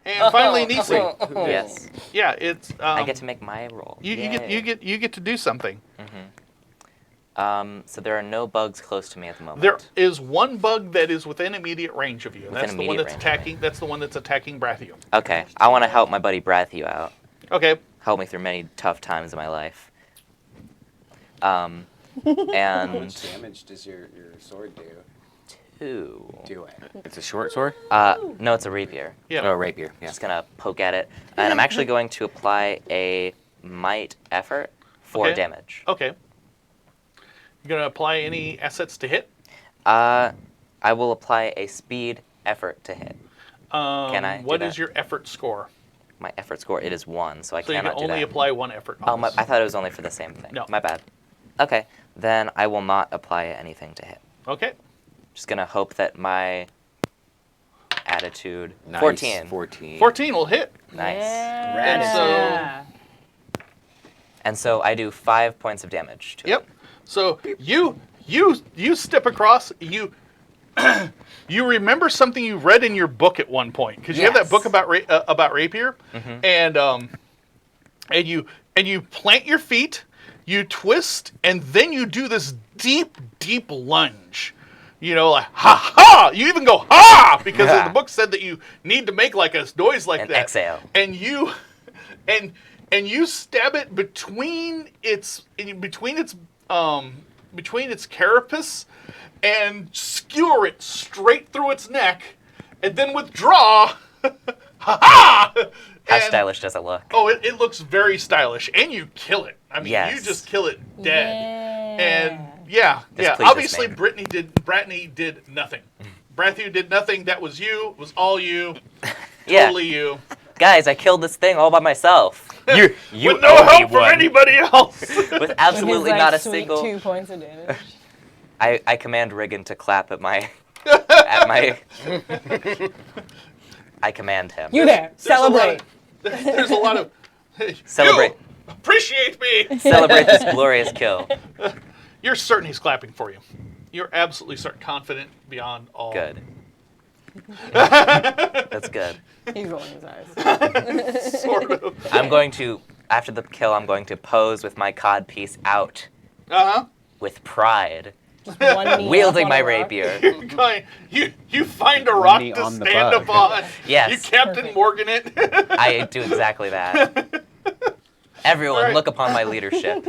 And finally, Nisi. Yes. Yeah, it's. I get to make my roll. You get to do something. So there are no bugs close to me at the moment. There is one bug that is within immediate range of you. And Within that's the one immediate that's range of me. attacking. That's the one that's attacking Brathiu. Okay, I want to help my buddy Brathiu out. Okay. Help me through many tough times in my life. How And much damage does your sword do? 2. Do it. It's a short sword? No, it's a rapier. Yeah. Oh, rapier. Yeah. Just gonna poke at it, and I'm actually going to apply a might effort for Okay. damage. Okay. You're gonna apply any assets to hit. I will apply a speed effort to hit. Can I do What that? is your effort score? My effort score it is 1, so I So you can cannot do only that. apply one effort. Oh, I thought it was only for the same thing. No. My bad. Okay, then I will not apply anything to hit. Okay. Just gonna hope that my attitude. Nice. 14. 14. 14 will hit. Nice. Yeah. And so I do 5 points of damage to Yep. it. So you step across. You remember something you read in your book at one point because you have that Yes. book about rapier, and you plant your feet, you twist, and then you do this deep lunge. You know, like ha ha. You even go ha because the book said that you need to make like a noise like An that. exhale. And you stab it between its carapace and skewer it straight through its neck, and then withdraw. Ha ha! How And- stylish does it look? Oh, it looks very stylish, and you kill it. I mean, Yes. you just kill it dead. Yeah. And yeah. pleases Obviously, me. Bratney did nothing. Brathiu did nothing. That was you. It was all you. Yeah. Totally you. Guys, I killed this thing all by myself. You With no owe me help from one. anybody else. With absolutely His, like, not a sweet single. 2 points of damage. I command Riggin to clap at my. at my. I command him. You there. Celebrate. There's a lot of. Hey, Celebrate. you appreciate me. Celebrate this glorious kill. You're certain he's clapping for you. You're absolutely certain, confident beyond all. Good. That's good. He's rolling his eyes. Sort of. I'm going to, after the kill, I'm going to pose with my cod piece out Uh with pride, Just one knee wielding up my on a rock. rapier. huh. You find a rock knee to on the stand bug. upon. Yes. You Captain Morgan it. I do exactly that. Everyone, All right. look upon my leadership.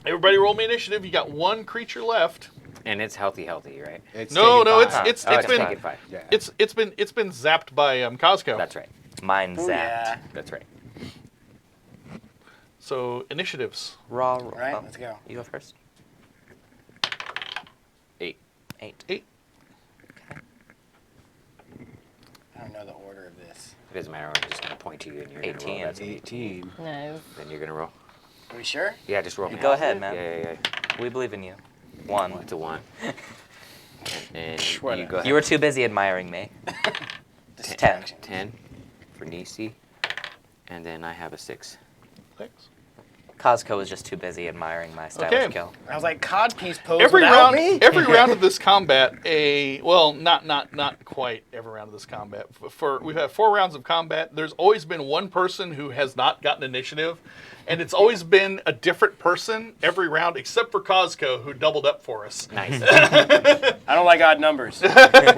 Everybody, roll me initiative. You got one creature left. And it's healthy, right? It's No, taken no, five. it's Oh, it's been taken 5. Yeah. it's been zapped by Costco. That's right. Mine zapped. Yeah. That's right. So initiatives. Raw. All right, let's go. You go first. 8. 8. 8. I don't know the order of this. It doesn't matter. I'm just going to point to you and you're going to roll. 18. That's 18. Nice. Then you're going to roll. Are we sure? Yeah, just roll. You me. go ahead, man. Yeah. We believe in you. Oh, 1. it's a 1. And What you a- go ahead. You were too busy admiring me. 10. Distraction. 10 for Nisi. And then I have a 6. Thanks. Cosco was just too busy admiring my stylish Okay. kill. I was like, codpiece pose Every without round, me? every round of this combat, not quite every round of this combat. We've had 4 rounds of combat. There's always been one person who has not gotten initiative, and it's always been a different person every round, except for Cosco, who doubled up for us. Nice. I don't like odd numbers. Well,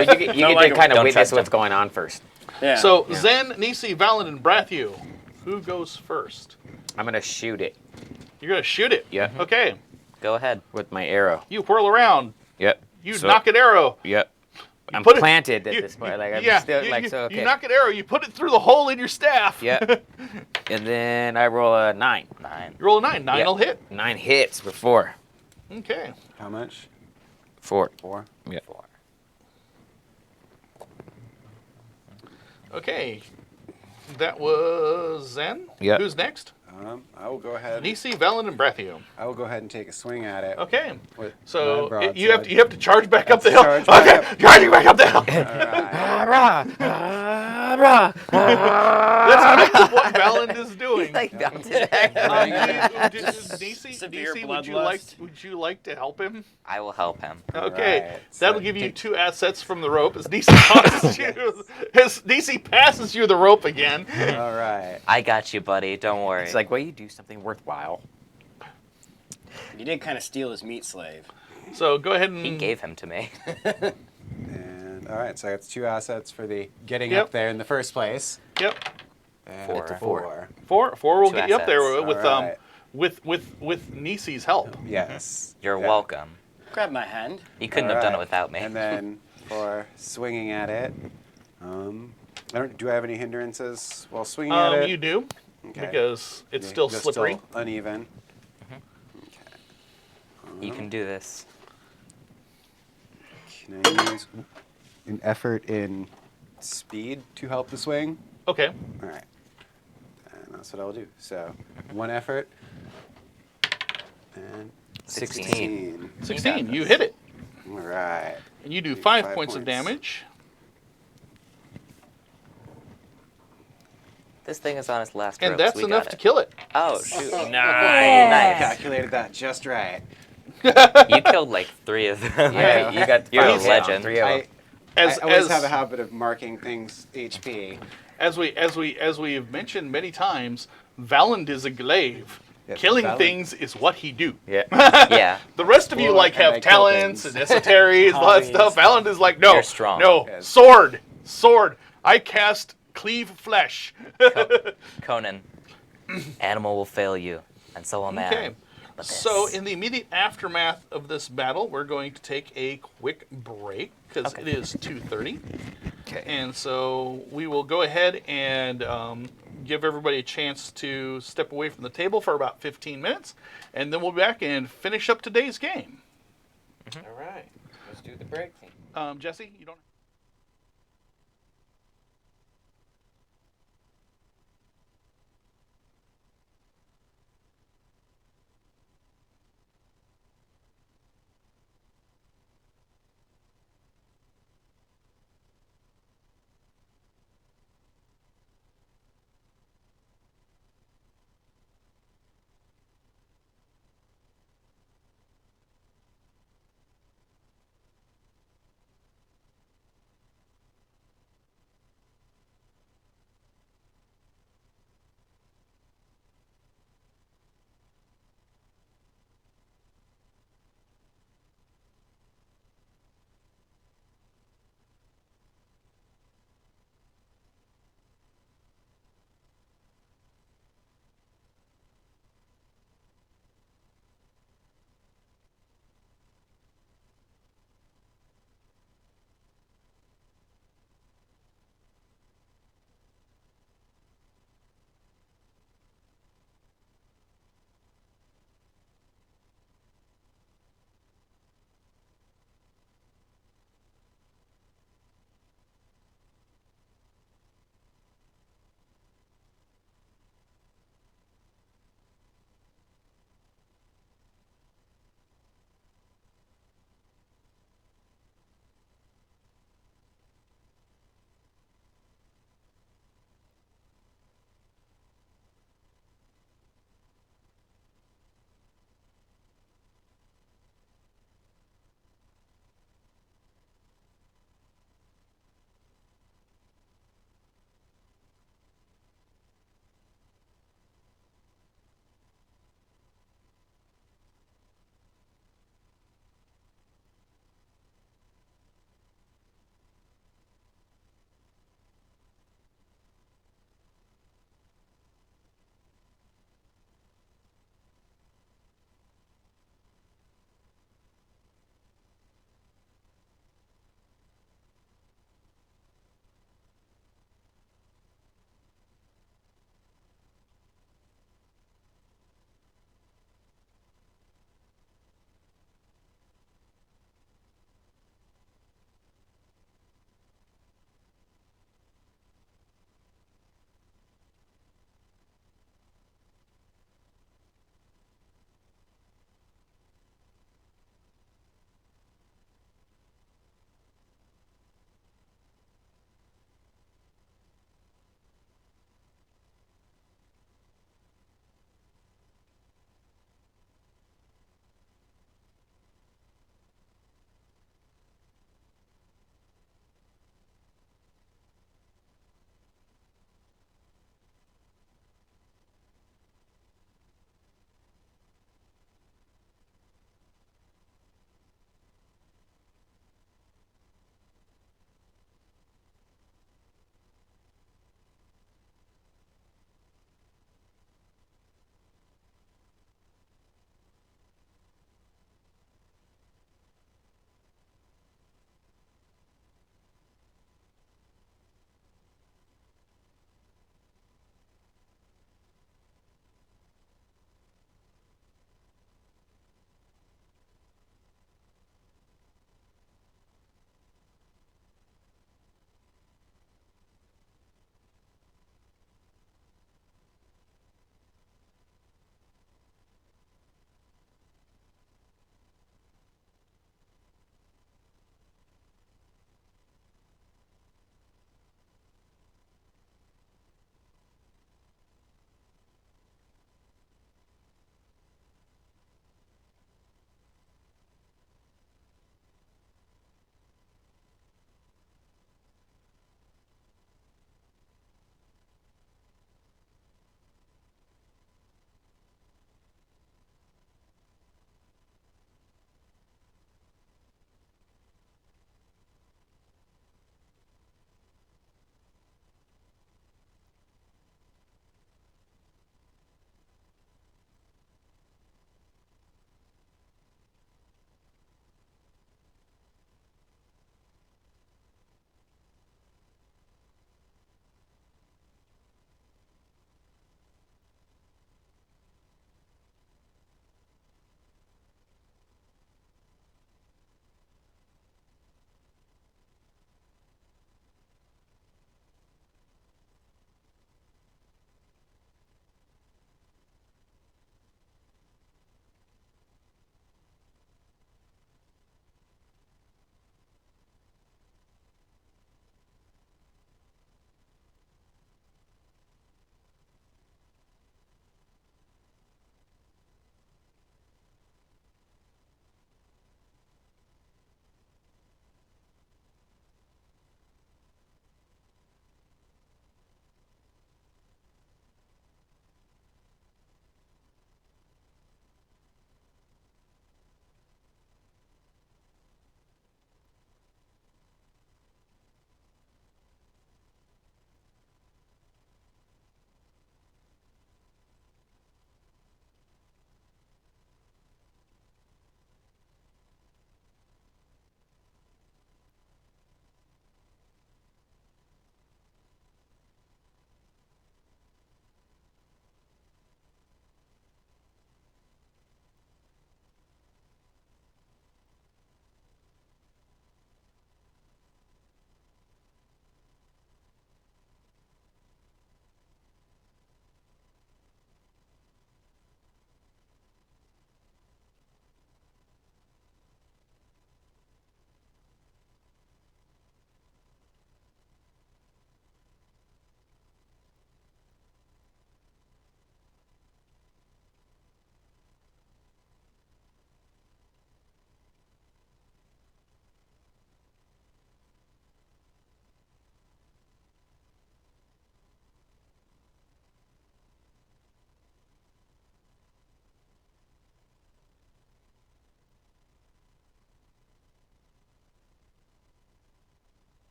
you get Don't to like 'em. kind of Don't witness trust what's him. going on first. Yeah. So Zen, Nisi, Valin, and Brathu, who goes first? I'm gonna shoot it. You're gonna shoot it. Yeah. Okay. Go ahead. With my arrow. You whirl around. Yep. You So- knock an arrow. Yep. I'm put it- planted at you- this point. Like I'm yeah, still you, like you- so. Okay. You knock an arrow. You put it through the hole in your staff. Yep. And then I roll a 9. 9. You roll a 9. 9 Yep. will hit. 9 hits for 4. Okay. How much? 4. 4. Yep. 4. Okay. That was Zen. Yep. Who's next? I will go ahead. Nisi, Valin, and Brathu. I will go ahead and take a swing at it. Okay. With So my you broadsword. have to charge back up the hill. Charge back Okay, up. charging back up the hill. All right. That's kind of what Valin is doing. Like bounces back. Nisi, Severe would bloodlust. you like to help him? I will help him. Okay, Right, that'll so give you take- 2 assets from the rope as Nisi passes you. As Nisi passes you the rope again. All right. I got you, buddy. Don't worry. It's like, well, you do something worthwhile. You did kind of steal his meat slave. So go ahead and he gave him to me. And all right, so I got 2 assets for the getting Yep. up there in the first place. Yep, And 4. it's a 4. 4 will 2 get you up there assets. with All right. with Nisi's help. Yes. You're Yeah. welcome. Grab my hand. You couldn't All have done it right. without me. And then for swinging at it, do I have any hindrances while swinging at it? You do, Okay. because it's Yeah, still just slippery. still uneven. You can do this. Can I use an effort in speed to help the swing? Okay. All right. And that's what I'll do. So 1 effort and 16. 16. this. You hit it, All right. and you do Do 5 5 points of points. damage. This thing is on its last And ropes. that's We enough got to it. kill it. Oh, shoot. Nice. Calculated that just right. You killed like 3 of them. Yeah, you got You're a 5 legend. 3 of them. As I always as have a habit of marking things HP. as we've mentioned many times, Valand is a glaive. Yes, Killing Valand- things is what he do. Yeah. Yeah. The rest of you Well, like and have I kill talents things. and esoteries, all that Hobbies. stuff. Valand is like, no, You're strong. no, Yes. sword. I cast cleave flesh. Conan, animal will fail you, and so will man. Okay. But So, this- in the immediate aftermath of this battle, we're going to take a quick break because Okay. it is 2:30, Okay. and so we will go ahead and give everybody a chance to step away from the table for about 15 minutes, and then we'll be back and finish up today's game. All right. Let's do the break. Jesse, you don't.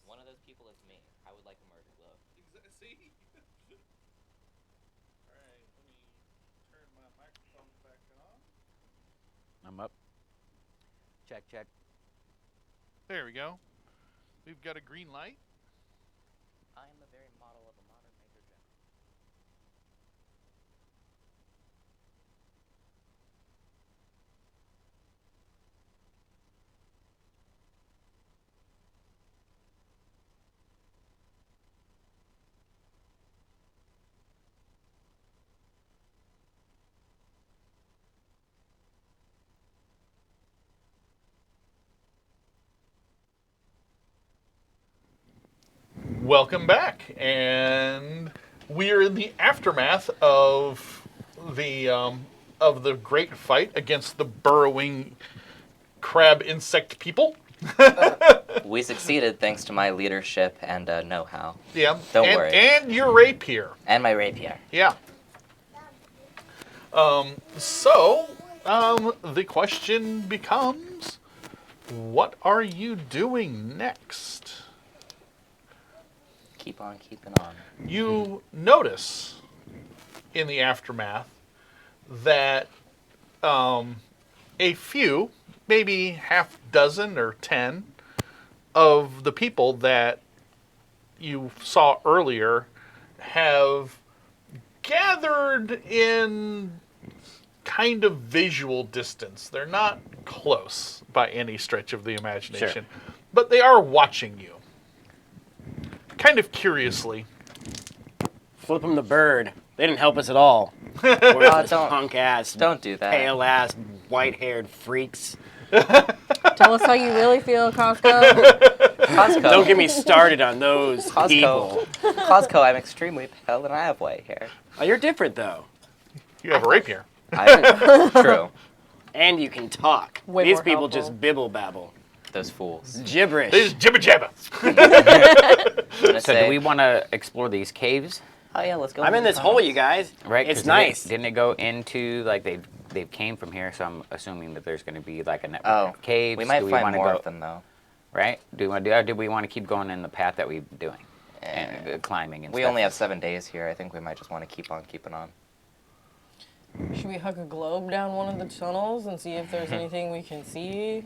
One of those people is me. I would like a murder glove. See? All right, let me turn my microphone back on. I'm up. Check, check. There we go. We've got a green light. I am the very model of a modern Major General. Welcome back, and we're in the aftermath of the great fight against the burrowing crab insect people. We succeeded thanks to my leadership and know-how. Yeah, Don't worry. And your rapier. And my rapier. Yeah. The question becomes, what are you doing next? Keep on keeping on. You notice in the aftermath that a few, maybe half dozen or 10 of the people that you saw earlier have gathered in kind of visual distance. They're not close by any stretch of the imagination, but they are watching you. Kind of curiously. Flip them the bird. They didn't help us at all. Don't- Punk ass, Don't do that. pale ass, white haired freaks. Tell us how you really feel, Costco. Costco. Don't get me started on those people. Costco, I'm extremely pale and I have white hair. Oh, you're different though, You have a rapier. True. and you can talk. Way These more people helpful. just bibble babble, Those fools. gibberish. This is jibba jabba. I'm gonna So say, do we want to explore these caves? oh yeah, let's go. I'm in this hole, you guys. Right? It's 'Cause nice. Didn't it go into, like, they came from here, so I'm assuming that there's going to be, like, a network Oh, of caves. we might Do find wanna more go, of them though. Right? Do we want to do, or do we want to keep going in the path that we've been doing? And climbing and We stuff? only have 7 days here. I think we might just want to keep on keeping on. Should we hook a globe down one of the tunnels and see if there's anything we can see?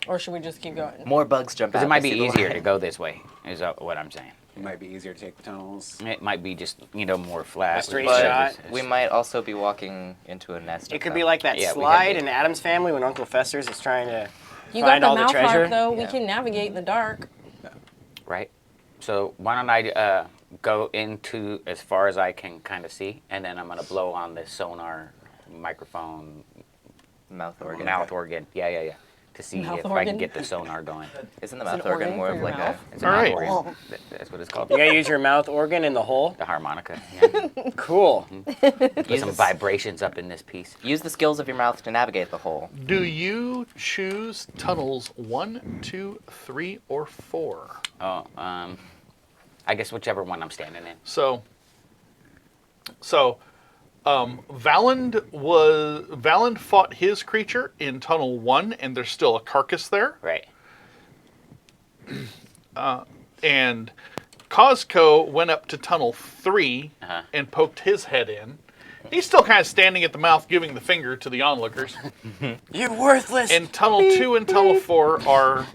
Or should we just keep going? More bugs jump out. Because it might I be see the easier light. to go this way, is what I'm saying. It might be easier to take the tunnels. It might be just, more flat. A straight But shot. we might also be walking into a nest. It of could them. be like that Yeah, we slide had- in Adam's Family when Uncle Fester's is trying to You find got all the the mouth treasure. harp, though. Yeah. We can navigate in the dark. Right? So why don't I go into as far as I can kind of see, and then I'm going to blow on this sonar microphone mouth organ. mouth organ. Yeah. To see Mouth if I organ? can get the sonar going. Isn't the Is it mouth an organ organ more for of your like mouth? a? It's a All mouth right. organ. That's what it's called. You gotta use your mouth organ in the hole. The harmonica. Yeah. Cool. Put Use some the- vibrations up in this piece. Use the skills of your mouth to navigate the hole. Do you choose tunnels 1, 2, 3, or 4? Oh, I guess whichever one I'm standing in. So Valand fought his creature in tunnel 1, and there's still a carcass there. Right. And Cosco went up to tunnel 3 Uh-huh. and poked his head in. He's still kind of standing at the mouth, giving the finger to the onlookers. You worthless. And tunnel 2 and tunnel 4 are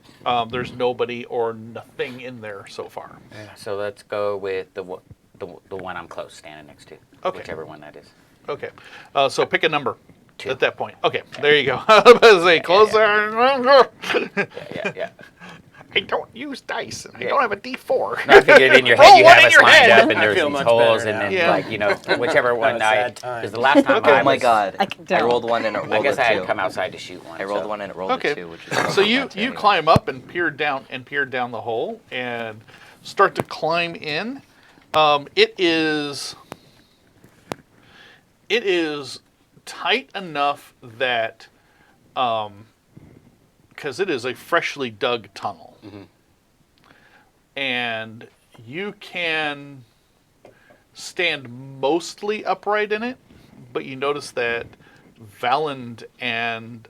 there's nobody or nothing in there so far. So let's go with the one I'm close, standing next to. Okay. Whichever one that is. Okay, so pick a number 2. at that point. Okay, there you go. I was about to say closer. Yeah. I don't use dice. And I Yeah. don't have a D4. No, I figured in your Roll head you one have in us your lined head. up and I there's feel these much holes better and now. then Yeah. whichever one a I sad time. because the last time Okay. I Oh my was, god! I can I tell. rolled one and it rolled I guess a I had 2. to come outside to shoot one. I rolled so- one and it rolled Okay. a 2, which is So you climb up and peer down the hole and start to climb in. It is tight enough that because it is a freshly dug tunnel, and you can stand mostly upright in it, but you notice that Valand and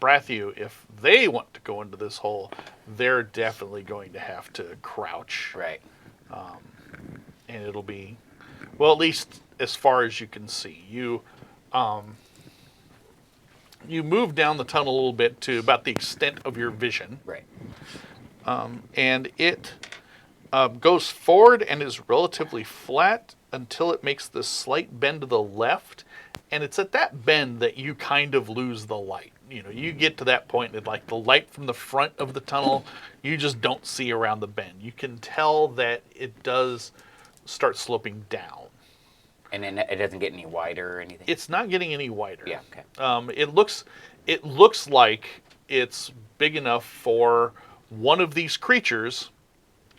Brathu, if they want to go into this hole, they're definitely going to have to crouch. Right. And it'll be, well, at least as far as you can see. You move down the tunnel a little bit to about the extent of your vision. Right. And it goes forward and is relatively flat until it makes this slight bend to the left. And it's at that bend that you kind of lose the light. You get to that point and like the light from the front of the tunnel, you just don't see around the bend. You can tell that it does start sloping down. And then it doesn't get any wider or anything? It's not getting any wider. Yeah, okay. It looks like it's big enough for one of these creatures,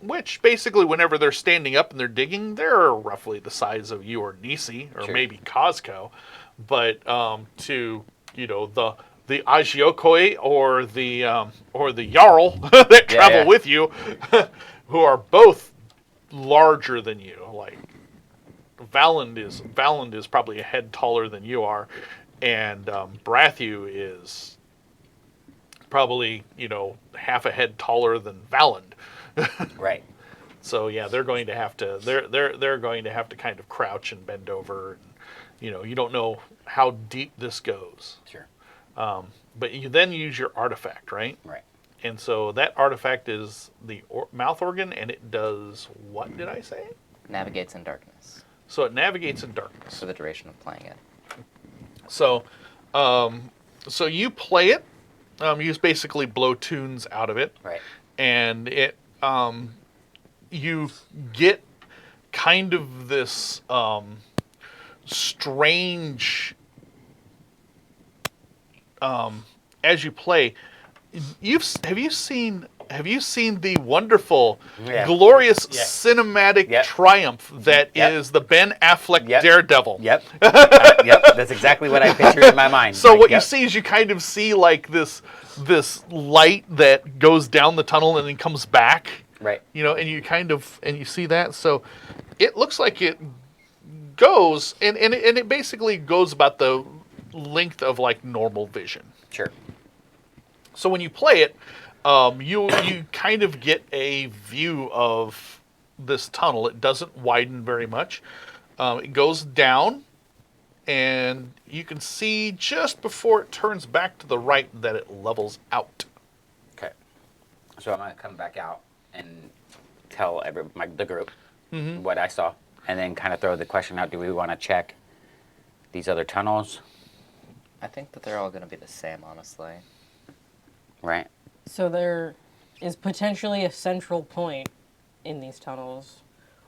which basically whenever they're standing up and they're digging, they're roughly the size of you or Nisi or Sure. maybe Cosco. But to the Agiokoi or the Jarl that travel yeah. with you, who are both larger than you. Like Valand is probably a head taller than you are, and Brathu is probably half a head taller than Valand. Right. So yeah, they're going to have to they're going to have to kind of crouch and bend over. And, you don't know how deep this goes. Sure. But you then use your artifact, right? Right. And so that artifact is the mouth organ, and it does what did I say? Navigates in darkness So it navigates in darkness. for the duration of playing it. So, so you play it. You just basically blow tunes out of it, Right. and it you get kind of this strange as you play. Have you seen the wonderful, Yeah. glorious Yeah. cinematic Yep. triumph that Yep. is the Ben Affleck Yep. Daredevil? Yep. Yep. That's exactly what I pictured in my mind. So Like, what you yep. see is you kind of see like this light that goes down the tunnel and then comes back, Right. and you see that. So it looks like it goes and it basically goes about the length of like normal vision. Sure. So when you play it, you kind of get a view of this tunnel. It doesn't widen very much. It goes down, and you can see just before it turns back to the right that it levels out. Okay. So I'm gonna come back out and tell the group what I saw, and then kind of throw the question out: do we want to check these other tunnels? I think that they're all going to be the same, honestly. Right. So there is potentially a central point in these tunnels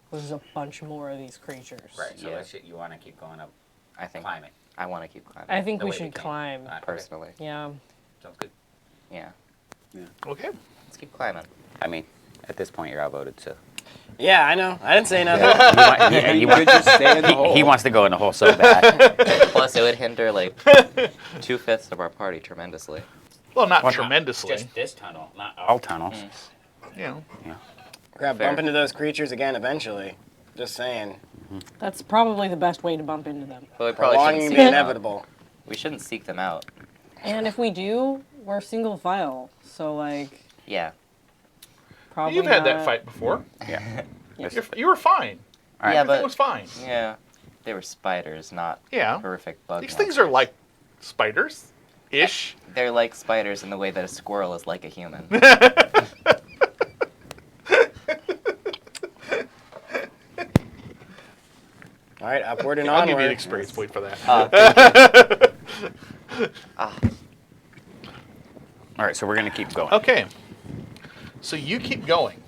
where there's a bunch more of these creatures. Right. So Yeah. you want to keep going up, I think climbing. I want to keep climbing. I think The we way we should came. climb. All right, okay. personally. Yeah. Sounds good. Yeah. Okay. Let's keep climbing. I mean, at this point, you're outvoted, so. Yeah, I know. I didn't say nothing. You could just stay in the hole. He wants to go in the hole so bad. Plus, it would hinder like 2/5 of our party tremendously. Well, not Well, tremendously. Just this tunnel, not all tunnels. Yeah. Crap, Fair. bump into those creatures again eventually. Just saying. That's probably the best way to bump into them. But we probably Prolonging shouldn't the seek them out. inevitable. We shouldn't seek them out. And if we do, we're single file. So, like, Yeah. probably You've had that not- fight before. Yeah. You were fine. All right. Yeah, Everything but was fine. yeah, they were spiders, not Yeah. horrific bug These things are monsters. like spiders, ish. They're like spiders in the way that a squirrel is like a human. All right, upward and I'll onward. give you an experience point for that. All right, so we're gonna keep going. Okay. So you keep going.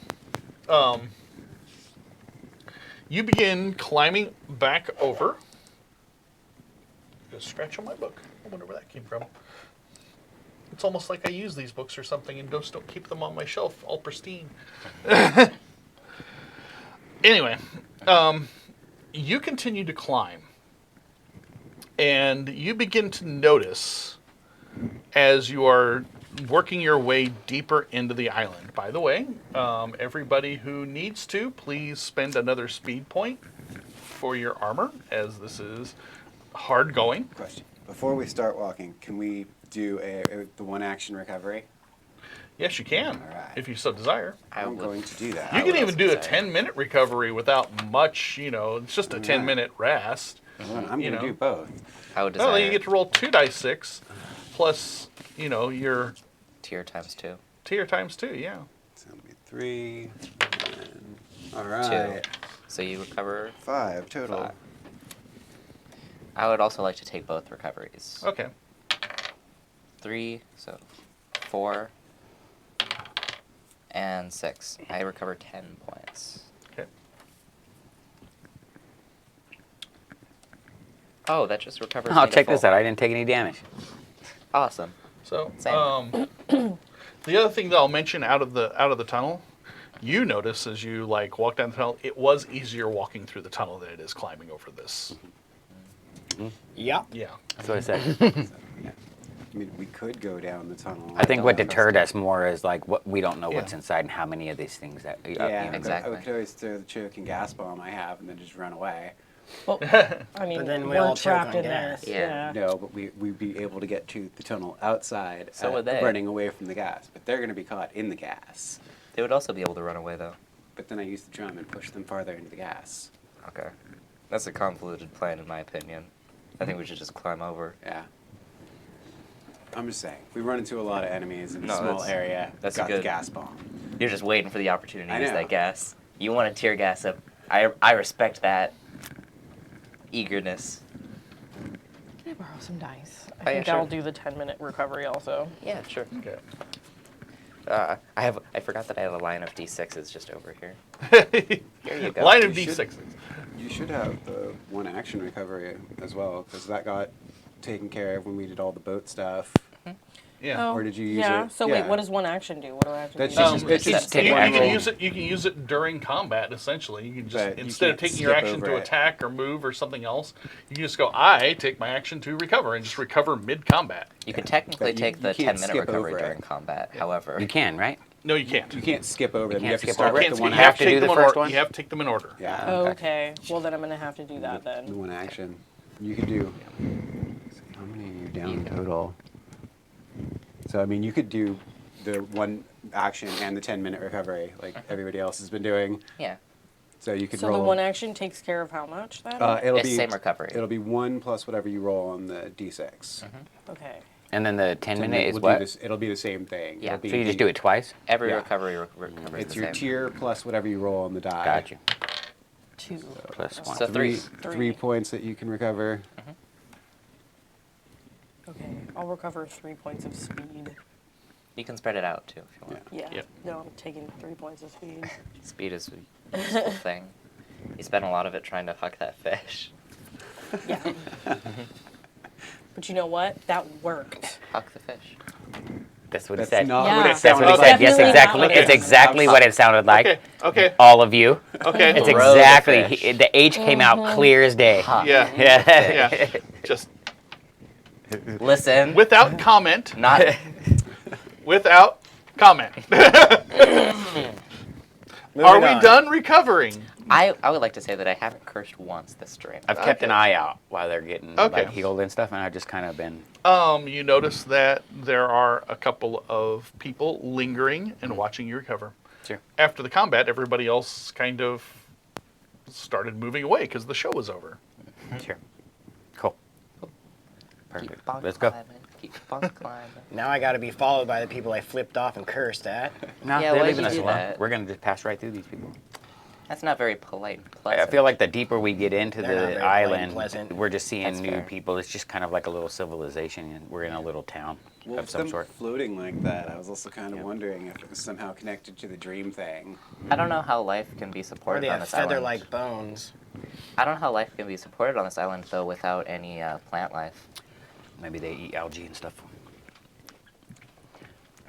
You begin climbing back over. Just scratch on my book. I wonder where that came from. It's almost like I use these books or something and ghosts don't keep them on my shelf all pristine. Anyway, you continue to climb. And you begin to notice as you are working your way deeper into the island. By the way, everybody who needs to, please spend another speed point for your armor, as this is hard going. Question. Before we start walking, can we do the one action recovery? Yes, you can, All right. if you so desire. I'm going to do that. You can would even also do a say- 10-minute recovery without much, it's just a 10-minute rest. Well, I'm you going to know. do both. I would Well, desire then you get to roll 2 dice 6, plus, your tier times 2. tier times 2, yeah. So it'll be 3. And, all right. So you recover 5 total. 5. I would also like to take both recoveries. Okay. 3, so 4, and 6. I recover 10 points. Okay. Oh, that just recovers. Oh, me to check this full. out. I didn't take any damage. Awesome. So, Same. the other thing that I'll mention out of the tunnel, you notice as you walk down the tunnel, it was easier walking through the tunnel than it is climbing over this. Yep. Yeah. That's what I said. Yeah. I mean, we could go down the tunnel. I think what deterred us more is what we don't know what's Yeah. inside and how many of these things that. Yeah, Exactly. I could always throw the choke and gas bomb I have and then just run away. Well, I mean, But then we we're all choke trapped on in gas. this. Yeah. No, but we'd be able to get to the tunnel outside, So would they. running away from the gas. But they're going to be caught in the gas. They would also be able to run away, though. But then I use the drum and push them farther into the gas. Okay. That's a convoluted plan, in my opinion. I think we should just climb over. Yeah. I'm just saying, if we run into a lot of enemies in a No, small that's- area, that's got the good. gas bomb. You're just waiting for the opportunity to I use know. that gas. You want to tear gas up. I respect that eagerness. Can I borrow some dice? Oh, I yeah, think sure. I'll do the 10-minute recovery also. Yeah, sure. Okay. I forgot that I have a line of d6s just over here. Here you go. Line of You should- D6s. You should have the one action recovery as well, because that got taken care of when we did all the boat stuff. Yeah. Or did you use yeah. it? So Yeah. wait, what does one action do? What do I have to That's do? just- It's it's just, take you, one can roll. use it. You can use it during combat. Essentially, you can just But you instead of can't taking your skip action over to it. attack or move or something else, you can just go. I take my action to recover and just recover mid combat. You could technically But you- take you the can't 10-minute skip recovery over it. during combat. However, You can, right? No, you can't. You can't skip over them. You can't have to skip start over it? with the You one have action. to do take the them in first order. one? You have to take them in order. Yeah. Okay. Well, then I'm gonna have to do that The then. one action. You could do. How many are you down total? So I mean, you could do the one action and the 10-minute recovery, like everybody else has been doing. yeah, So you could So roll. the one action takes care of how much then? It'll it's be same recovery. It'll be 1 plus whatever you roll on the d6. Okay. And then the 10 minute is We'll do what? this- it'll be the same thing. Yeah. It'll be So you just the- do it twice? Every yeah. recovery recovers It's the your same. tier plus whatever you roll on the die. Got you. 2. Plus one. So Three, three. three points that you can recover. Okay. I'll recover 3 points of speed. You can spread it out too if you want. Yeah. Yep. No, I'm taking 3 points of speed. Speed is a useful thing. You spend a lot of it trying to huck that fish. Yeah. But you know what? That worked. Huck the fish. That's what it That's said. not Yeah. what it That's what sounded it Okay. said. Yes, Definitely exactly. not what It's it exactly what it sounded like. Okay. Okay. All of you. Okay. It's Row the exactly. fish. The H came out clear as day. Huck. Yeah. Yeah. Yeah. Just Listen. without comment. Not. Without comment. Moving Are we on. done recovering? I would like to say that I haven't cursed once this stream. I've kept an eye out while they're getting Okay. healed and stuff, and I've just kind of been. You notice that there are a couple of people lingering and watching you recover. Sure. After the combat, everybody else kind of started moving away because the show was over. Sure. Cool. Perfect. Keep on Let's go. climbing. Keep on climbing. Now I got to be followed by the people I flipped off and cursed at. No, Yeah, they're why'd leaving you us do alone. that? We're gonna just pass right through these people. That's not very polite and I pleasant. feel like the deeper we get into They're not very the polite and island, pleasant. we're just seeing That's new fair. people. It's just kind of like a little civilization, and we're in a little town Well, of with some them sort. floating like that, I was also kind of wondering if it was somehow connected to the dream thing. I don't know how life can be Or supported they on have this island. feather-like bones. I don't know how life can be supported on this island though without any plant life. Maybe they eat algae and stuff.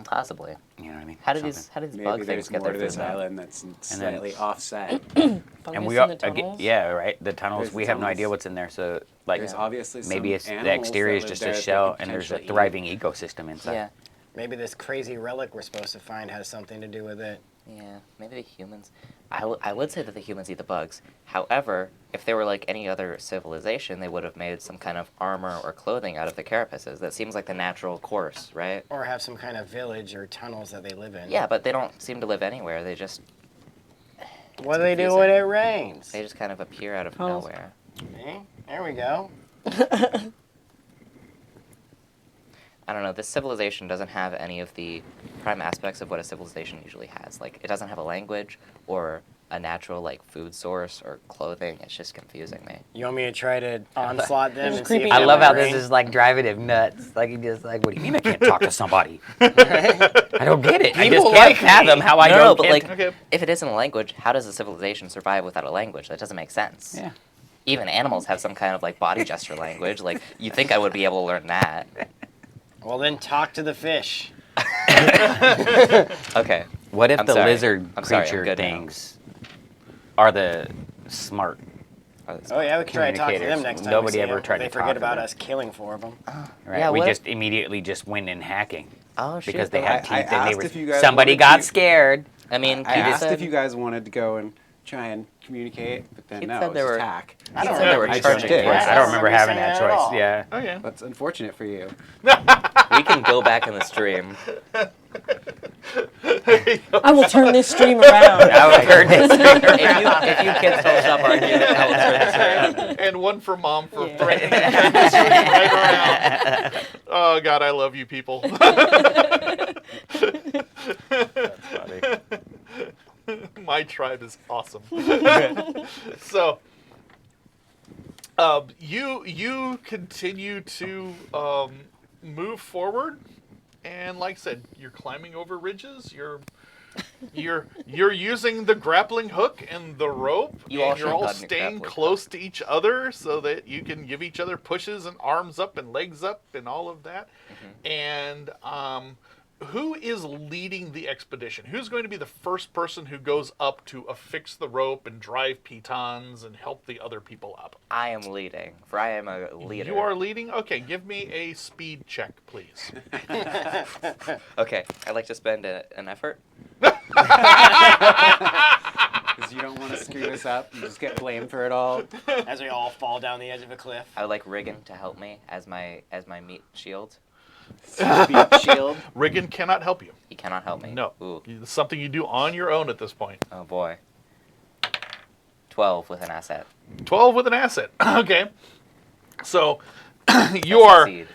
Possibly. You know what I mean? How do Something. these Maybe bug things there's get more their to this food? now? island that's then- slightly offset. Fungus And we in are, the tunnels? yeah, right. The tunnels. There's the We have no idea tunnels. what's in there. So, like, There's obviously some maybe it's the animals exterior is that live just there a that they shell, could and there's a potentially thriving ecosystem inside. Yeah. Maybe this crazy relic we're supposed to find has something to do with it. Yeah, maybe the humans. I would say that the humans eat the bugs. However, if they were like any other civilization, they would have made some kind of armor or clothing out of the carapaces. That seems like the natural course, right? Or have some kind of village or tunnels that they live in. Yeah, but they don't seem to live anywhere. They just What do they do confusing. when it rains? they just kind of appear out of Tunnels. nowhere. See? There we go. I don't know. This civilization doesn't have any of the prime aspects of what a civilization usually has. Like, it doesn't have a language or a natural like food source or clothing. It's just confusing me. You want me to try to onslaught them It's and see if creepy. they I love will how this rain? is like driving him nuts. Like he just like, what do you mean I can't talk to somebody? I don't get it. I just People can't like me. fathom how I No, don't but get like, Okay. if it isn't a language, how does a civilization survive without a language? That doesn't make sense. Yeah. Even animals have some kind of like body gesture language. Like, you think I would be able to learn that? Well, then talk to the fish. Okay. What if I'm the sorry. lizard I'm sorry, I'm creature good now. things are the smart? Oh yeah, we could try to talk to them Communicators. next time. Nobody we see ever them. tried They to forget talk to about them. us killing 4 of them. Right? Yeah, we what- just immediately just went in hacking Oh shit. because they though. had I teeth and they asked were. if you guys Somebody wanted got to- scared. I mean, I Keith asked said, if you guys wanted to go and try and communicate, but then Keith no, said it's there just were- hack. I don't said they were remember. I charging just did. for it. I don't remember having saying that at choice. all. Yeah. Oh yeah. That's unfortunate for you. We can go back in the stream. I will turn this stream around. I would turn this. If you kids don't stop arguing, I will turn this around. And one for mom for Yeah. threatening to turn this stream right around. Oh God, I love you people. My tribe is awesome. So, you continue to move forward, and like I said, you're climbing over ridges. You're using the grappling hook and the rope, You all and you're should've all gotten your staying grappling close to each other so that you can give each other pushes and arms up and legs up and all of that. And who is leading the expedition? Who's going to be the first person who goes up to affix the rope and drive pitons and help the other people up? I am leading, for I am a leader. You are leading? Okay, give me a speed check, please. Okay, I'd like to spend an effort. Because you don't want to screw this up. You just get blamed for it all. As we all fall down the edge of a cliff. I would like Riggin to help me as my meat shield. Speed shield. Riggin cannot help you. He cannot help me. No. Ooh. It's something you do on your own at this point. Oh boy. 12 with an asset. 12 with an asset. Okay. So you succeed.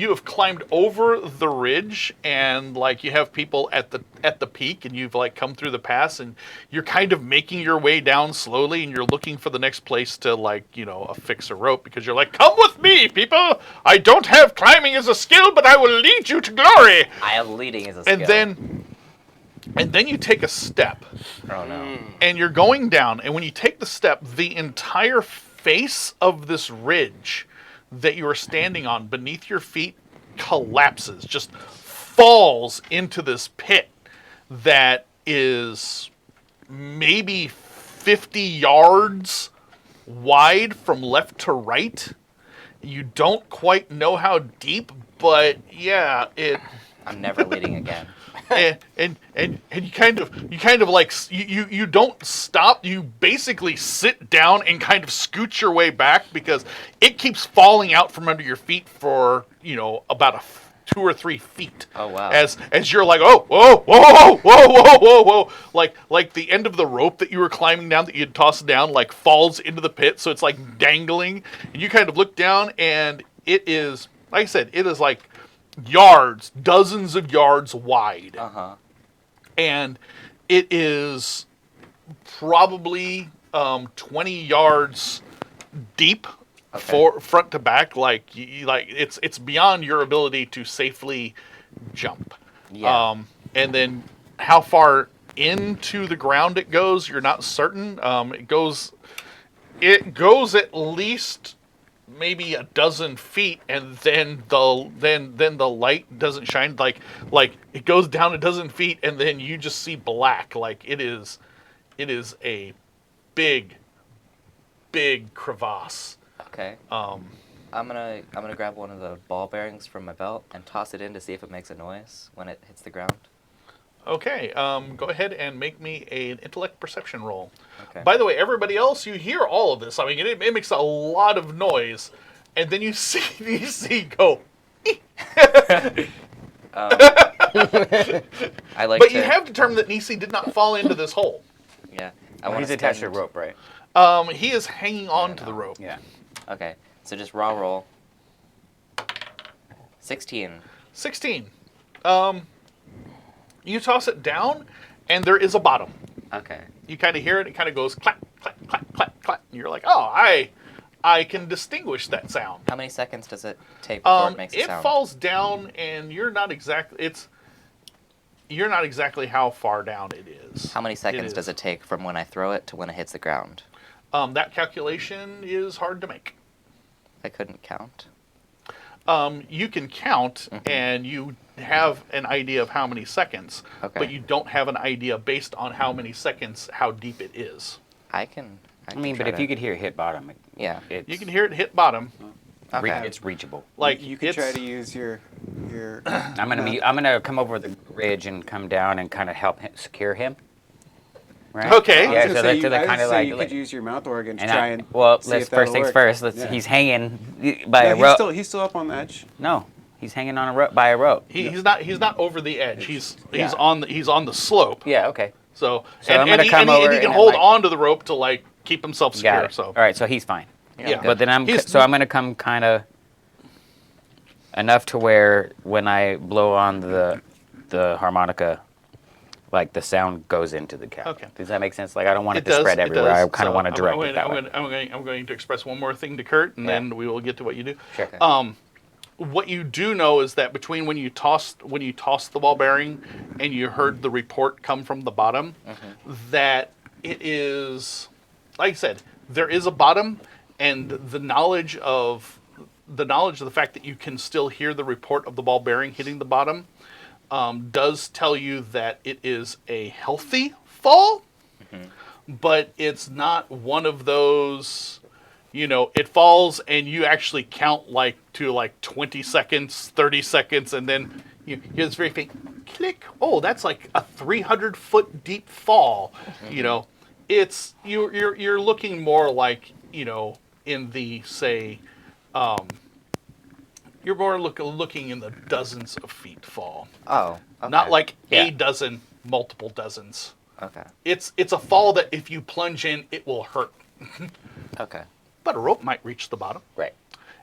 have climbed over the ridge, and like you have people at the peak, and you've like come through the pass, and you're kind of making your way down slowly, and you're looking for the next place to affix a rope, because you're like, come with me, people. I don't have climbing as a skill, but I will lead you to glory. I have leading as a skill. And then you take a step. Oh no. And you're going down, and when you take the step, the entire face of this ridge that you are standing on beneath your feet collapses, just falls into this pit that is maybe 50 yards wide from left to right. You don't quite know how deep, but yeah, I'm never leading again. and you kind of like you don't stop. You basically sit down and kind of scoot your way back, because it keeps falling out from under your feet for about 2 or 3 feet. Oh wow. As you're like, oh, whoa, whoa, whoa, whoa, whoa, whoa, like the end of the rope that you were climbing down, that you had tossed down, like falls into the pit, so it's like dangling, and you kind of look down, and it is, like I said, it is like yards, dozens of yards wide. Uh-huh. And it is probably 20 yards deep, Okay. for front to back. Like it's beyond your ability to safely jump. Yeah. And then how far into the ground it goes, you're not certain. It goes at least maybe a dozen feet, and then the light doesn't shine. Like it goes down a dozen feet, and then you just see black. Like it is a big crevasse. Okay. I'm gonna grab one of the ball bearings from my belt and toss it in to see if it makes a noise when it hits the ground. Okay, go ahead and make me an intellect perception roll. Okay. By the way, everybody else, you hear all of this. I mean, it makes a lot of noise, and then you see go. I like But to. you have determined that Nisi did not fall into this hole. Yeah. I want He's to attached to a rope, right? He is hanging on to the rope. Yeah. Okay. So just raw roll. 16. 16. You toss it down, and there is a bottom. Okay. You kind of hear it. It kind of goes clap, clap, clap, clap, clap. And you're like, oh, I can distinguish that sound. How many seconds does it take before it makes a It sound? falls down, and you're not exactly how far down it is. How many seconds is. does it take from when I throw it to when it hits the ground? That calculation is hard to make. I couldn't count. You can count, and you have an idea of how many seconds, Okay. but you don't have an idea based on how many seconds, how deep it is. I can. I mean, but if you could hear it hit bottom, Yeah. it's, You can hear it hit bottom. Okay. it's reachable. Like You could it's, try to use your. I'm gonna come over the ridge and come down and kind of help secure him. Right? Okay. Yeah, so that kind of like. you could use your mouth organ to and try I, and. well, see let's if that'll first things work. first. Yeah. He's hanging by a No, rope. he's still up on the edge. No, he's hanging on a rope by a rope. he's not over the edge. He's Yeah. on the slope. Yeah. Okay. So, So I'm gonna come and over he can and hold like- on to the rope to like keep himself secure. Got it. So All right. So he's fine. yeah. But then I'm He's- gonna come kind of enough to where when I blow on the harmonica, like the sound goes into the cap. Okay. Does that make sense? Like I don't want it, It to spread does, everywhere. I kind So of want to I'm direct going- it that I'm way. going- I'm going to express one more thing to Kurt, and Yeah. then we will get to what you do. Sure. What you do know is that between when you tossed the ball bearing and you heard the report come from the bottom, that it is, like I said, there is a bottom, and the knowledge of the fact that you can still hear the report of the ball bearing hitting the bottom does tell you that it is a healthy fall, but it's not one of those. It falls and you actually count to 20 seconds, 30 seconds, and then you hear this very faint click. Oh, that's like a 300-foot deep fall. It's you're looking more like in the say, you're more looking in the dozens of feet fall, Oh. Okay. not like Yeah. a dozen, multiple dozens. Okay. It's a fall that if you plunge in, it will hurt. Okay. But a rope might reach the bottom. Right.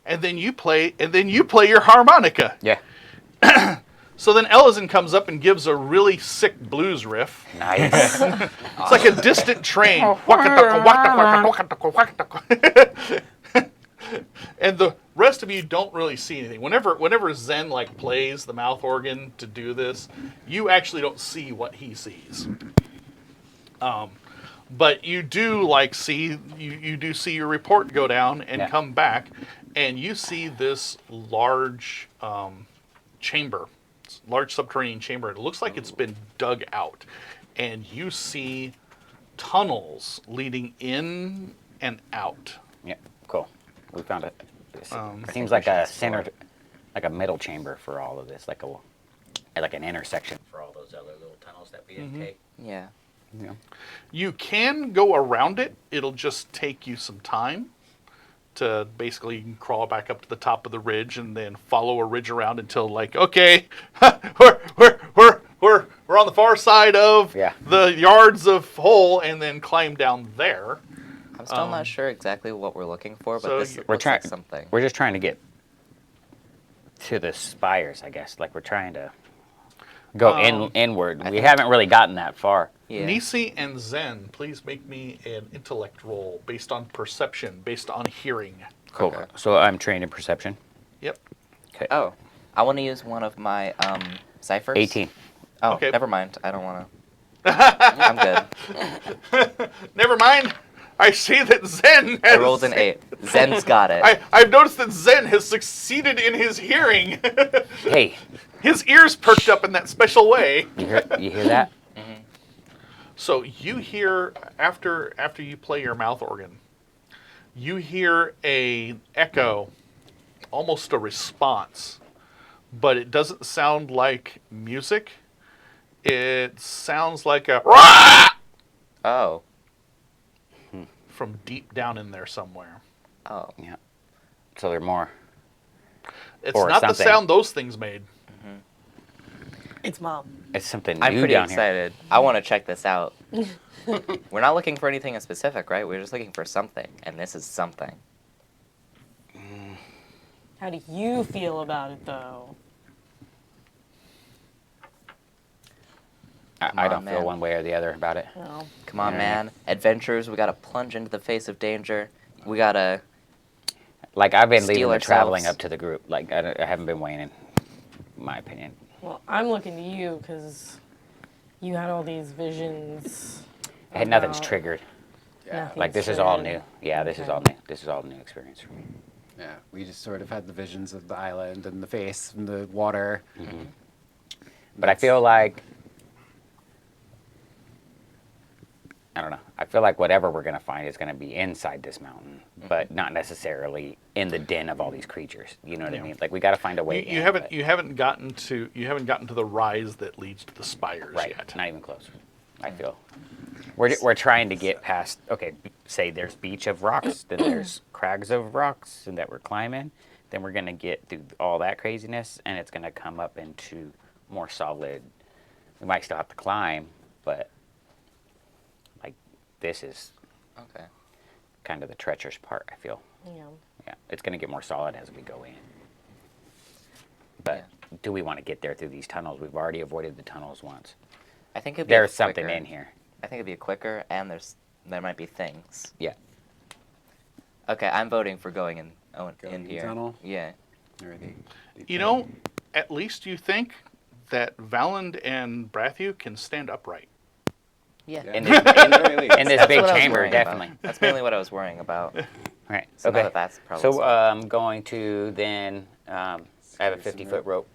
And then you play your harmonica. Yeah. So then Ellison comes up and gives a really sick blues riff. Nice. It's like a distant train. And the rest of you don't really see anything. Whenever Zen plays the mouth organ to do this, you actually don't see what he sees. But you do see you do see your report go down and Yeah. come back, and you see this large chamber, large subterranean chamber. It looks like it's been dug out, and you see tunnels leading in and out. Yeah. Cool. We found it. This I seems like a center, like a middle chamber for all of this, like an intersection for all those other little tunnels that we didn't take. Yeah. Yeah. You can go around it. It'll just take you some time to basically you can crawl back up to the top of the ridge and then follow a ridge around until okay, we're on the far side of Yeah. the yards of hole, and then climb down there. I'm still not sure exactly what we're looking for, but so this we're looks like something. We're just trying to get to the spires, I guess. Like we're trying to go inward. We haven't really gotten that far. Yeah. Nisi and Zen, please make me an intellect roll based on perception, based on hearing. Cool. Okay. So I'm trained in perception. Yep. Okay. Oh, I want to use one of my ciphers. 18. Oh, Okay. never mind. I don't want to. I'm good. Never mind. I see that Zen I has... rolled an 8. Zen's got it. I've noticed that Zen has succeeded in his hearing. Hey, His ears perked up in that special way. you hear that? So you hear, after you play your mouth organ, you hear a echo, almost a response, but it doesn't sound like music. It sounds like a Oh. from deep down in there somewhere. Oh. Yeah. So they're more. It's Or not the something. sound those things made. It's Mom. It's something I'm new pretty down here. excited. I want to check this out. We're not looking for anything in specific, right? We're just looking for something, and this is something. How do you feel about it, though? I on, don't feel man. one way or the other about it. No. Come on, Yeah. man. Adventures, we gotta plunge into the face of danger. We gotta... Like I've been Steal leaving the traveling ourselves. up to the group. Like I haven't been weighing in my opinion. Well, I'm looking to you because you had all these visions. I had nothing's about- triggered. Nothing's Like this is all triggered. new. Yeah, this is Okay. all new. This is all new experience for me. Yeah, we just sort of had the visions of the island and the face and the water. But I feel like I don't know. I feel like whatever we're gonna find is gonna be inside this mountain, but not necessarily in the den of all these creatures. You know what Yeah. I mean? Like we got to find a way. You in, haven't but- you haven't gotten to the rise that leads to the spires right. yet. Not even close. I feel. We're trying to get past. Okay, say there's beach of rocks, then there's crags of rocks, and that we're climbing. Then we're gonna get through all that craziness, and it's gonna come up into more solid. We might still have to climb, but like this is Okay. kind of the treacherous part. I feel. Yeah. Yeah, it's gonna get more solid as we go in. But do we want to get there through these tunnels? We've already avoided the tunnels once. I think it'd be There's something quicker. in here. I think it'd be quicker, and there might be things. Yeah. Okay, I'm voting for going in Going in in here. tunnel? Yeah. Everything. You know, at least you think that Valand and Brathu can stand upright. Yeah. In this, in this That's big what I was chamber, worrying about. definitely. That's mainly what I was worrying about. Right. So now okay. that that's probably So I'm going to then. I have a 50-foot rope,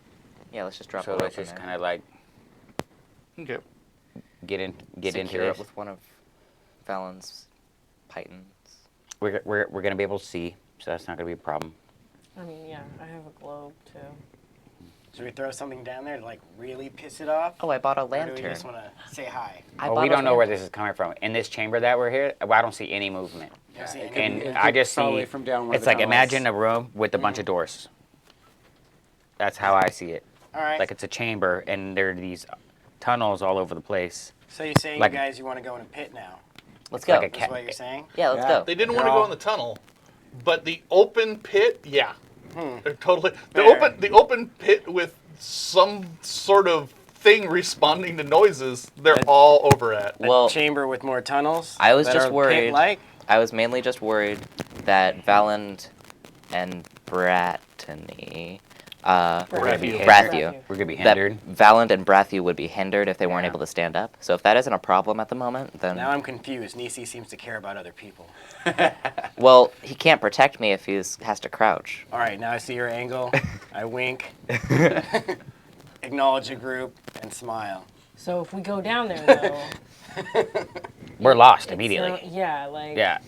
yeah, let's just drop so a rope let's in just there. kind of like Okay. get into Secure it this. with one of Fallon's pythons. We're gonna be able to see, so that's not gonna be a problem. I mean, yeah, I have a globe, too. Should we throw something down there to like really piss it off? Oh, I bought a Or do we lantern. just want to say hi? I Well, bought we a don't know where lantern. this is coming from. In this chamber that we're here, well, I don't see any movement. You don't see it any- could And be- it I could just probably see from down one of it's the like tunnels. imagine a room with a bunch of doors. That's how I see it. All right. Like it's a chamber, and there are these tunnels all over the place. So you're saying like- you guys want to go in a pit now? Let's It's go. like a That's cat. what you're saying? Yeah, let's Yeah. go. They didn't They're want to go all- in the tunnel, but the open pit, yeah, they're totally Fair. the open pit with some sort of thing responding to noises. They're all over at. Well, Chamber with more tunnels. I was that just are worried. pit-like? I was mainly just worried that Valand and Brattany, We're gonna be Brathu. hindered. Brathu. We're gonna be that hindered. Valand and Brathu would be hindered if they weren't Yeah. able to stand up. So if that isn't a problem at the moment, then Now I'm confused. Nisi seems to care about other people. well, he can't protect me if he has to crouch. All right, now I see your angle. I wink, acknowledge a group, and smile. So if we go down there, though, We're lost it immediately. sound- yeah, like Yeah.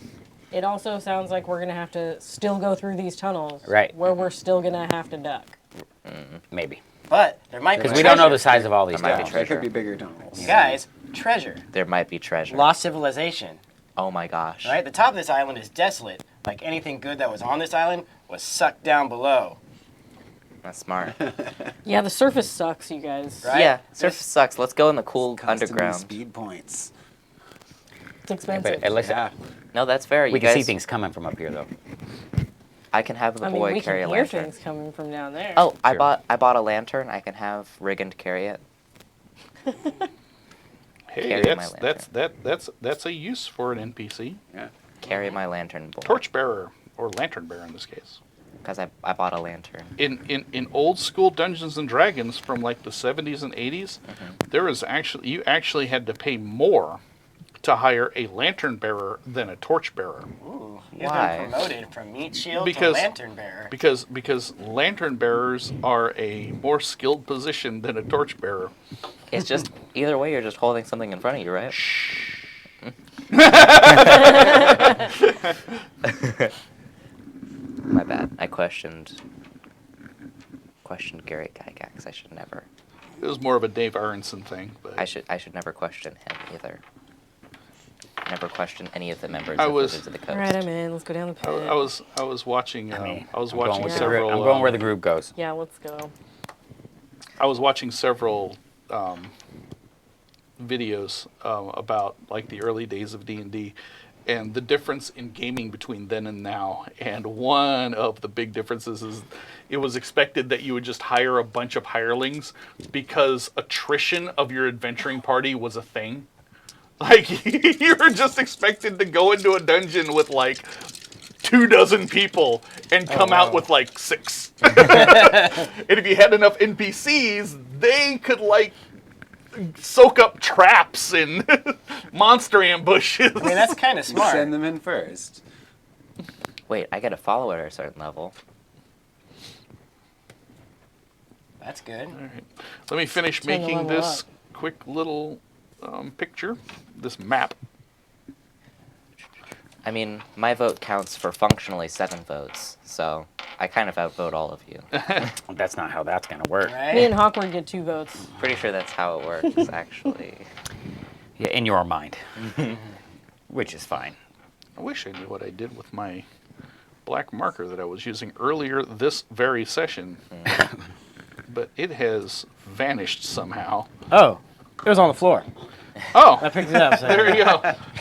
it also sounds like we're gonna have to still go through these tunnels, Right. Where we're still gonna have to duck. Maybe. But there might be Because we don't know the treasure. size of all these There might be tunnels. There treasure. could be bigger tunnels. Guys, treasure. There might be treasure. Lost civilization. Oh my gosh. Right? The top of this island is desolate. Like anything good that was on this island was sucked down below. That's smart. Yeah, the surface sucks, you guys. Right? Yeah, surface sucks. Let's go in the cool Custom underground. speed points. It's expensive. But at least Yeah. No, that's fair. we You can guys, see things coming from up here, though. I can have the I mean, boy we carry can a hear lantern. things coming from down there. Oh, I Sure. bought a lantern. I can have Rigand carry it. Hey, Carry my that's a use for an NPC. Yeah. Carry my lantern boy. Torchbearer or lantern bearer in this case. Because I bought a lantern. In old school Dungeons and Dragons from like the 70s and 80s, there was you actually had to pay more to hire a lantern bearer than a torch bearer Ooh, you've Why? been promoted from meat shield Because- to lantern bearer. because lantern bearers are a more skilled position than a torch bearer. It's just either way, you're just holding something in front of you, right? My bad. I questioned Garrett Gygax. I should never. It was more of a Dave Aronson thing. But I should never question him either. Never question any of the members I of was- Wizards of the Coast. All right, I'm in. Let's go down the pit. I was watching. I mean, I was I'm going watching with the several. group. I'm going where the group goes. Yeah, let's go. I was watching several videos about like the early days of D&D and the difference in gaming between then and now. And one of the big differences is it was expected that you would just hire a bunch of hirelings because attrition of your adventuring party was a thing. Like, you were just expected to go into a dungeon with like 24 people and come out with like 6. And if you had enough NPCs, they could like soak up traps and monster ambushes. I mean, that's kind of smart. Send them in first. Wait, I get a follow at a certain level. That's good. All right. Let me finish Turn the making level this quick little picture, this map. I mean, my vote counts for functionally 7 votes, so I kind of outvote all of you. That's not how that's gonna work. Me Right? and Hawkwood get 2 votes. Pretty sure that's how it works, actually. Yeah, in your mind, which is fine. I wish I knew what I did with my black marker that I was using earlier this very session. But it has vanished somehow. Oh, it was on the floor. Oh, I picked it up. So there you go.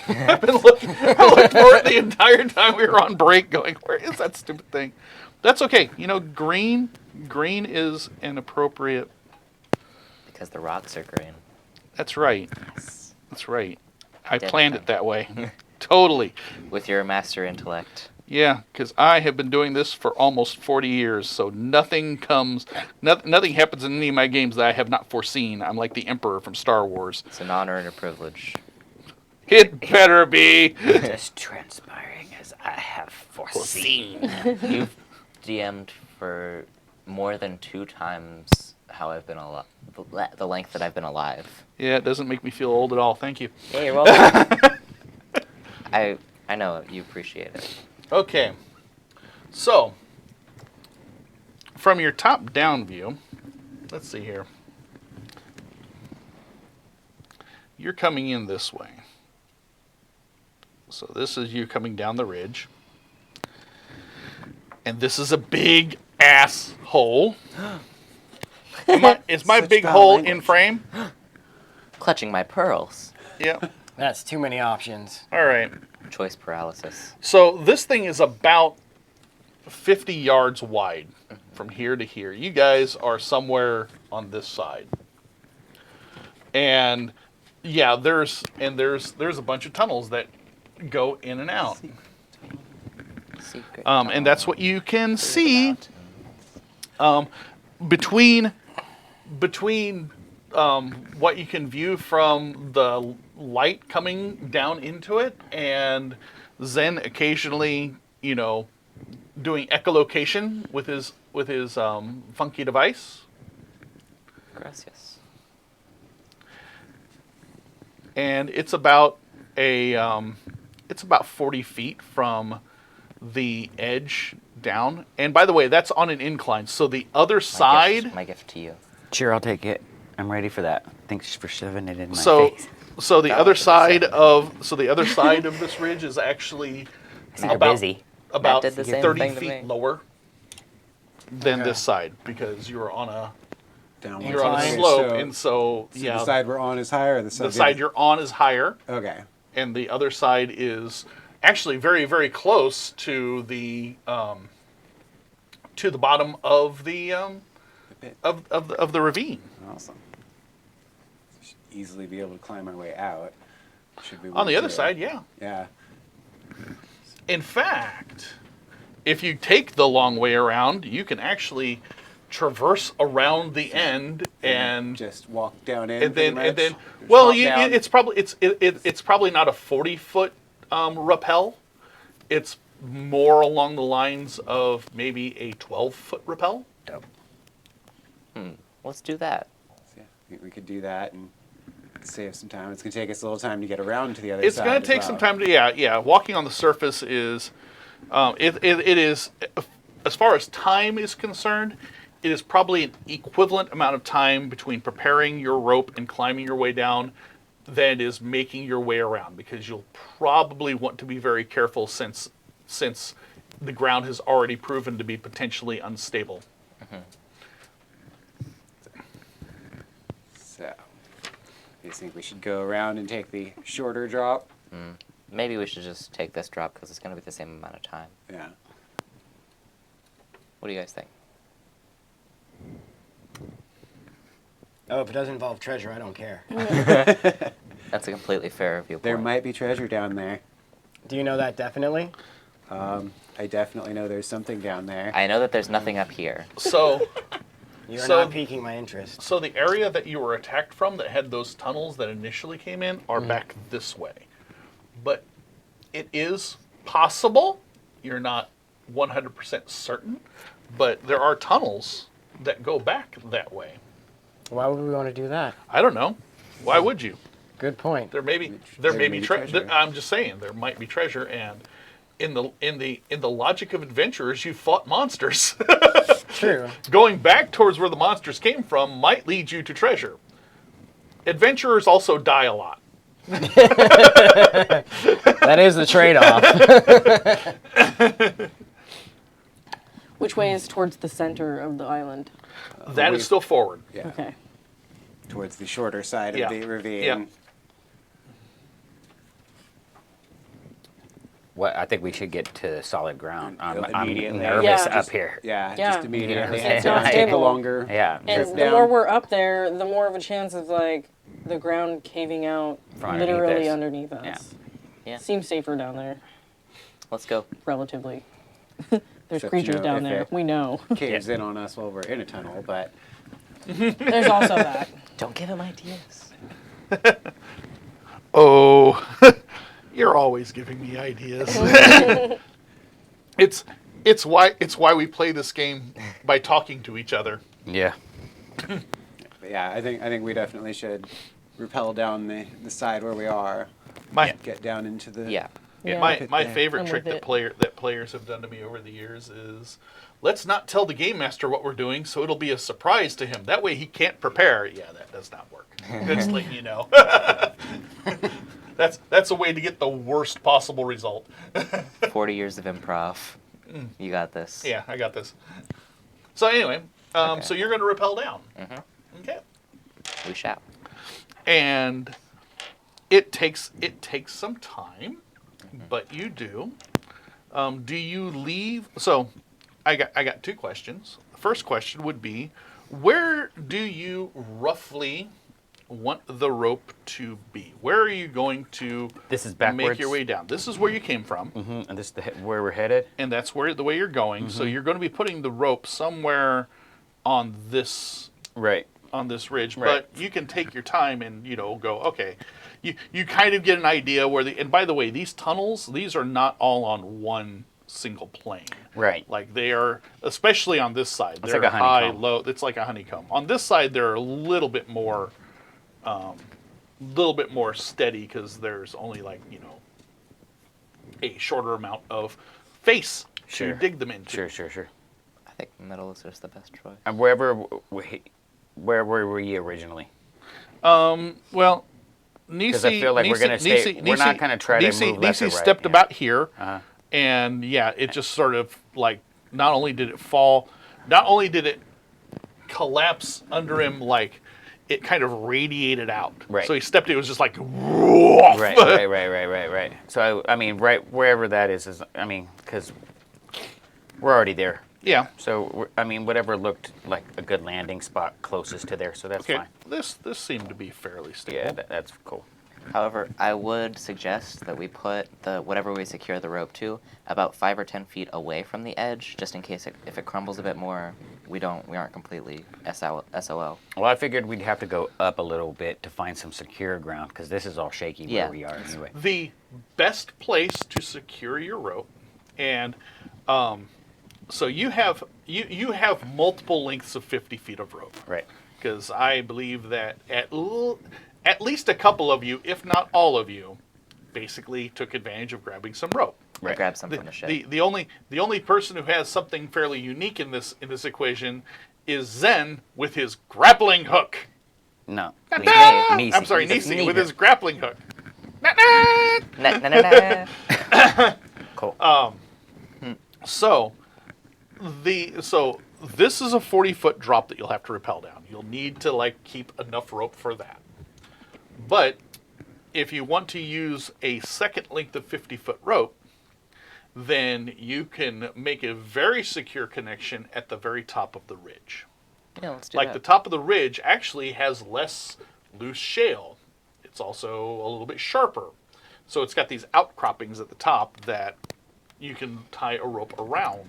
I've been looking. I looked for it the entire time we were on break, going, "Where is that stupid thing?" That's okay. You know, green is an appropriate. Because the rocks are green. That's right. That's right. I Dead planned thing. it that way. Totally. With your master intellect. Yeah, because I have been doing this for almost 40 years, so nothing happens in any of my games that I have not foreseen. I'm like the Emperor from Star Wars. It's an honor and a privilege. It better be. Just transpiring as I have foreseen. You've DM'd for more than 2 times how I've been alive, the length that I've been alive. Yeah, it doesn't make me feel old at all. Thank you. Yeah, you're welcome. I know you appreciate it. Okay. So, from your top-down view, let's see here. You're coming in this way. So this is you coming down the ridge. And this is a big ass hole. Is my Such big foul hole language. in frame? Clutching my pearls. Yeah. that's too many options. All right. Choice paralysis. So this thing is about 50 yards wide from here to here. You guys are somewhere on this side. And yeah, there's a bunch of tunnels that go in and out. Secret. And that's what you can see between what you can view from the light coming down into it and Zen occasionally, doing echolocation with his funky device. Gracias. And it's about 40 feet from the edge down. And by the way, that's on an incline. So the other side. My gift to you. Sure, I'll take it. I'm ready for that. Thanks for shoving it in my So, face. so the That other was side insane. of this ridge is actually You're about busy. about Matt did the same 30 thing to feet me. lower than Okay. this side because you're on a Downward you're on a Incline. slope, So, and so so yeah, the side we're on is higher, or the the side you're on is higher, Okay. and the other side is actually very very close to the bottom of the pit. of the ravine. Awesome. Should easily be able to climb our way out. Should we On want the other to. side, yeah. Yeah. In fact, if you take the long way around, you can actually traverse around the end and just walk down in. and then pretty much. just Hop down. it's probably not a 40-foot rappel. It's more along the lines of maybe a 12-foot rappel. Let's do that. Yeah, we could do that and save some time. It's gonna take us a little time to get around to the other It's side. going as to take well. some time to yeah. Walking on the surface is it is as far as time is concerned, it is probably an equivalent amount of time between preparing your rope and climbing your way down than it is making your way around, because you'll probably want to be very careful since the ground has already proven to be potentially unstable. So, you think we should go around and take the shorter drop? Maybe we should just take this drop because it's going to be the same amount of time. Yeah. What do you guys think? Oh, if it doesn't involve treasure, I don't care. That's a completely fair viewpoint. There might be treasure down there. Do you know that definitely? I definitely know there's something down there. I know that there's nothing up here. So, You're So- not piquing my interest. so the area that you were attacked from that had those tunnels that initially came in are back this way. But it is possible. You're not 100% certain, but there are tunnels that go back that way. Why would we want to do that? I don't know. Why would you? Good point. There may be treasure. treasure. I'm just saying there might be treasure, and in the logic of adventurers, you fought monsters. True. Going back towards where the monsters came from might lead you to treasure. Adventurers also die a lot. That is the trade-off. Which way is towards the center of the island? That is still forward. Yeah. Okay. Towards the shorter side Yeah. of the ravine. Yeah. What I think we should get to solid ground. I'm Immediately. nervous Yeah. up here. Yeah, Yeah. just immediately. It's not Take a stable. longer. Yeah. And Drip the down. more we're up there, the more of a chance of like the ground caving out From underneath literally us. underneath us. Yeah. Yeah. Seems safer down there, Let's go. relatively. There's Except, creatures you know, down if there. it- We know. Caves in on us while we're in a tunnel, but There's also that. Don't give him ideas. Oh, you're always giving me ideas. it's why we play this game by talking to each other. Yeah. but yeah, I think we definitely should rappel down the side where we are. My Get down into the Yeah. Yeah. my Look my at that. favorite I'm trick with that it. players have done to me over the years is, let's not tell the game master what we're doing, so it'll be a surprise to him. That way he can't prepare. Yeah, that does not work. Just letting you know. That's a way to get the worst possible result. 40 years of improv. You got this. Yeah, I got this. So anyway, Okay. so you're going to rappel down. Okay. We shall. And it takes some time, but you do. Do you leave? So, I got two questions. The first question would be, where do you roughly want the rope to be? Where are you going to This is make backwards. your way down? This is where you came from, And this is where we're headed. and that's the way you're going. So you're going to be putting the rope somewhere on this Right. ridge, Right. but you can take your time and go, okay, you kind of get an idea where and by the way, these tunnels, these are not all on one single plane. Right. Like they are, especially on this side, It's they're like a high, honeycomb. low. It's like a honeycomb. On this side, they're a little bit more steady because there's only a shorter amount of face Sure. to dig them into. Sure. I think middle is just the best choice. And where were you originally? Well, Nisi, I feel like we're gonna stay- we're not gonna try to move left or Nisi right, stepped yeah. about here, Uh-huh. and yeah, it just sort of like not only did it fall, not only did it collapse under him, like it kind of radiated out. Right. So he stepped. It was just like woof. Right. So I mean, right wherever that is because we're already there. Yeah. So whatever looked like a good landing spot closest to there. So that's Okay. fine. This seemed to be fairly stable. Yeah, that's cool. However, I would suggest that we put whatever we secure the rope to about 5 or 10 feet away from the edge, just in case if it crumbles a bit more, we aren't completely SOL. Well, I figured we'd have to go up a little bit to find some secure ground because this is all shaky Yeah. where we are anyway. The best place to secure your rope, and so you have multiple lengths of 50 feet of rope. Right. Because I believe that at least a couple of you, if not all of you, basically took advantage of grabbing some rope. I grabbed some from the ship. The only person who has something fairly unique in this equation is Zen with his grappling hook. No. Nisi. I'm sorry, He's a Nisi with his grappling hook. Na, na, na, na. Cool. So this is a 40-foot drop that you'll have to rappel down. You'll need to like keep enough rope for that. But if you want to use a second length of 50-foot rope, then you can make a very secure connection at the very top of the ridge. Yeah, let's do Like that. the top of the ridge actually has less loose shale. It's also a little bit sharper. So it's got these outcroppings at the top that you can tie a rope around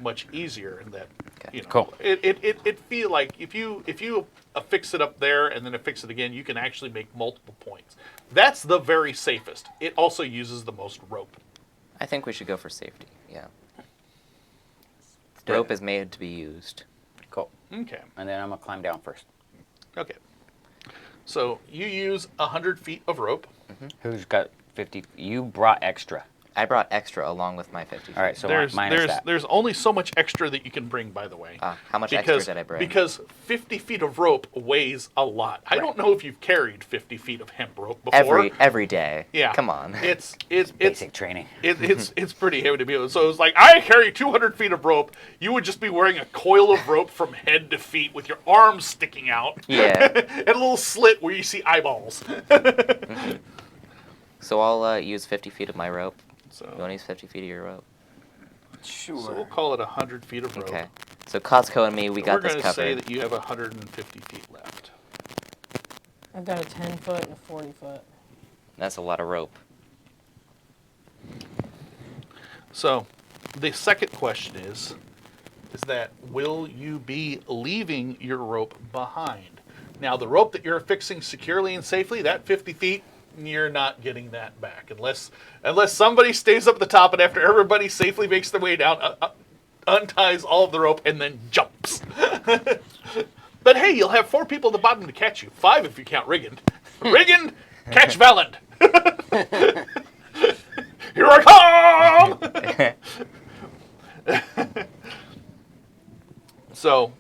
much easier. And that, Okay. Cool. it feel like if you affix it up there and then affix it again, you can actually make multiple points. That's the very safest. It also uses the most rope. I think we should go for safety. Yeah. Rope is made to be used. Cool. Okay. And then I'm going to climb down first. Okay. So you use 100 feet of rope. Who's got 50? You brought extra. I brought extra along with my 50 feet. All right, so There's minus that. there's only so much extra that you can bring, by the way. How much extra did I bring? Because 50 feet of rope weighs a lot. I don't know if you've carried 50 feet of hemp rope before. Every day. Yeah. Come on. It's Basic training. it's pretty heavy to be able. So it's like I carry 200 feet of rope. You would just be wearing a coil of rope from head to feet with your arms sticking out. Yeah. And a little slit where you see eyeballs. So I'll use 50 feet of my rope. You want So to use 50 feet of your rope? we'll call it 100 feet of rope. Okay. So Costco and me, we got We're this going to say covered. that you have 150 feet left. I've got a 10-foot and a 40-foot. That's a lot of rope. So, the second question is that will you be leaving your rope behind? Now, the rope that you're affixing securely and safely, that 50 feet, you're not getting that back unless somebody stays up the top and after everybody safely makes their way down, unties all of the rope and then jumps. But hey, you'll have 4 people at the bottom to catch you. 5 if you count Riggin. Riggin, catch Valand. Here I come! So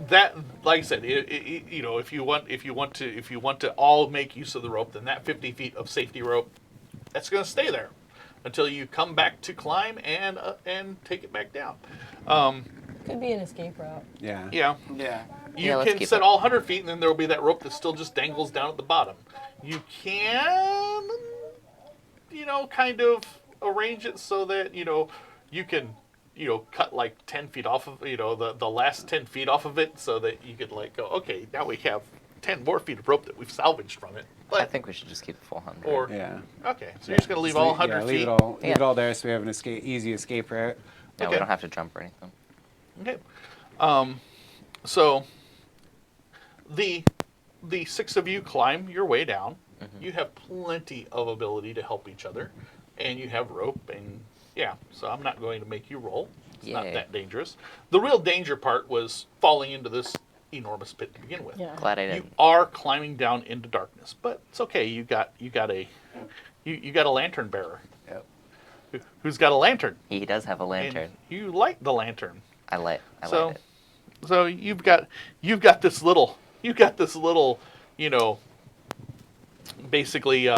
that, like I said, if you want to all make use of the rope, then that 50 feet of safety rope, that's going to stay there until you come back to climb and take it back down. Could be an escape route. Yeah. Yeah. Yeah. You Yeah, let's can keep set it. all 100 feet, and then there will be that rope that still just dangles down at the bottom. You can, kind of arrange it so that, you can, cut like 10 feet off of, the last 10 feet off of it so that you could like go, okay, now we have 10 more feet of rope that we've salvaged from it. I But, think we should just keep the full 100. or, Yeah. okay, so you're just going to leave all 100 yeah, feet. leave it all there so we have an easy escape route. No, we okay. don't have to jump or anything. Okay. So the 6 of you climb your way down. You have plenty of ability to help each other, and you have rope, and yeah. So I'm not going to make you roll. It's not Yay. that dangerous. The real danger part was falling into this enormous pit to begin with. Yeah. Glad I You didn't. are climbing down into darkness, but it's okay. You got a lantern bearer. Yep. Who's got a lantern? He does have a And lantern. you light the lantern. I light So, it. so you've got this little, basically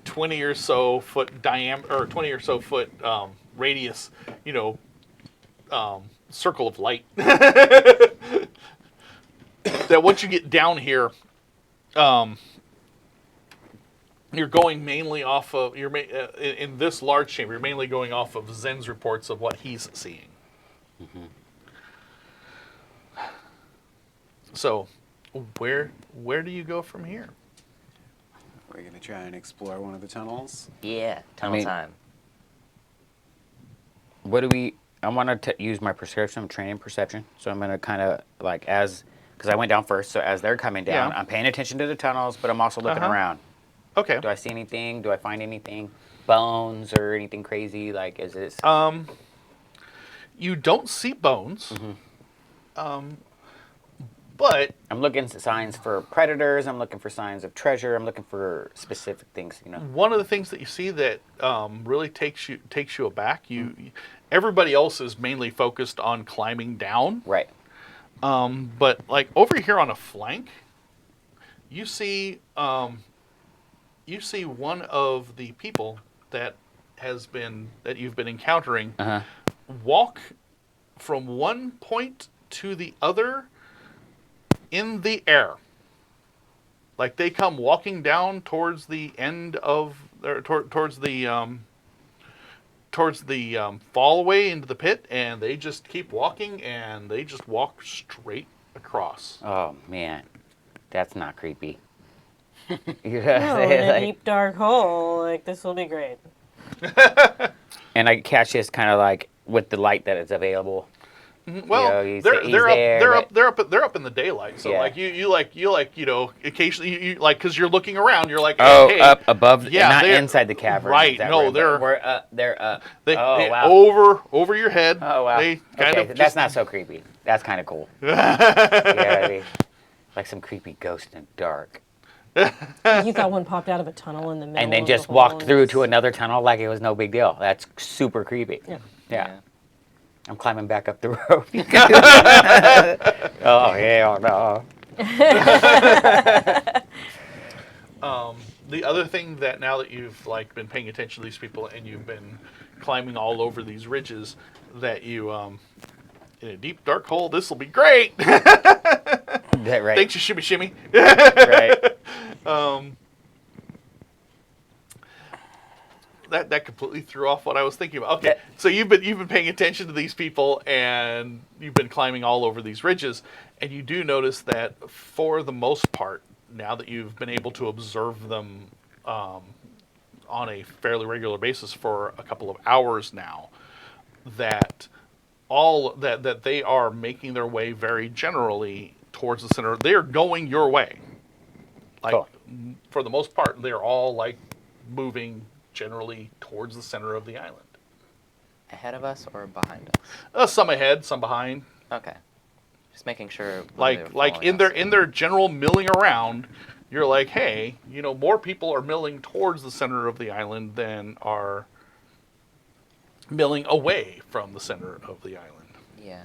20 or so foot diameter or 20 or so foot radius, circle of light. That once you get down here, you're going mainly off of in this large chamber. You're mainly going off of Zen's reports of what he's seeing. So, where do you go from here? We're going to try and explore one of the tunnels. Yeah, tunnel mean- time. What do we? I want to use my prescription of training perception. So I'm going to kind of like because I went down first. So as they're coming down, Yeah. I'm paying attention to the tunnels, but I'm also looking Uh-huh. around. Okay. Do I see anything? Do I find anything? Bones or anything crazy? Like, is this? You don't see bones, But I'm looking for signs for predators. I'm looking for signs of treasure. I'm looking for specific things, you know. one of the things that you see that really takes you aback, everybody else is mainly focused on climbing down. Right. But like over here on a flank, you see one of the people that you've been encountering Uh-huh. walk from one point to the other in the air. Like they come walking down towards the end of, or towards the fall away into the pit, and they just keep walking, and they just walk straight across. Oh man, that's not creepy. Oh, in a deep dark hole. Like, this will be great. And I catch this kind of like with the light that is available. Well, he's they're there, up in the daylight. So Yeah. like you occasionally you like, because you're looking around, you're like, Oh, hey, up above, yeah, not they're- inside the cavern. right, Is that no, where- they're- we're up. They're up. they wow. over your head. Oh wow. They kind Okay, of that's just- not so creepy. That's kind of cool. Yeah, I mean, like some creepy ghost in the dark. You thought one popped out of a tunnel in the middle And then of the just hole walked and through it's- to another tunnel like it was no big deal. That's super creepy. Yeah. Yeah. I'm climbing back up the road. Oh, hell no. The other thing that now that you've like been paying attention to these people and you've been climbing all over these ridges, that you in a deep dark hole, this will be great. That right. Thanks, you shimmy shimmy. Right. That completely threw off what I was thinking about. Okay, so you've been paying attention to these people and you've been climbing all over these ridges, and you do notice that for the most part, now that you've been able to observe them on a fairly regular basis for a couple of hours now, that that they are making their way very generally towards the center. They are going your way. Like Cool. for the most part, they're all like moving generally towards the center of the island. Ahead of us or behind us? Some ahead, some behind. Okay. Just making sure. Like in their general milling around, you're like, hey, more people are milling towards the center of the island than are milling away from the center of the island. Yeah.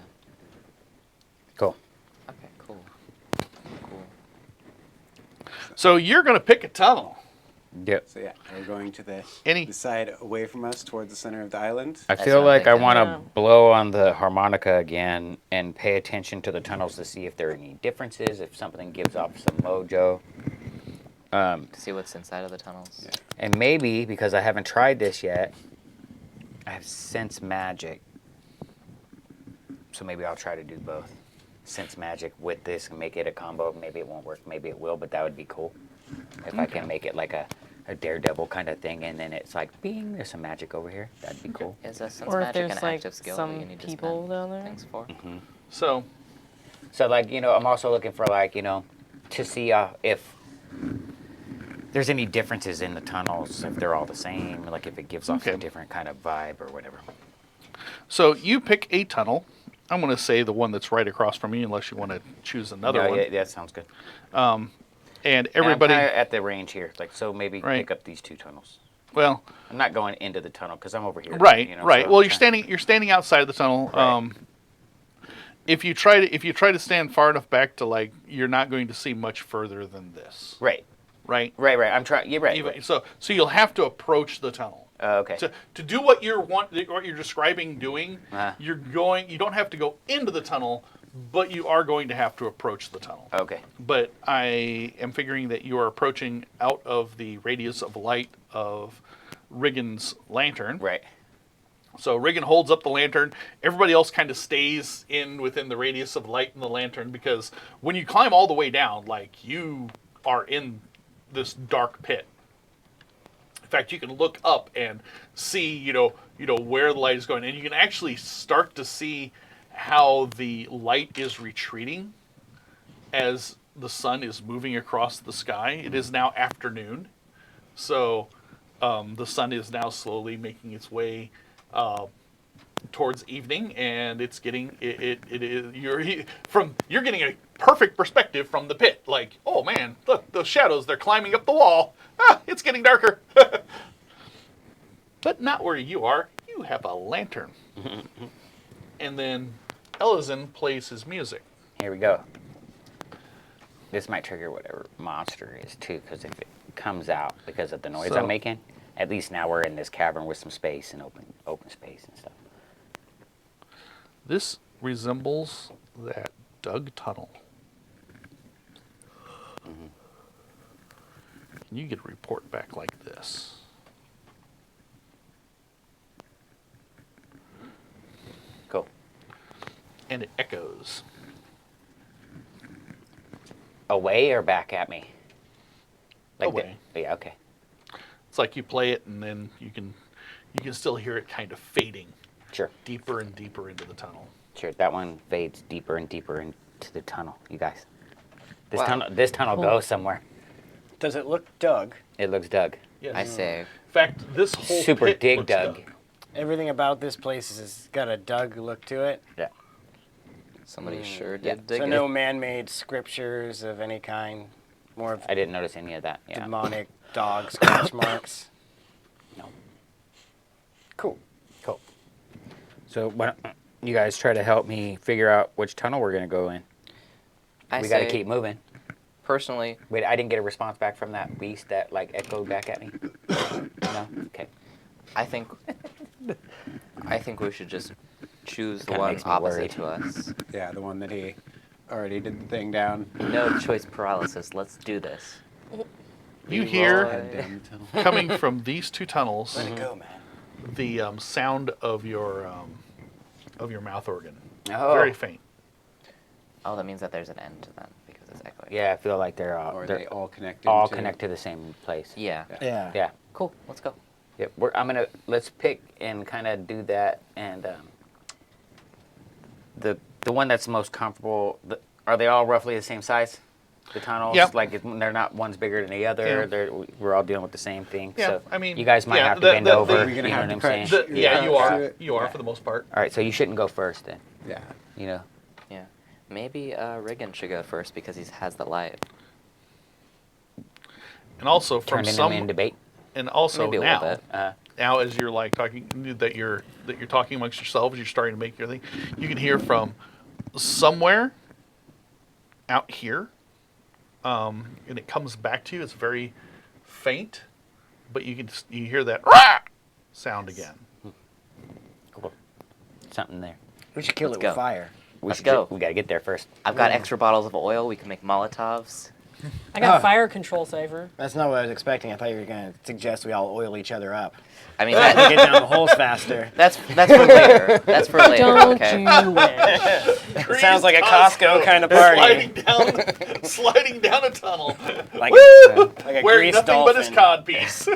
Cool. Okay. Cool. Cool. So you're gonna pick a tunnel. Yep. So yeah, we're going to the Any- side away from us towards the center of the island. I That's feel what I'm like I thinking. want to Yeah. blow on the harmonica again and pay attention to the tunnels to see if there are any differences, if something gives off some mojo. To see what's inside of the tunnels. Yeah. And maybe, because I haven't tried this yet, I have sense magic. So maybe I'll try to do both. Sense magic with this and make it a combo. Maybe it won't work, maybe it will, but that would be cool. If I can make it like a daredevil kind of thing, and then it's like, bing, there's some magic over here. That'd be cool. Is a sense Or if magic there's an like active skill that you some need to people spend down there. things for? So So, like, I'm also looking for, like, to see if there's any differences in the tunnels, if they're all the same, like if it gives off Okay. a different kind of vibe or whatever. So you pick a tunnel. I'm going to say the one that's right across from me, unless you want to choose another No, one. Yeah, that sounds good. And And everybody, I'm kinda at the range here, like, so maybe Right. pick up these two tunnels. well, I'm not going into the tunnel because I'm over here. right, right. so Well, I'm you're standing outside the tunnel. Right. If you try to stand far enough back to like, you're not going to see much further than this, Right, right? right. I'm trying. You're right. Even- right. So you'll have to approach the tunnel. Okay. To do what you're describing doing, Uh-huh. you don't have to go into the tunnel, but you are going to have to approach the tunnel. Okay. But I am figuring that you are approaching out of the radius of light of Riggins' lantern. Right. So Riggin holds up the lantern. Everybody else kind of stays within the radius of light in the lantern, because when you climb all the way down, like, you are in this dark pit. In fact, you can look up and see, where the light is going, and you can actually start to see how the light is retreating as the sun is moving across the sky. It is now afternoon, so the sun is now slowly making its way towards evening, and it's getting it is you're getting a perfect perspective from the pit. Like, oh man, look, those shadows, they're climbing up the wall. Ah, it's getting darker. But not where you are. You have a lantern. And then Elizin plays his music. Here we go. This might trigger whatever monster is too, because if it comes out because of the noise So- I'm making, at least now we're in this cavern with some space and open space and stuff. This resembles that dug tunnel. And you get a report back like this. Cool. And it echoes. Away or back at me? Away. Yeah. Okay. It's like you play it, and then you can still hear it kind of fading Sure. deeper and deeper into the tunnel. Sure. That one fades deeper and deeper into the tunnel. You guys. Wow. This tunnel goes somewhere. Does it look dug? It looks dug. Yes. I say, In fact, this whole Super pit dig looks dug. Everything about this place has got a dug look to it. Yeah. somebody sure yeah. did dig So it. no man-made scriptures of any kind. More of I didn't notice any of that. Yeah. demonic dog scratch marks. No. Cool. Cool. So why don't you guys try to help me figure out which tunnel we're gonna go in? I We say, gotta keep moving. personally, Wait, I didn't get a response back from that beast that like echoed back at me. No. Okay. I think we should just choose the Kinda one makes me opposite worried. to us. Yeah, the one that he already did the thing down. No choice paralysis. Let's do this. You hear Head down the tunnel. coming from these two tunnels Let it go, man. the sound of your mouth organ. Oh. Very faint. Oh, that means that there's an end to them because it's echoing. Yeah, I feel like they're Or they're they all connect. all into- connect to the same place. Yeah. Yeah. Yeah. Cool. Let's go. Yep. Let's pick and kind of do that, and the one that's most comfortable. Are they all roughly the same size? The tunnels, Yep. like they're not one's bigger than the other. Yeah. We're all dealing with the same thing. Yeah, so I mean, you guys might yeah, have to the- bend the- over. the- We're You gonna know have what I'm to saying? crouch. Yeah, you Yeah. are. You are Yeah. for the most part. All right, so you shouldn't go first then. Yeah. You know. Yeah. Maybe Riggin should go first because he has the light. And also from Turning some them in debate. and also Maybe a now, little bit. now as you're like talking that you're talking amongst yourselves, you're starting to make your thing. You can hear from somewhere out here, and it comes back to you. It's very faint, but you hear that "Rah!" sound again. Cool. Something there. We should kill Let's it go. with fire. Let's go. We got to get there first. I've got extra bottles of oil. We can make Molotovs. I got fire control saver. That's not what I was expecting. I thought you were going to suggest we all oil each other up. I mean, To that, get down the holes faster. that's for later. That's for later. Don't okay. you wish? It sounds like a Costco kind of party. sliding down a tunnel, Like, like a wearing grease nothing dolphin. but his codpiece.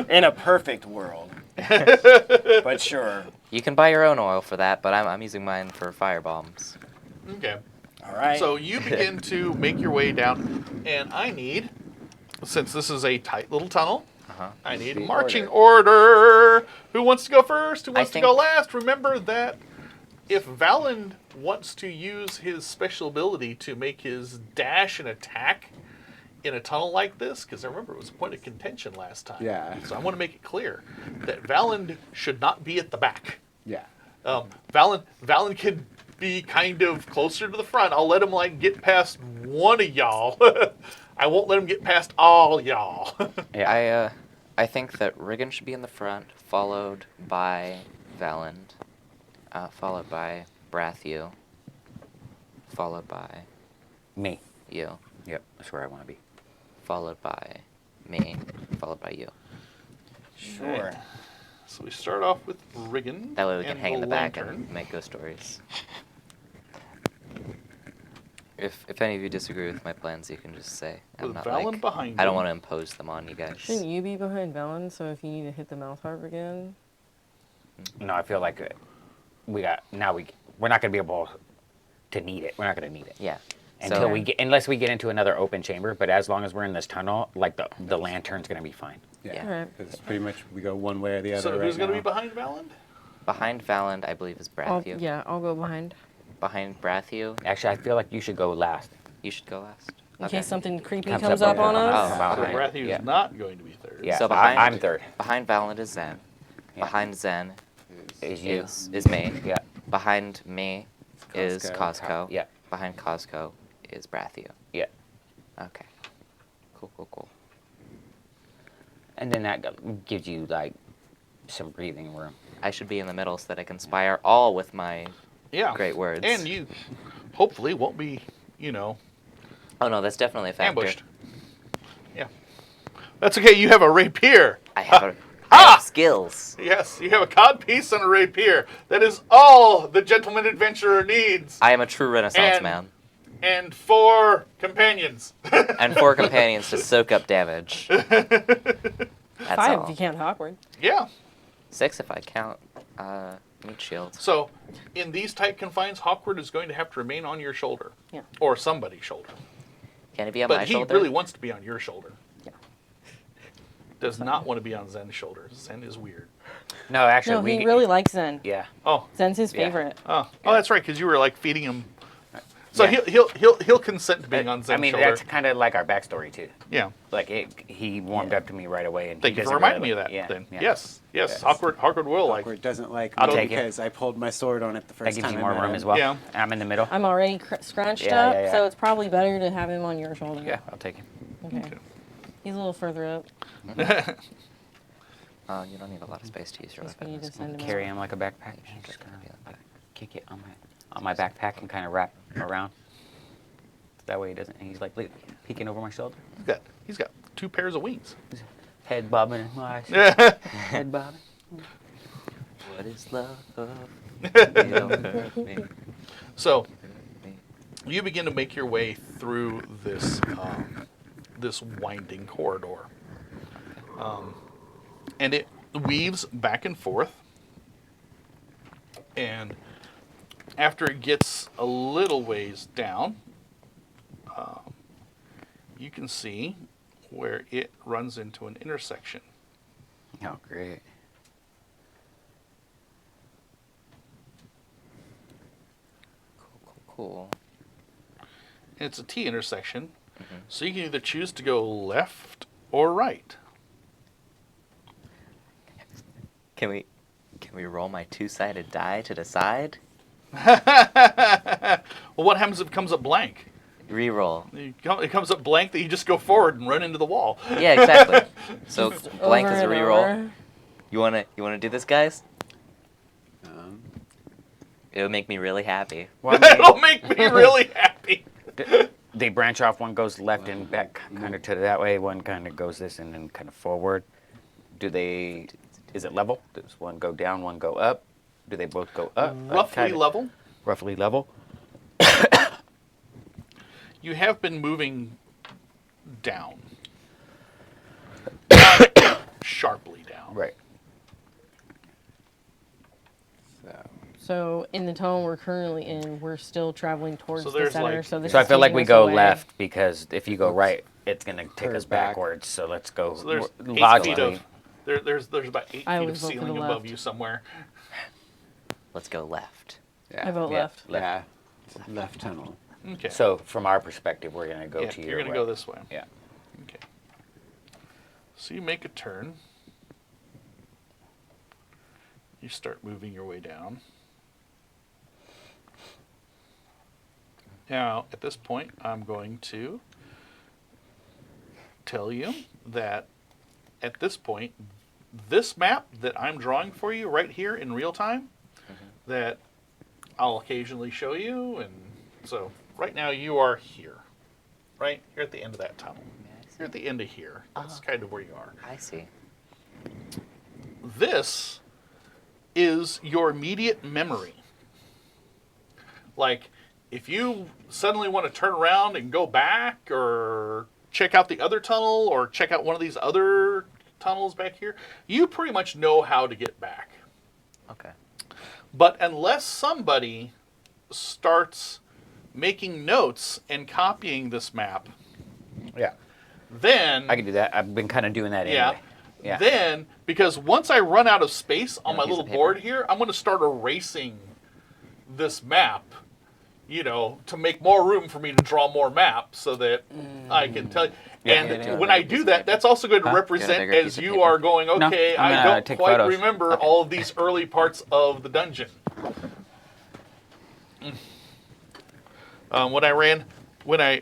In a perfect world. But sure. You can buy your own oil for that, but I'm using mine for fire bombs. Okay. All right. So you begin to make your way down, and I need, since this is a tight little tunnel, I need a marching order. Who wants to go first? Who wants to go think- last? Remember that if Valand wants to use his special ability to make his dash and attack in a tunnel like this, because I remember it was a point of contention last time. Yeah. So I want to make it clear that Valand should not be at the back. Yeah. Valand can be kind of closer to the front. I'll let him get past one of y'all. I won't let him get past all y'all. I think that Riggin should be in the front, followed by Valand, followed by Brathu, followed by Me. you, Yep. That's where I want to be. followed by me, followed by you. Sure. So we start off with Riggin. That way we can and hang in the back lantern. and make ghost stories. If any of you disagree with my plans, you can just say. I'm With not Valand behind I don't him. want to impose them on you guys. Shouldn't you be behind Velen? So if you need to hit the mouth harp again, No, I feel like we're not going to be able to need it. We're not going to need it. Yeah. Until So- unless we get into another open chamber, but as long as we're in this tunnel, like the lantern's going to be fine. Yeah. all right. Because pretty much we go one way or the other. So right who's going to now. be behind Valand? Behind Valand, I believe, is Brathu. Yeah, I'll go behind. Behind Brathu, Actually, I feel like you should go last. you should go last. In Okay. case something creepy Comes comes up up on behind. us. Oh, About So behind. Brathu Yeah. is not going to be third. Yeah, So behind- I'm third. Behind Valand is Zen. Yeah. Behind Zen Is you? is me. Yeah. Behind me is Costco. Costco. Yeah. Behind Costco is Brathu. Yeah. Okay. Cool. And then that gives you like some breathing room. I should be in the middle so that I can inspire all with my Yeah. great words. And you hopefully won't be, Oh no, that's definitely a factor. ambushed. Yeah. That's okay. You have a rapier. I have, I have skills. Yes, you have a codpiece and a rapier. That is all the gentleman adventurer needs. I am a true Renaissance And- man. And 4 companions. And 4 companions to soak up damage. That's 5 all. if you count Hawkward. Yeah. 6 if I count meat shield. So, in these tight confines, Hawkward is going to have to remain on your shoulder. Yeah. Or somebody's shoulder. Can it be on But my he shoulder? really wants to be on your shoulder. Yeah. Does not want to be on Zen's shoulder. Zen is weird. No, actually, No, we he really likes Zen. Yeah. Oh, Zen's his Yeah. favorite. oh, that's right, because you were like feeding him. So Yeah. he'll consent to being on Zen's I mean, shoulder. that's kind of like our backstory too. Yeah. Like he warmed up to me right away, and Thank he you for doesn't reminding really me of that. Yeah, Then yeah. yes, Yes. Hawkward will like. Awkward doesn't like I'll me take it. because I pulled my sword on it the That first gives time you I more met room him. as well. Yeah. I'm in the middle. I'm already scrunched Yeah, up, yeah, yeah. so it's probably better to have him on your shoulder. Yeah, I'll take him. Okay. He's a little further up. You don't need a lot of space to use your Just weapon. need to send him Carry out. him like a backpack. It's just gonna be like Kick it on my backpack and kind of wrap around. That way he doesn't. And he's like peeking over my shoulder, He's got 2 pairs of wings. head bobbing. My Yeah. head bobbing. What is love? You don't hurt me. So you begin to make your way through this this winding corridor, and it weaves back and forth. And after it gets a little ways down, you can see where it runs into an intersection. Oh, great. Cool. And it's a T intersection, so you can either choose to go left or right. Can we roll my 2-sided die to decide? Well, what happens if it comes up blank? Reroll. It comes up blank that you just go forward and run into the wall. Yeah, exactly. So blank Over is a and reroll. over. You wanna do this, guys? Um, It would make me really happy. Well, That'll make me really happy. they branch off. One goes left and back, kind of to that way. One kind of goes this and then kind of forward. Is it level? Does one go down, one go up? Do they both go up? Roughly Kinda- level. Roughly level. You have been moving down. Not sharply down. Right. so So in the tunnel we're currently in, we're still traveling towards So the there's, center. like- So this So I is feel like taking we us go away. left because if you go right, it's gonna take Curve us back. backwards. So let's go So there's 8 feet logically. of there's about 8 feet I of always vote for the ceiling above left. you somewhere. Let's go left. yeah, I vote Yeah. left. yeah, left tunnel. Okay. So from our perspective, we're gonna go yeah, to your you're gonna right. go this way. Yeah. Okay. So you make a turn. You start moving your way down. Now, at this point, I'm going to tell you that at this point, this map that I'm drawing for you right here in real time, that I'll occasionally show you, and so right now you are here. Right? You're at the end of that tunnel. You're at the end of here. That's kind of where you are. I see. This is your immediate memory. Like, if you suddenly want to turn around and go back or check out the other tunnel or check out one of these other tunnels back here, you pretty much know how to get back. Okay. But unless somebody starts making notes and copying this map, Yeah. then I can do that. I've been kind of doing that yeah, anyway. Yeah. Then, because once I run out of space on You my want a piece little of paper? board here, I'm going to start erasing this map, to make more room for me to draw more maps so that I can tell you. Yeah. And Yeah, when I do that, that's also going to Huh? represent bigger as piece of you paper? are going, No, okay, I'm I gonna don't take quite photos. remember Okay. all of these early parts of the dungeon. When I ran the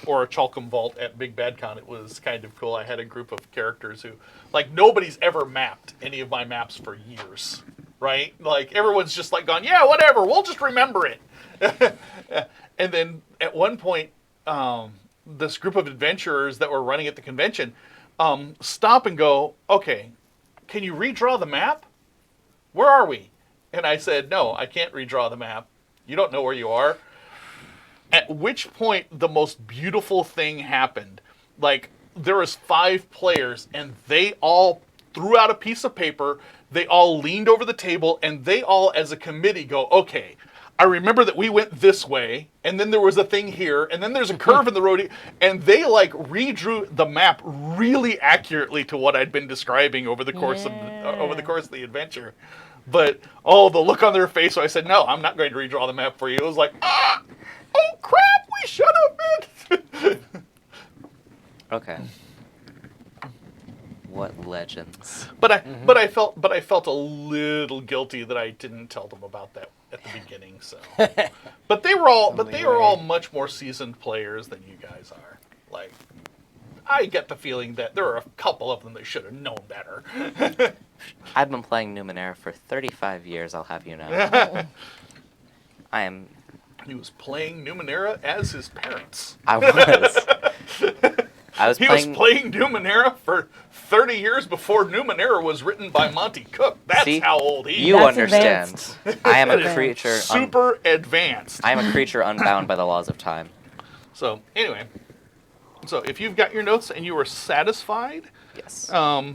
Orichalcum Vault at Big Bad Con, it was kind of cool. I had a group of characters who, like, nobody's ever mapped any of my maps for years, right? Like, everyone's just like gone, yeah, whatever, we'll just remember it. And then at one point, this group of adventurers that were running at the convention stop and go, okay, can you redraw the map? Where are we? And I said, no, I can't redraw the map. You don't know where you are. At which point, the most beautiful thing happened. Like, there was 5 players, and they all threw out a piece of paper. They all leaned over the table, and they all, as a committee, go, okay, I remember that we went this way, and then there was a thing here, and then there's a curve in the road, and they, like, redrew the map really accurately to what I'd been describing over the course of the adventure. But, the look on their face when I said, no, I'm not going to redraw the map for you. It was like, oh crap, we should have been. Okay. What legends? But I felt a little guilty that I didn't tell them about that at the beginning. So, but they were all much more seasoned players than you guys are. Like, I get the feeling that there are a couple of them that should have known better. I've been playing Numenera for 35 years, I'll have you know. I am... He was playing Numenera as his parents. I was. I was He playing... was playing Numenera for 30 years before Numenera was written by Monty Cook. That's See? how old he You is. That's understand. advanced. I am a Advanced. creature... Super advanced. I am a creature unbound by the laws of time. So, anyway. So, if you've got your notes and you are satisfied, Yes. tunnel.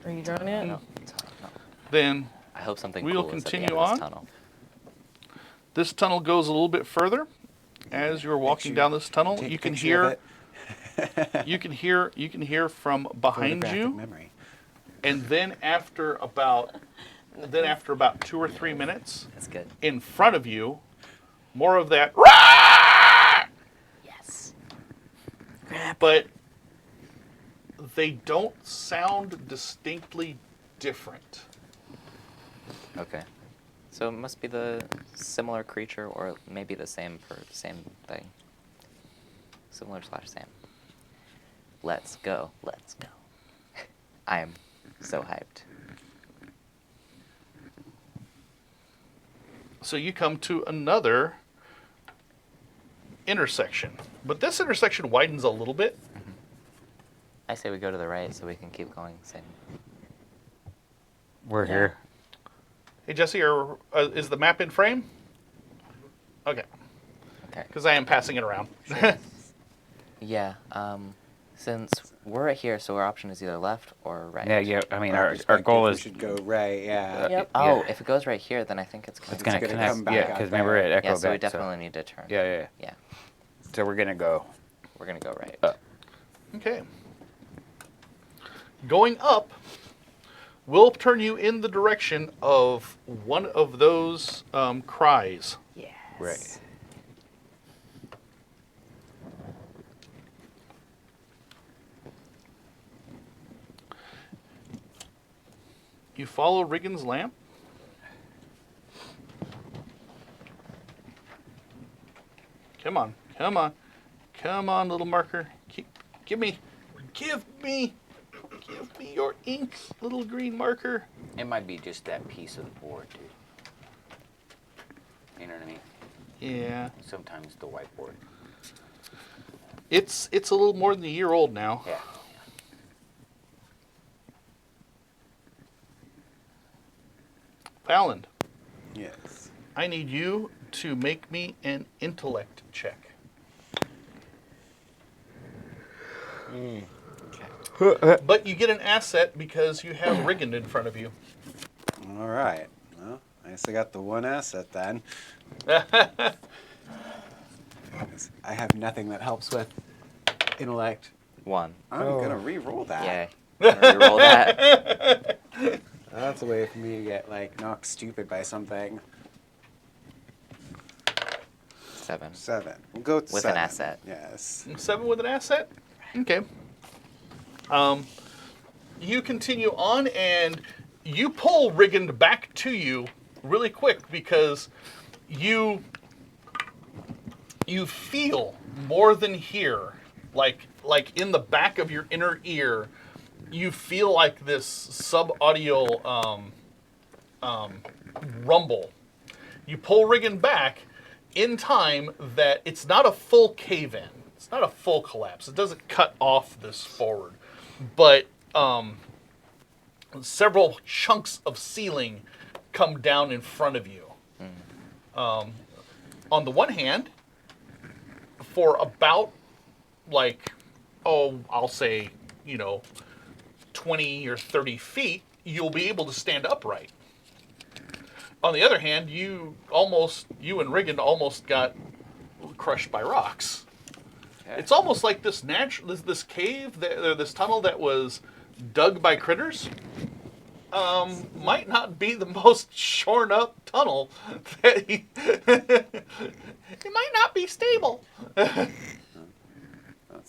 Are you drawing it? No. Tunnel. Then I hope something We'll cool is at the continue end of on. this tunnel. this tunnel goes a little bit further. As you're walking down this tunnel, Take a you can picture of hear it. you can hear from behind Photographic you, memory. and then after about 2 or 3 minutes, That's good. in front of you, more of that. Yes. But they don't sound distinctly different. Okay. So it must be the similar creature, or maybe the same same thing. Similar / same. Let's go. Let's go. I am so hyped. So you come to another intersection. But this intersection widens a little bit. I say we go to the right so we can keep going. Same. We're here. Hey, Jesse, is the map in frame? Okay. Okay. Because I am passing it around. Yeah. Since we're right here, so our option is either left or right. Yeah. I mean, From our perspective, goal we is should go right. Yeah. Yep. Oh, Yeah. if it goes right here, then I think it's It's gonna. gonna gonna connect. come back Yeah, out because remember there. it echoed Yeah, so we back. definitely need to turn. Yeah. Yeah. So we're gonna go. We're gonna go right. Okay. Going up will turn you in the direction of one of those cries. Yes. Right. You follow Riggins' lamp. Come on, come on, come on, little marker. Give me your ink, little green marker. It might be just that piece of the board, dude. You know what I mean? Yeah, Sometimes the whiteboard. it's a little more than a year old now. Yeah. Fallon, Yes. I need you to make me an intellect check. But you get an asset because you have Riggin in front of you. All right. Well, I guess I got the one asset then. I have nothing that helps with Intellect. 1. I'm gonna re-roll that. Yay. Roll that. That's a way for me to get like knocked stupid by something. 7. 7. We'll go with With 7. an asset. Yes. 7 with an asset? Okay. You continue on, and you pull Rigand back to you really quick because you feel more than hear. Like in the back of your inner ear, you feel like this sub-audio rumble. You pull Rigand back in time that it's not a full cave-in. It's not a full collapse. It doesn't cut off this forward. But several chunks of ceiling come down in front of you. On the one hand, for about, I'll say, 20 or 30 feet, you'll be able to stand upright. On the other hand, you and Rigand almost got crushed by rocks. Okay. It's almost like this cave, this tunnel that was dug by critters, might not be the most shorn up tunnel. It might not be stable. That's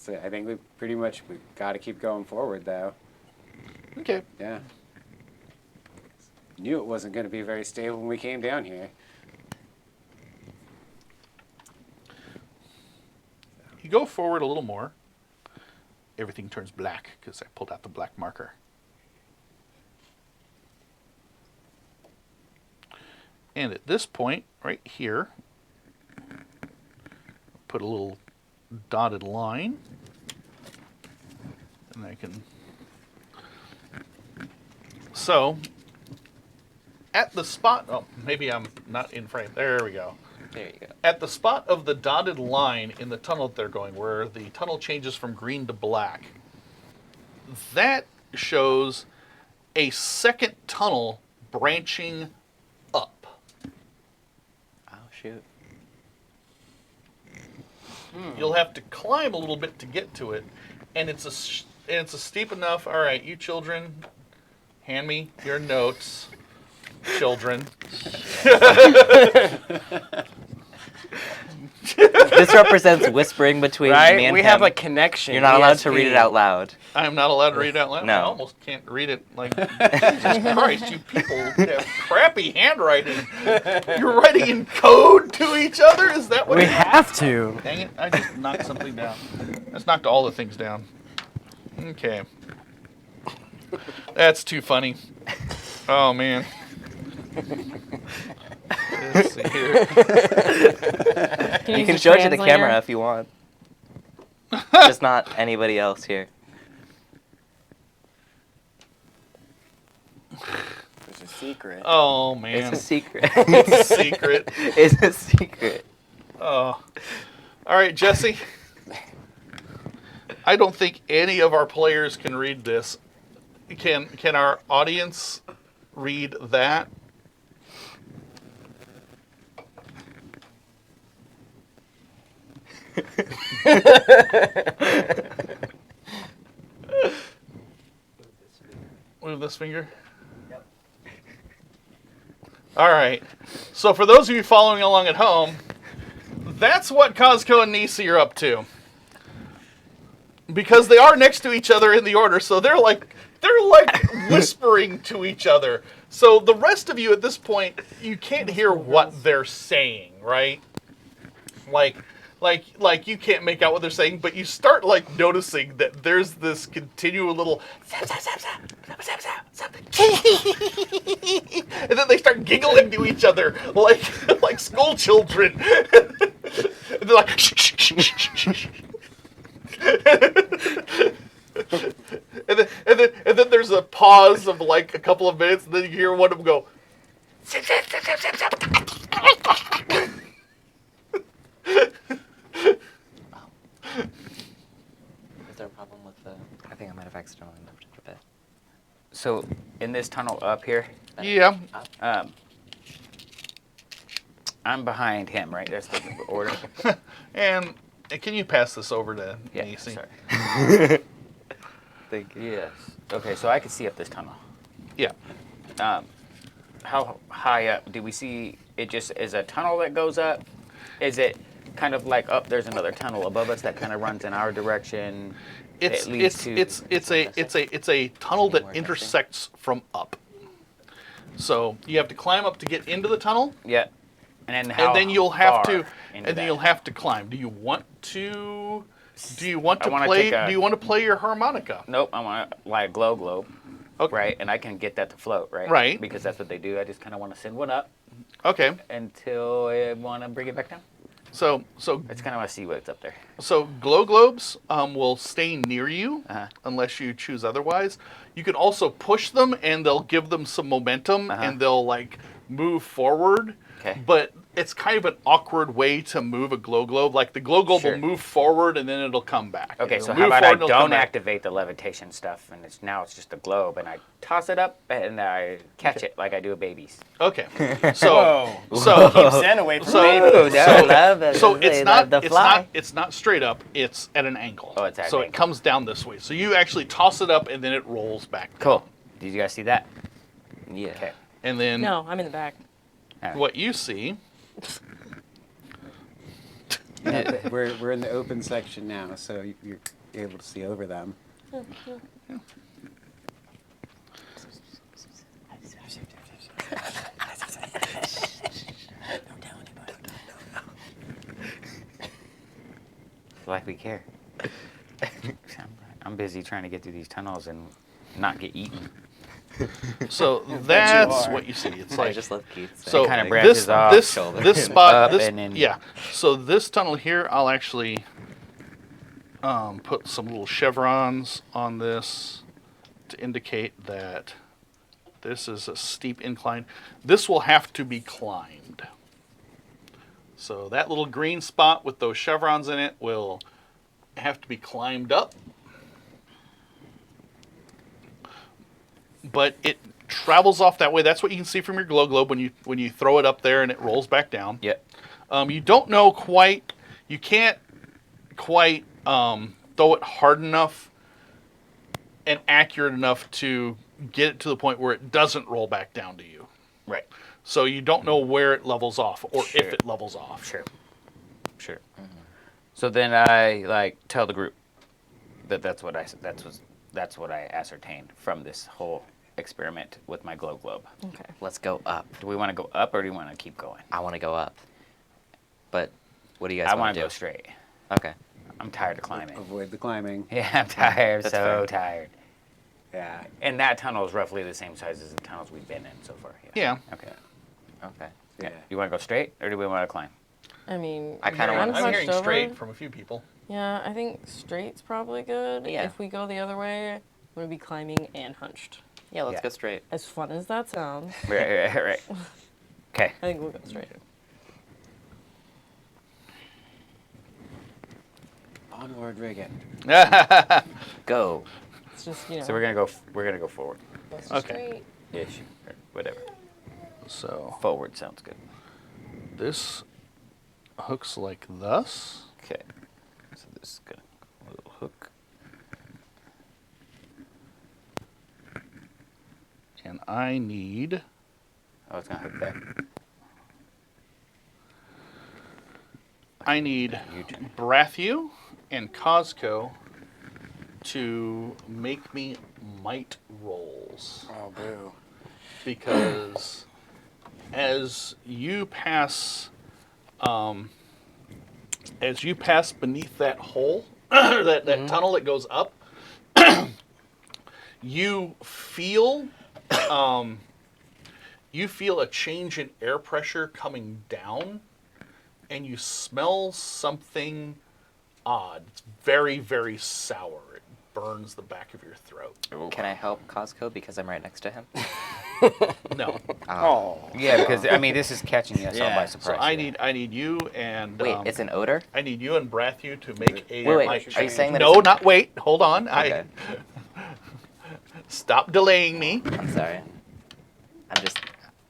it. I think we've got to keep going forward, though. Okay. Yeah. Knew it wasn't going to be very stable when we came down here. You go forward a little more. Everything turns black because I pulled out the black marker. And at this point, right here, put a little dotted line. And I can... So, at the spot... Oh, maybe I'm not in frame. There we go. There you go. At the spot of the dotted line in the tunnel that they're going, where the tunnel changes from green to black, that shows a second tunnel branching up. Oh, shoot. You'll have to climb a little bit to get to it, and it's a steep enough. All right, you children, hand me your notes, children. This represents whispering between me Right? and We him. have a connection. You're not allowed to ESP. read it out loud. I am not allowed to read it out loud. No. I almost can't read it. Like, Jesus Christ, you people have crappy handwriting. You're writing in code to each other? Is that what We it is? have to. Dang it, I just knocked something down. That's knocked all the things down. Okay. That's too funny. Oh, man. Let's see here. You can show it to the camera if you want. Just not anybody else here. There's a secret. Oh, man. It's a secret. It's a secret. It's a secret. Oh. All right, Jesse. I don't think any of our players can read this. Can our audience read that? Move this finger. Yep. All right. So for those of you following along at home, that's what Cosco and Nisi are up to. Because they are next to each other in the order, so they're like whispering to each other. So the rest of you at this point, you can't hear what they're saying, right? Like you can't make out what they're saying, but you start noticing that there's this continual little and then they start giggling to each other like school children. And they're like and then there's a pause of a couple of minutes, and then you hear one of them go. Is there a problem with the... I think I might have accidentally moved it a bit. So in this tunnel up here, Yeah. I'm behind him, right? That's the order. And And can you pass this over to Yeah, Macy? sorry. Thank you. Yes. Okay, so I can see up this tunnel. Yeah. How high up do we see it? Just is a tunnel that goes up? Is it kind of like up? There's another tunnel above us that kind of runs in our direction. It's It leads to it's a tunnel that more intersects from up. So you have to climb up to get into the tunnel, yeah. And then how and then you'll have to far and into then that? you'll have to climb. Do you want to? Do you want I to wanna play? take a- Do you want to play your harmonica? Nope, I want to like a glow globe. Okay. Right, and I can get that to float, right? Right. Because that's what they do. I just kind of want to send one up Okay. until I want to bring it back down. So I just kind of want to see what's up there. glow globes will stay near you Uh-huh. unless you choose otherwise. You can also push them, and they'll give them some momentum, Uh-huh. and they'll like move forward. Okay. But it's kind of an awkward way to move a glow globe. Like the glow globe Sure. will move forward, and then it'll come back. Okay, It'll so move how about forward I and it'll come don't back. activate the levitation stuff, and it's just a globe, and I toss it up and I catch it like I do a baby's. Okay. So Whoa. so Keep Zen away from so- babies. so it's not straight up. It's at an angle. Oh, it's at so an it angle. comes down this way. So you actually toss it up, and then it rolls back. Cool. Did you guys see that? Yeah. Okay. And then No, I'm in the back. what you see. We're in the open section now, so you're able to see over them. Like we care. I'm busy trying to get through these tunnels and not get eaten. So that's are. what you see. It's I like just love Keith. so It kinda this branches off, this shoulder. this spot Up this and then- yeah. So this tunnel here, I'll actually put some little chevrons on this to indicate that this is a steep incline. This will have to be climbed. So that little green spot with those chevrons in it will have to be climbed up. But it travels off that way. That's what you can see from your glow globe when you throw it up there and it rolls back down. Yep. You don't know quite. You can't quite throw it hard enough and accurate enough to get it to the point where it doesn't roll back down to you. Right. So you don't know where it levels off or Sure. if it levels off. Sure. Sure. So then I like tell the group that that's what I ascertained from this whole experiment with my glow globe. Okay. Let's go up. Do we want to go up or do we want to keep going? I want to go up. But what do you guys I want want to to do? go straight. Okay. I'm tired of climbing. Avoid the climbing. Yeah, I'm tired. That's So fair. tired. Yeah. And that tunnel is roughly the same size as the tunnels we've been in so far. Yeah. Okay. Okay. Yeah. Yeah. You want to go straight or do we want to climb? I mean, I kinda you're wanna- I'm unhunched hearing over. straight from a few people. Yeah, I think straight's probably good. Yeah. If we go the other way, I'm gonna be climbing and hunched. Yeah, let's Yeah. go straight. As fun as that sounds, Right. Okay. I think we'll go straight. Onward, Reagan. Go. It's just, you know. So we're gonna go forward. let's Okay. straight. Ish. Or whatever. So Forward sounds good. this hooks like thus. Okay. So this is gonna a little hook. And I need Oh, it's gonna hook there. U-turn. Brathu and Cosco to make me might rolls. Oh, boo. Because as you pass beneath that hole, that tunnel that goes up, you feel a change in air pressure coming down, and you smell something odd. It's very, very sour. It burns the back of your throat. Can I help Costco because I'm right next to him? No. Oh. Yeah, because I mean this is catching us all Yeah. by So surprise. So I need you and Wait, it's an odor? I need you and Brathu to make a Wait, might are you check. saying that No, it's- not wait. Hold on. Okay. Stop delaying me. I'm sorry.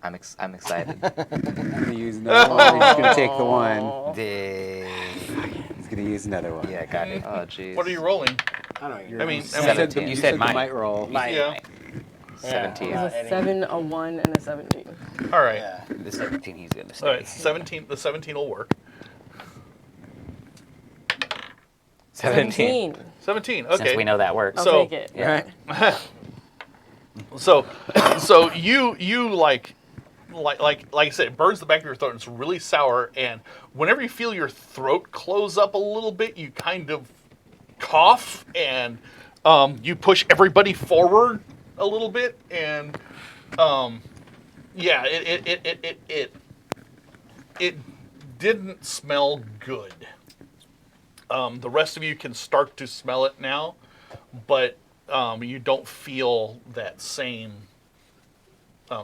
I'm excited. I'm gonna use no. We're just gonna take the one. Dang. He's gonna use another one. Yeah, got it. Oh, jeez. What are you rolling? I don't know. You're- I mean, you said the, You you said the mine. might roll. Yeah. 17. It was a 7, a 1, and a 17. All right. Yeah. The 17 he's gonna stay. All right. 17. The 17 will work. 17. 17. Okay. Since we know that works. I'll So- take it. Yeah. So you like I said, it burns the back of your throat. And it's really sour, and whenever you feel your throat close up a little bit, you kind of cough, and you push everybody forward a little bit, and yeah, it didn't smell good. The rest of you can start to smell it now, but you don't feel that same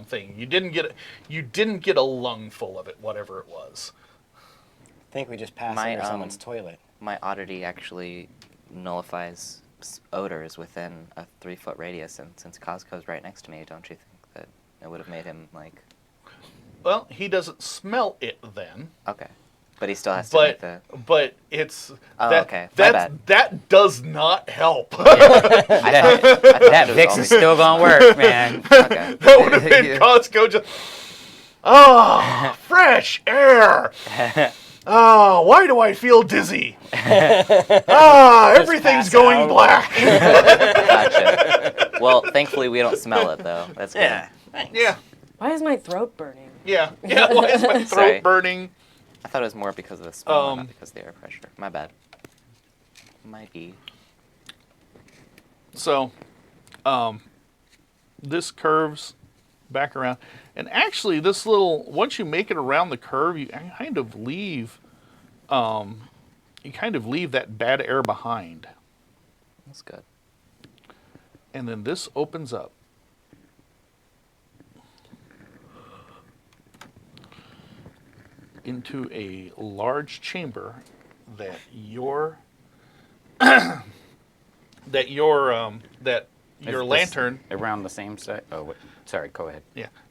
thing. You didn't get a lung full of it, whatever it was. I think we just passed My, under someone's toilet. My oddity actually nullifies odors within a 3-foot radius, and since Costco's right next to me, don't you think that it would have made him like? Well, he doesn't smell it then, Okay, but he still has to make the. but it's Oh, that okay. My bad. that does not help. I thought That it was Vicks always- is still gonna work, man. Okay. That would have been Costco just. Oh, fresh air. Oh, why do I feel dizzy? Everything's going black. Gotcha. Well, thankfully we don't smell it though. That's good. Yeah. Yeah, Why is my throat burning? yeah. Why is my throat Sorry. burning? I thought it was more because of the smell, not Um, because of the air pressure. My bad. Might be. So, this curves back around, and actually, this little once you make it around the curve, you kind of leave, that bad air behind, That's good. and then this opens up. Into a large chamber that your Is this lantern around the same side. Oh, wait. Sorry. Go ahead.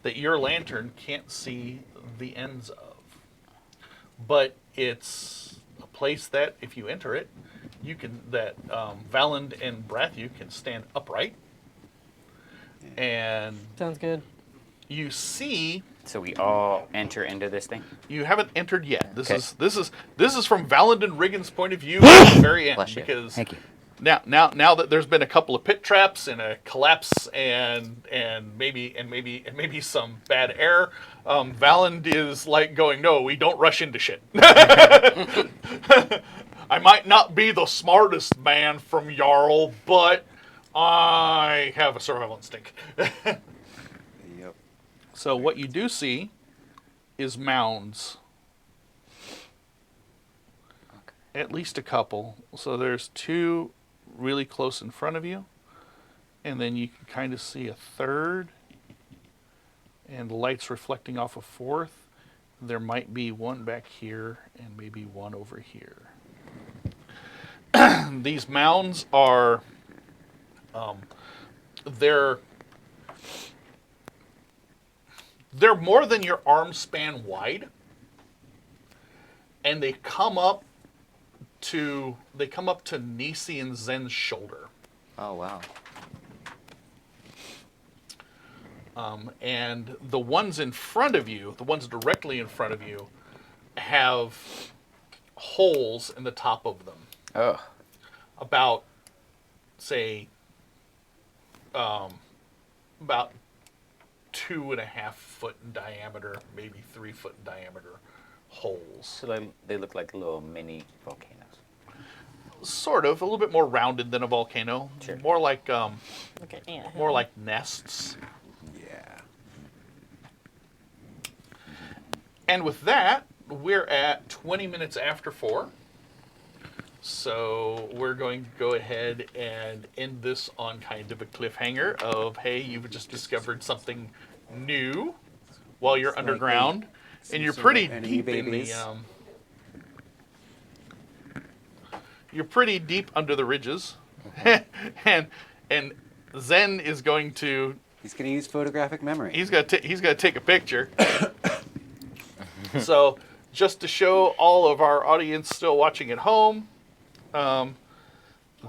that your lantern can't see the ends of. But it's a place that if you enter it, you can Valand and Brathu can stand upright, and Sounds good. you see. So we all enter into this thing. You haven't entered yet. This Okay. is from Valand and Riggins' point of view at the very end, Bless you. because Thank you. now that there's been a couple of pit traps and a collapse and maybe some bad air, Valand is like going, no, we don't rush into shit. I might not be the smartest man from Jarl, but I have a survival instinct. Yep. So what you do see is mounds. At least a couple. So there's two really close in front of you, and then you can kind of see a third, and the light's reflecting off a fourth. There might be one back here and maybe one over here. These mounds are they're more than your arm span wide, and they come up to Nisi and Zen's shoulder. Oh wow. And the ones in front of you, the ones directly in front of you, have holes in the top of them. Oh. About, say, about 2.5 foot in diameter, maybe 3 foot in diameter holes. So they look like little mini volcanoes. Sort of, a little bit more rounded than a volcano. Sure. More like Like an ant. more like nests. Yeah. And with that, we're at 20 minutes after 4. So we're going to go ahead and end this on kind of a cliffhanger of, hey, you've just discovered something new while you're underground, and you're some pretty enemy deep babies. in the you're pretty deep under the ridges, and Zen is going to He's going to use photographic memory. he's gonna take a picture. So just to show all of our audience still watching at home,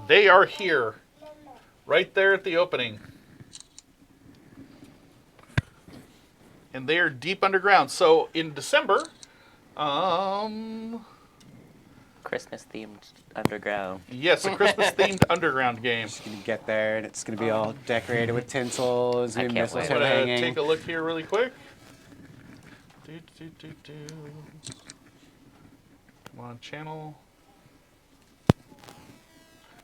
they are here, right there at the opening. And they are deep underground. So in December, Christmas themed underground. yes, a Christmas-themed underground game. Just gonna get there, and it's gonna be all decorated with tinsel, I can't missiles wait. I'm gonna hanging. take a look here really quick. Come on, channel.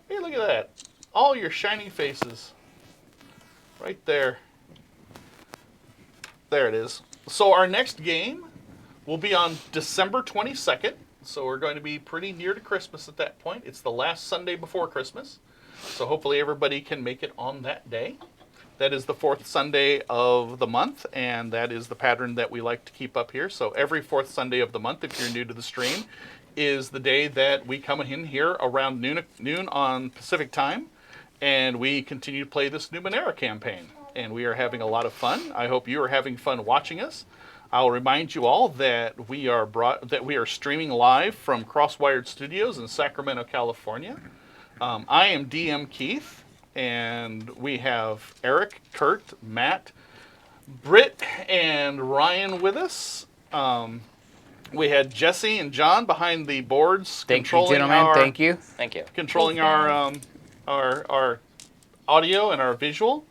Hey, look at that. All your shiny faces. Right there. There it is. So our next game will be on December 22nd. So we're going to be pretty near to Christmas at that point. It's the last Sunday before Christmas. So hopefully everybody can make it on that day. That is the fourth Sunday of the month, and that is the pattern that we like to keep up here. So every fourth Sunday of the month, if you're new to the stream, is the day that we come in here around noon on Pacific time, and we continue to play this Numenera campaign. And we are having a lot of fun. I hope you are having fun watching us. I'll remind you all that we are streaming live from Crosswired Studios in Sacramento, California. I am DM Keith, and we have Eric, Kurt, Matt, Britt, and Ryan with us. We had Jesse and John behind the boards, Thank you, gentlemen. Thank you. Thank you. controlling Thanks, our audio and our visual.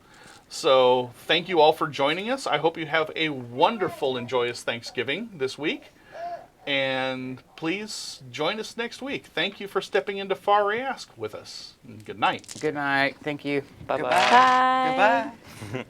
So thank you all for joining us. I hope you have a wonderful and joyous Thanksgiving this week. And please join us next week. Thank you for stepping into Fahr Ryasc with us. And good night. Good night. Thank you. Bye-bye. Bye. Goodbye.